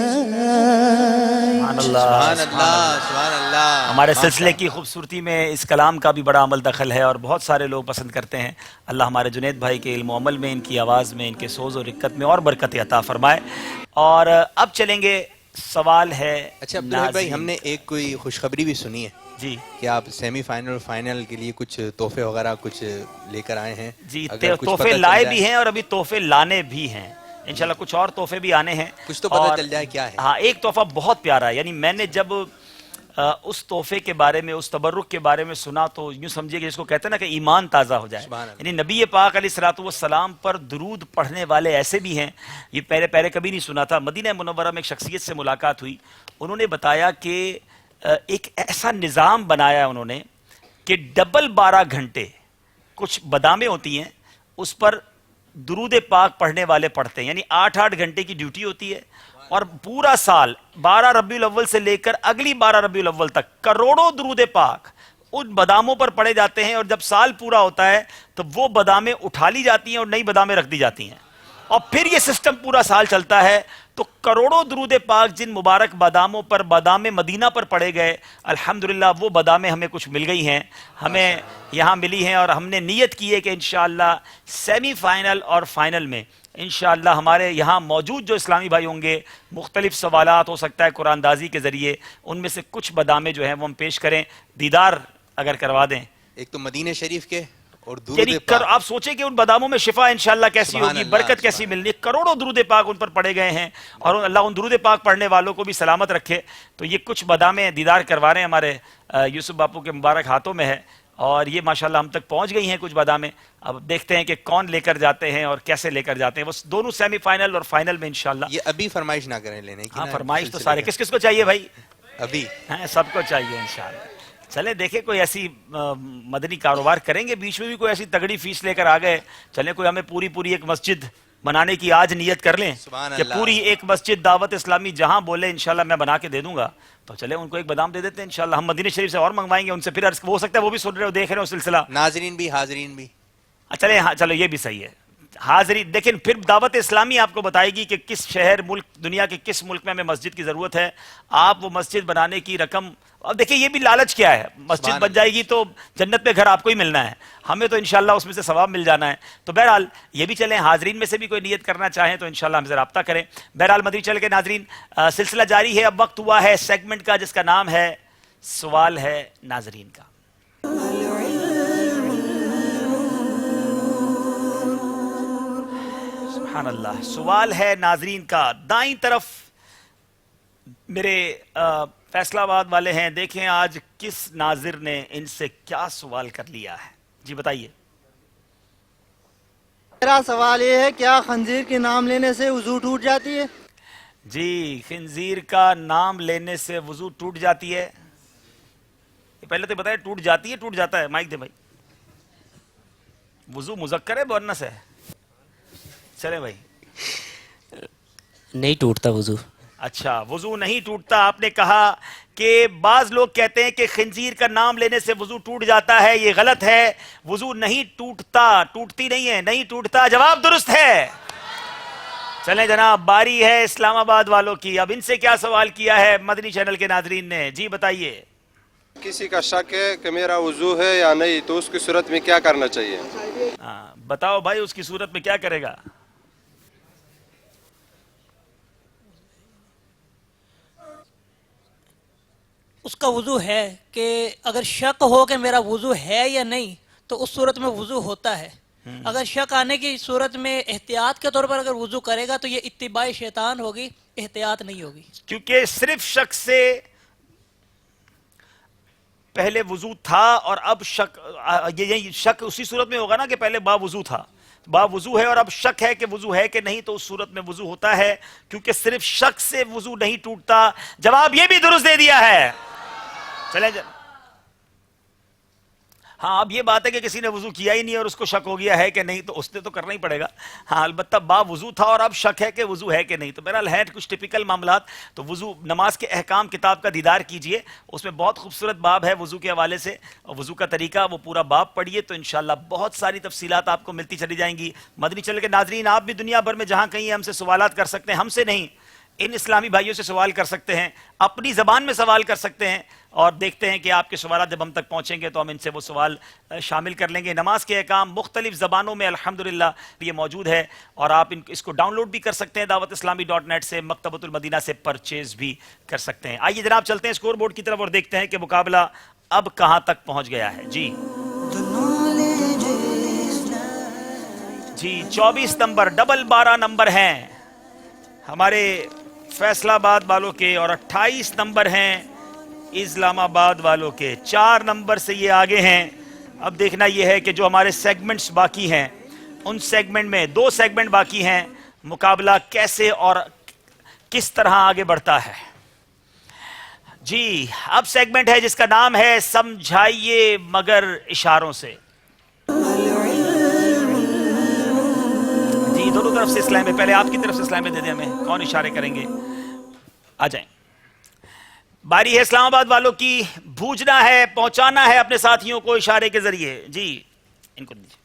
سبحان اللہ، سبحان اللہ. ہمارے سلسلے کی خوبصورتی میں اس کلام کا بھی بڑا عمل دخل ہے، اور بہت سارے لوگ پسند کرتے ہیں. اللہ ہمارے جنید بھائی کے علم و عمل میں، ان کی آواز میں، ان کے سوز و رقت میں اور برکت عطا فرمائے. اور اب چلیں گے، سوال ہے. اچھا عبدالحبیب بھائی، ہم نے ایک کوئی خوشخبری بھی سنی ہے جی کہ آپ سیمی فائنل اور فائنل کے لیے کچھ تحفے وغیرہ کچھ لے کر آئے ہیں. جی تحفے لائے بھی ہیں، اور ابھی تحفے لانے بھی ہیں انشاءاللہ. کچھ اور تحفے بھی آنے ہیں، کچھ تو پتہ چل جائے کیا ہے. ہاں، ایک تحفہ بہت پیارا ہے. یعنی میں نے جب اس تحفے کے بارے میں، اس تبرک کے بارے میں سنا تو یوں سمجھیے کہ جس کو کہتے ہیں نا کہ ایمان تازہ ہو جائے. یعنی نبی پاک علیہ الصلوۃ والسلام پر درود پڑھنے والے ایسے بھی ہیں، یہ پہلے کبھی نہیں سنا تھا. مدینہ منورہ میں ایک شخصیت سے ملاقات ہوئی، انہوں نے بتایا کہ ایک ایسا نظام بنایا انہوں نے کہ ڈبل 12 گھنٹے کچھ بادامیں ہوتی ہیں، اس پر درود پاک پڑھنے والے پڑھتے ہیں. یعنی 8 گھنٹے کی ڈیوٹی ہوتی ہے، اور پورا سال 12 ربیع الاول سے لے کر اگلی 12 ربیع الاول تک کروڑوں درود پاک ان باداموں پر پڑے جاتے ہیں. اور جب سال پورا ہوتا ہے تو وہ بادامیں اٹھا لی جاتی ہیں اور نئی بادامیں رکھ دی جاتی ہیں، اور پھر یہ سسٹم پورا سال چلتا ہے. تو کروڑوں درود پاک جن مبارک باداموں پر، بادام مدینہ پر پڑے گئے، الحمدللہ وہ بادامیں ہمیں کچھ مل گئی ہیں، ہمیں یہاں ملی ہیں. اور ہم نے نیت کی ہے کہ انشاءاللہ سیمی فائنل اور فائنل میں انشاءاللہ ہمارے یہاں موجود جو اسلامی بھائی ہوں گے، مختلف سوالات ہو سکتا ہے قرآن دازی کے ذریعے، ان میں سے کچھ بادامیں جو ہیں وہ ہم پیش کریں، دیدار اگر کروا دیں. ایک تو مدینہ شریف کے اور یعنی آپ سوچیں کہ ان باداموں میں شفا انشاءاللہ کیسی ہوگی، برکت کیسی ملنی. کروڑوں درود پاک ان پر پڑے گئے ہیں، اور اللہ ان درود پاک پڑھنے والوں کو بھی سلامت رکھے. تو یہ کچھ بادامیں دیدار کروا رہے ہیں، ہمارے یوسف باپو کے مبارک ہاتھوں میں ہے، اور یہ ماشاءاللہ ہم تک پہنچ گئی ہیں کچھ بادامیں. اب دیکھتے ہیں کہ کون لے کر جاتے ہیں اور کیسے لے کر جاتے ہیں. وہ دونوں سیمی فائنل اور فائنل میں انشاءاللہ. یہ ابھی فرمائش نہ کریں لینے کی. ہاں فرمائش تو سارے کس کس کو چاہیے بھائی؟ ابھی سب کو چاہیے انشاءاللہ. چلیں دیکھیں کوئی ایسی مدنی کاروبار کریں گے، بیچ میں بھی کوئی ایسی تگڑی فیس لے کر آ گئے، چلیں کوئی ہمیں پوری ایک مسجد بنانے کی آج نیت کر لیں سبحان کہ اللہ۔ پوری ایک مسجد دعوت اسلامی جہاں بولے انشاءاللہ میں بنا کے دے دوں گا، تو چلے ان کو ایک بادام دے دیتے ہیں انشاءاللہ. ہم مدینہ شریف سے اور منگوائیں گے ان سے، پھر عرض ہو سکتا ہے وہ بھی سن رہے ہو، دیکھ رہے ہو سلسلہ. ناظرین بھی حاضرین بھی. چلے ہاں چلو یہ بھی صحیح ہے. حاضرین لیکن پھر دعوت اسلامی آپ کو بتائے گی کہ کس شہر ملک دنیا کے کس ملک میں ہمیں مسجد کی ضرورت ہے. آپ وہ مسجد بنانے کی رقم، اب دیکھیں یہ بھی لالچ کیا ہے، مسجد بن جائے گی تو جنت میں گھر آپ کو ہی ملنا ہے، ہمیں تو انشاءاللہ اس میں سے ثواب مل جانا ہے. تو بہرحال یہ بھی چلیں، حاضرین میں سے بھی کوئی نیت کرنا چاہیں تو انشاءاللہ ہم سے رابطہ کریں. بہرحال مدنی چینل کے ناظرین سلسلہ جاری ہے. اب وقت ہوا ہے سیگمنٹ کا جس کا نام ہے سوال ہے ناظرین کا. سبحان اللہ. سوال ہے ناظرین کا. دائیں طرف میرے فیصلہ آباد والے ہیں، دیکھیں آج کس ناظر نے ان سے کیا سوال کر لیا ہے. جی بتائیے. میرا سوال یہ ہے کیا خنزیر کے نام لینے سے وضو ٹوٹ جاتی ہے؟ جی خنزیر کا نام لینے سے وضو ٹوٹ جاتی ہے؟ پہلے تو بتائیں ٹوٹ جاتی ہے ٹوٹ جاتا ہے؟ مائک دے بھائی. وضو مذکر ہے مؤنث ہے؟ چلے بھائی. نہیں ٹوٹتا وضو. اچھا وضو نہیں ٹوٹتا. آپ نے کہا کہ بعض لوگ کہتے ہیں کہ خنزیر کا نام لینے سے وضو ٹوٹ جاتا ہے، یہ غلط ہے. وضو نہیں ٹوٹتا، ٹوٹتی نہیں ہے، نہیں ٹوٹتا. جواب درست ہے. چلیں جناب باری ہے اسلام آباد والوں کی. اب ان سے کیا سوال کیا ہے مدنی چینل کے ناظرین نے. جی بتائیے. کسی کا شک ہے کہ میرا وضو ہے یا نہیں تو اس کی صورت میں کیا کرنا چاہیے؟ بتاؤ بھائی اس کی صورت میں کیا کرے گا؟ اس کا وضو ہے کہ اگر شک ہو کہ میرا وضو ہے یا نہیں تو اس صورت میں وضو ہوتا ہے. اگر شک آنے کی صورت میں احتیاط کے طور پر اگر وضو کرے گا تو یہ اتباع شیطان ہوگی، احتیاط نہیں ہوگی. کیونکہ صرف شک سے پہلے وضو تھا اور اب شک، یہ شک اسی صورت میں ہوگا نا کہ پہلے با وضو تھا، با وضو ہے اور اب شک ہے کہ وضو ہے کہ نہیں، تو اس صورت میں وضو ہوتا ہے کیونکہ صرف شک سے وضو نہیں ٹوٹتا. جواب یہ بھی درست دے دیا ہے. چلیں ہاں اب یہ بات ہے کہ کسی نے وضو کیا ہی نہیں اور اس کو شک ہو گیا ہے کہ نہیں تو اس نے تو کرنا ہی پڑے گا. ہاں البتہ با وضو تھا اور اب شک ہے کہ وضو ہے کہ نہیں. تو بہرحال ہے کچھ ٹپیکل معاملات. تو وضو نماز کے احکام کتاب کا دیدار کیجئے، اس میں بہت خوبصورت باب ہے وضو کے حوالے سے، وضو کا طریقہ وہ پورا باب پڑھیے تو انشاءاللہ بہت ساری تفصیلات آپ کو ملتی چلی جائیں گی. مدنی چینل کے ناظرین آپ بھی دنیا بھر میں جہاں کہیں ہم سے سوالات کر سکتے ہیں، ہم سے نہیں ان اسلامی بھائیوں سے سوال کر سکتے ہیں، اپنی زبان میں سوال کر سکتے ہیں اور دیکھتے ہیں کہ آپ کے سوالات جب ہم تک پہنچیں گے تو ہم ان سے وہ سوال شامل کر لیں گے. نماز کے احکام مختلف زبانوں میں الحمدللہ یہ موجود ہے اور آپ اس کو ڈاؤن لوڈ بھی کر سکتے ہیں dawatIslami.net سے، مکتبۃ المدینہ سے پرچیز بھی کر سکتے ہیں. آئیے جناب چلتے ہیں اسکور بورڈ کی طرف اور دیکھتے ہیں کہ مقابلہ اب کہاں تک پہنچ گیا ہے. جی 24 نمبر 12 نمبر ہیں ہمارے فیصلہ آباد والوں کے اور 28 نمبر ہیں اسلام آباد والوں کے. 4 نمبر سے یہ آگے ہیں. اب دیکھنا یہ ہے کہ جو ہمارے سیگمنٹس باقی ہیں ان سیگمنٹ میں 2 سیگمنٹ باقی ہیں، مقابلہ کیسے اور کس طرح آگے بڑھتا ہے. جی اب سیگمنٹ ہے جس کا نام ہے سمجھائیے مگر اشاروں سے. جی دونوں طرف سے اسلام میں، پہلے آپ کی طرف سے اسلام میں دے دیں ہمیں، کون اشارے کریں گے؟ آ جائیں. باری ہے اسلام آباد والوں کی. بھوجنا ہے، پہنچانا ہے اپنے ساتھیوں کو اشارے کے ذریعے. جی ان کو دیجیے.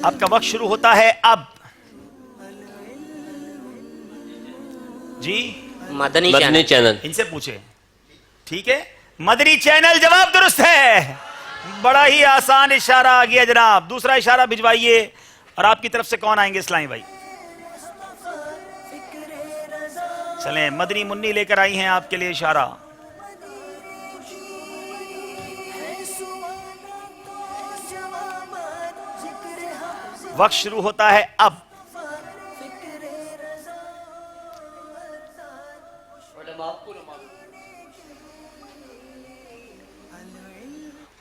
آپ کا وقت شروع ہوتا ہے اب. جی مدنی چینل ان سے پوچھیں. ٹھیک ہے مدنی چینل جواب درست ہے. بڑا ہی آسان اشارہ آ گیا جناب. دوسرا اشارہ بھجوائیے. اور آپ کی طرف سے کون آئیں گے اسلامی بھائی؟ چلیں مدنی منی لے کر آئی ہیں آپ کے لیے اشارہ. وقت شروع ہوتا ہے اب.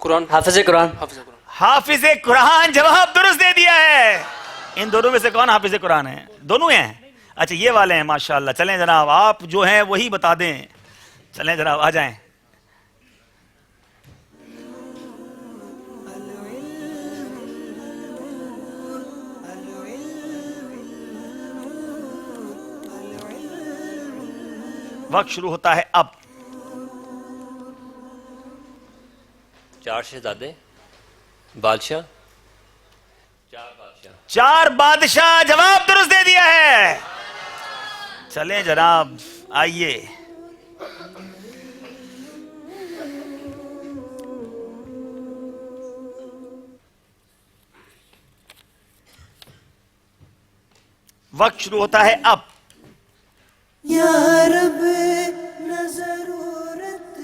قرآن. حافظ قرآن. حافظ قرآن جواب درست دے دیا ہے. ان دونوں میں سے کون حافظ قرآن ہے؟ دونوں ہیں. اچھا یہ والے ہیں ماشاءاللہ. چلیں جناب آپ جو ہیں وہی بتا دیں. چلیں جناب آ جائیں. وقت شروع ہوتا ہے اب. 4 شہزادے بادشاہ 4 بادشاہ جواب درست دے دیا ہے. چلیں جناب آئیے. وقت شروع ہوتا ہے اب. یا رب نہ ضرورت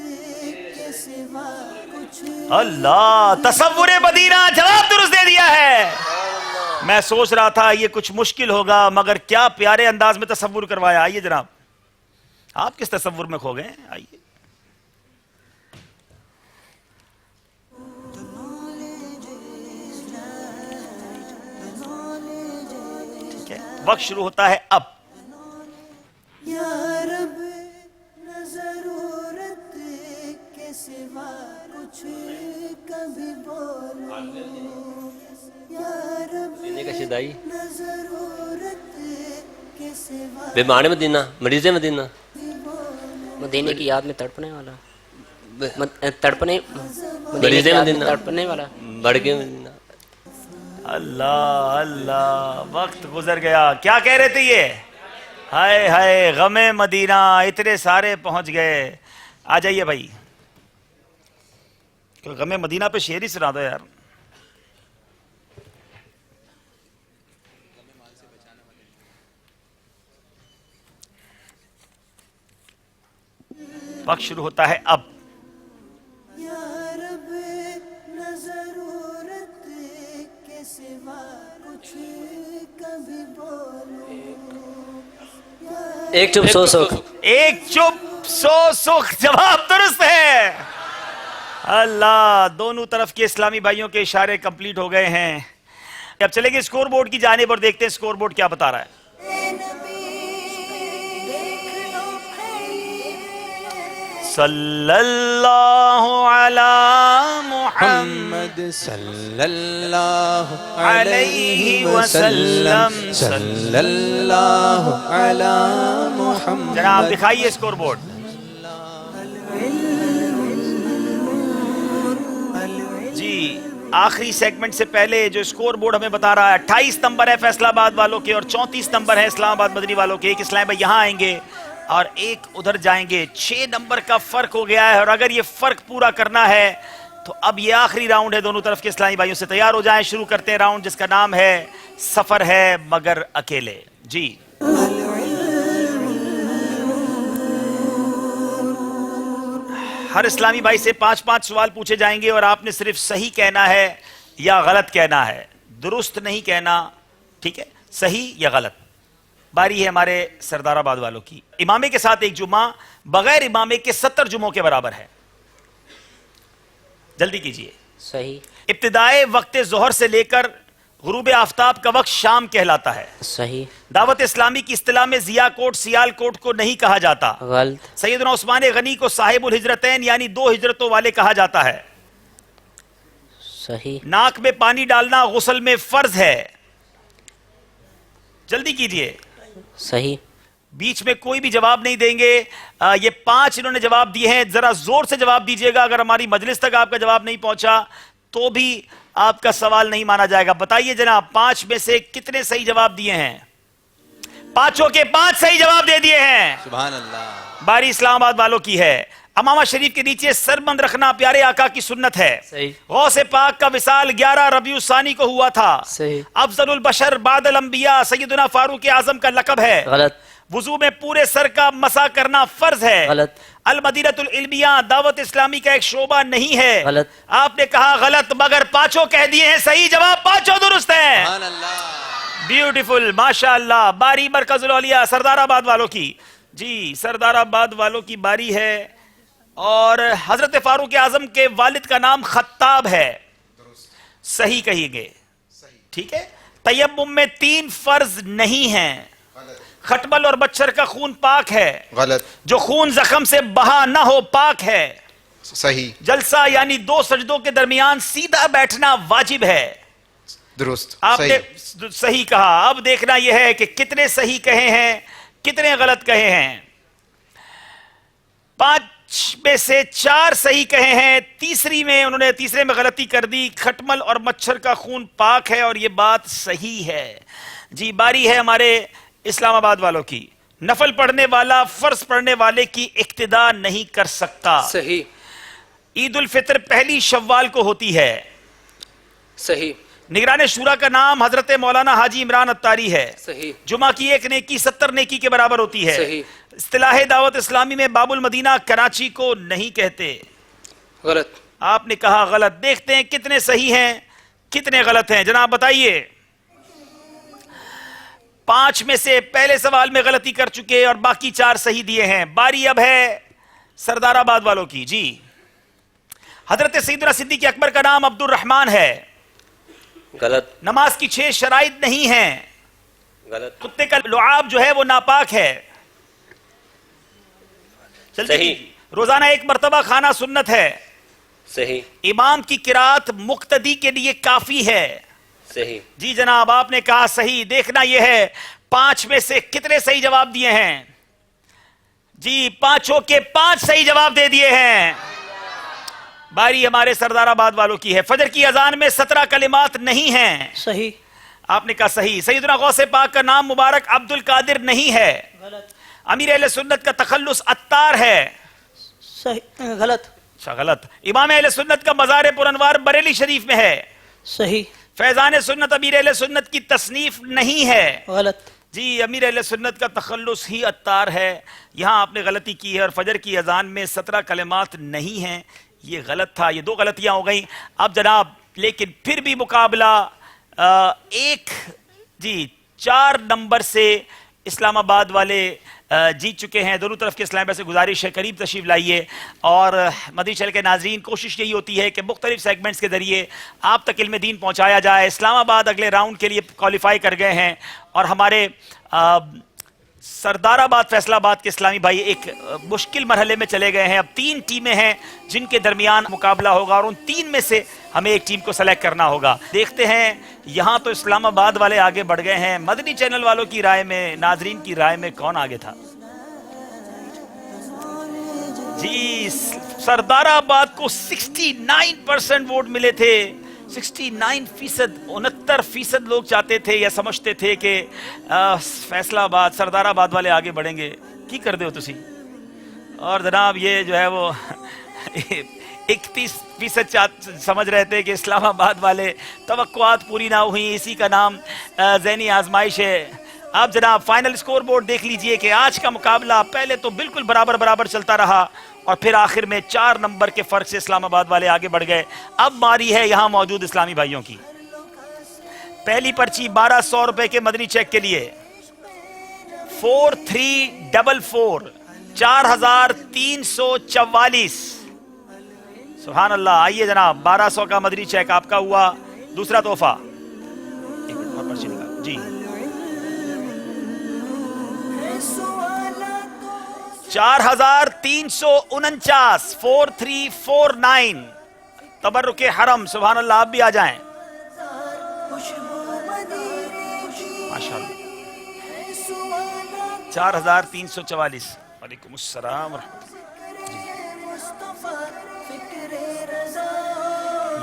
کے سوا کچھ. اللہ تصور مدینہ جواب درست دے دیا ہے. میں سوچ رہا تھا یہ کچھ مشکل ہوگا مگر کیا پیارے انداز میں تصور کروایا. آئیے جناب آپ کس تصور میں کھو گئے. آئیے. وقت شروع ہوتا ہے اب. یا رب نہ ضرورت کے سوا کچھ کبھی بولو. یا رب سینے کا شدائی نہ ضرورت کے سوا. بیمار مدینہ مریض مدینہ مدینے کی یاد میں تڑپنے والا تڑپنے مریض مدینہ تڑپنے والا بڑھ گئے مدینہ. اللہ اللہ وقت گزر گیا. کیا کہہ رہے تھے یہ؟ ہائے ہائے غم مدینہ اتنے سارے پہنچ گئے. آ جائیے بھائی غم مدینہ پہ شعر ہی سنا دو یار. وقت شروع ہوتا ہے اب. یا رب نہ ضرورت کے سوا کچھ کبھی بولو. ایک چپ 100 سخ. ایک چپ 100 سخ جواب درست ہے. اللہ دونوں طرف کے اسلامی بھائیوں کے اشارے کمپلیٹ ہو گئے ہیں. اب چلیں گے اسکور بورڈ کی جانب اور دیکھتے ہیں اسکور بورڈ کیا بتا رہا ہے. صلی اللہ علی محمد صلی اللہ علیہ وسلم. صلی اللہ علی محمد. جناب دکھائیے اسکور بورڈ. جی آخری سیگمنٹ سے پہلے جو اسکور بورڈ ہمیں بتا رہا ہے 28 نمبر ہے فیصل آباد والوں کے اور 34 نمبر ہے اسلام آباد مدنی والوں کے. ایک اسلام بھائی یہاں آئیں گے اور ایک ادھر جائیں گے. 6 نمبر کا فرق ہو گیا ہے اور اگر یہ فرق پورا کرنا ہے تو اب یہ آخری راؤنڈ ہے. دونوں طرف کے اسلامی بھائیوں سے تیار ہو جائیں. شروع کرتے ہیں راؤنڈ جس کا نام ہے سفر ہے مگر اکیلے. جی ہر اسلامی بھائی سے 5-5 سوال پوچھے جائیں گے اور آپ نے صرف صحیح کہنا ہے یا غلط کہنا ہے. درست نہیں کہنا. ٹھیک ہے صحیح یا غلط. باری ہے ہمارے سردار آباد والوں کی. امامے کے ساتھ ایک جمعہ بغیر امامے کے 70 جمعوں کے برابر ہے. جلدی کیجئے. صحیح. ابتدائے وقت ظہر سے لے کر غروب آفتاب کا وقت شام کہلاتا ہے. صحیح. دعوت اسلامی کی اصطلاح میں ضیاء کوٹ سیال کوٹ کو نہیں کہا جاتا. غلط. سیدنا عثمان غنی کو صاحب الہجرتین یعنی 2 ہجرتوں والے کہا جاتا ہے. صحیح. ناک میں پانی ڈالنا غسل میں فرض ہے. جلدی کیجئے. صحیح. بیچ میں کوئی بھی جواب نہیں دیں گے. یہ 5 انہوں نے جواب دیے ہیں. ذرا زور سے جواب دیجئے گا. اگر ہماری مجلس تک آپ کا جواب نہیں پہنچا تو بھی آپ کا سوال نہیں مانا جائے گا. بتائیے جناب 5 میں سے کتنے صحیح جواب دیے ہیں؟ 5 کے 5 صحیح جواب دے دیے ہیں. سبحان اللہ. باری اسلام آباد والوں کی ہے. امامہ شریف کے نیچے سر بند رکھنا پیارے آقا کی سنت ہے. صحیح. غوث پاک کا وصال 11 ربیع الثانی کو ہوا تھا. صحیح. افضل البشر بعد الانبیاء سیدنا فاروق اعظم کا لقب ہے. غلط. وضو میں پورے سر کا مسح کرنا فرض ہے. غلط. المدینۃ العلمیہ دعوت اسلامی کا ایک شعبہ نہیں ہے. غلط. آپ نے کہا غلط مگر 5 کہہ دیے ہیں صحیح جواب. 5 درست ہیں. سبحان اللہ. بیوٹیفل ماشاءاللہ. باری مرکز الاولیاء سردار آباد والوں کی. جی سردار آباد والوں کی باری ہے اور حضرت فاروق اعظم کے والد کا نام خطاب ہے. صحیح کہیے گے. ٹھیک ہے. تیمم میں 3 فرض نہیں ہیں. کھٹمل اور مچھر کا خون پاک ہے. غلط. جو خون زخم سے بہا نہ ہو پاک ہے. صحیح. جلسہ یعنی 2 سجدوں کے درمیان سیدھا بیٹھنا واجب ہے. درست. آپ نے صحیح کہا. اب دیکھنا یہ ہے کہ کتنے صحیح کہے ہیں کتنے غلط کہے ہیں. 5 میں سے 4 صحیح کہے ہیں، تیسرے میں غلطی کر دی. کھٹمل اور مچھر کا خون پاک ہے، اور یہ بات صحیح ہے. جی باری ہے ہمارے اسلام آباد والوں کی. نفل پڑھنے والا فرض پڑھنے والے کی اقتداء نہیں کر سکتا. صحیح. عید الفطر پہلی شوال کو ہوتی ہے. صحیح. نگران شورا کا نام حضرت مولانا حاجی عمران اتاری ہے. صحیح. جمعہ کی 1 نیکی 70 نیکی کے برابر ہوتی ہے. صحیح. اصطلاح دعوت اسلامی میں باب المدینہ کراچی کو نہیں کہتے. غلط. آپ نے کہا غلط. دیکھتے ہیں کتنے صحیح ہیں کتنے غلط ہیں. جناب بتائیے. 5 میں سے پہلے سوال میں غلطی کر چکے اور باقی 4 صحیح دیے ہیں. باری اب ہے سردار آباد والوں کی. جی حضرت سیدنا صدیق اکبر کا نام عبد الرحمن ہے. غلط. نماز کی 6 شرائط نہیں ہیں. غلط. کتے کا لعاب جو ہے وہ ناپاک ہے. صحیح. روزانہ 1 مرتبہ کھانا سنت ہے. صحیح. امام کی قرات مقتدی کے لیے کافی ہے. صحیح. جی جناب آپ نے کہا صحیح. دیکھنا یہ ہے 5 میں سے کتنے صحیح جواب دیے ہیں. جی 5 کے 5 صحیح جواب دے دیے ہیں. باری ہمارے سردار آباد والوں کی ہے. فجر کی اذان میں 17 کلمات نہیں ہیں. صحیح. آپ نے کہا صحیح. سیدنا غوث پاک کا نام مبارک عبد القادر نہیں ہے. غلط. امیر اہل سنت کا تخلص عطار ہے. صحیح. غلط. اچھا غلط. امام اہل سنت کا مزار پر انوار بریلی شریف میں ہے. صحیح. فیضان سنت امیر اہل سنت کی تصنیف نہیں ہے. غلط. جی امیر اہل سنت کا تخلص ہی عطار ہے. یہاں آپ نے غلطی کی ہے. اور فجر کی اذان میں 17 کلمات نہیں ہیں. یہ غلط تھا. یہ 2 غلطیاں ہو گئیں. اب جناب لیکن پھر بھی مقابلہ 4 نمبر سے اسلام آباد والے جیت چکے ہیں. دونوں طرف کے اسلام سے گزارش ہے قریب تشریف لائیے. اور مدنی چینل کے ناظرین کوشش یہی ہوتی ہے کہ مختلف سیگمنٹس کے ذریعے آپ تک علم دین پہنچایا جائے. اسلام آباد اگلے راؤنڈ کے لیے کوالیفائی کر گئے ہیں اور ہمارے سردار آباد فیصل آباد کے اسلامی بھائی ایک مشکل مرحلے میں چلے گئے ہیں. اب 3 ٹیمیں ہیں جن کے درمیان مقابلہ ہوگا اور ان 3 میں سے ہمیں ایک ٹیم کو سلیکٹ کرنا ہوگا. دیکھتے ہیں یہاں تو اسلام آباد والے آگے بڑھ گئے ہیں. مدنی چینل والوں کی رائے میں ناظرین کی رائے میں کون آگے تھا؟ جی سردار آباد کو 69% ووٹ ملے تھے. 69%. 69% لوگ چاہتے تھے یا سمجھتے تھے کہ فیصلہ آباد سردار آباد والے آگے بڑھیں گے. کی کر دے ہو تسی. اور جناب یہ جو ہے وہ 31% سمجھ رہے تھے کہ اسلام آباد والے توقعات پوری نہ ہوئی. اسی کا نام ذہنی آزمائش ہے. اب جناب فائنل سکور بورڈ دیکھ لیجئے کہ آج کا مقابلہ پہلے تو بالکل برابر چلتا رہا اور پھر آخر میں 4 نمبر کے فرق سے اسلام آباد والے آگے بڑھ گئے. اب باری ہے یہاں موجود اسلامی بھائیوں کی. پہلی پرچی 1200 روپے کے مدنی چیک کے لیے 4344 4344. سبحان اللہ. آئیے جناب 1200 کا مدنی چیک آپ کا ہوا. دوسرا تحفہ جی 4349 4349 تبرک حرم. سبحان اللہ. آپ بھی آ جائیں ماشاءاللہ. 4344. وعلیکم السلام ورحمۃ اللہ.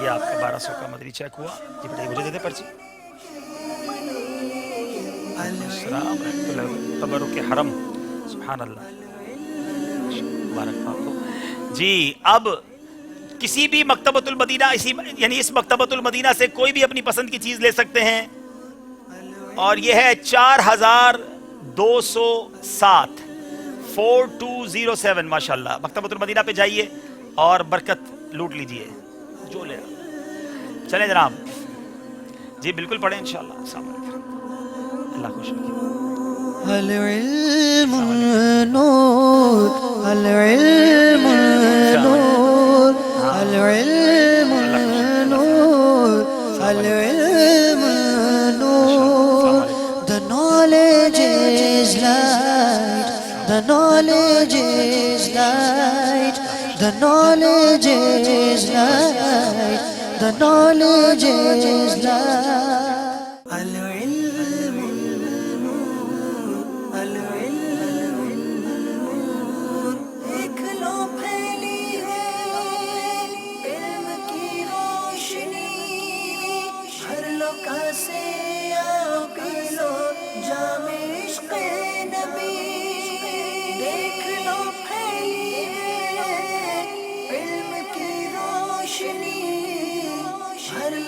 یہ آپ کا 1200 کا مدنی چیک ہوا. جی بتائیے مجھے دے دیں پرچی. السلام ورحمۃ اللہ. تبرک حرم. سبحان اللہ. جی اب کسی بھی مکتبۃ المدینہ یعنی اس مکتبۃ المدینہ سے کوئی بھی اپنی پسند کی چیز لے سکتے ہیں اور یہ ہے 4207 4207. ماشاءاللہ. مکتبۃ المدینہ پہ جائیے اور برکت لوٹ لیجئے جو لے. چلیں جناب. جی بالکل پڑھیں انشاءاللہ. السلام علیکم. اللہ خوش رکھے. العلم نور العلم نور العلم نور العلم نور. The knowledge is light. The knowledge is light. The knowledge is light. The knowledge is light. العلم العلم نور. ایک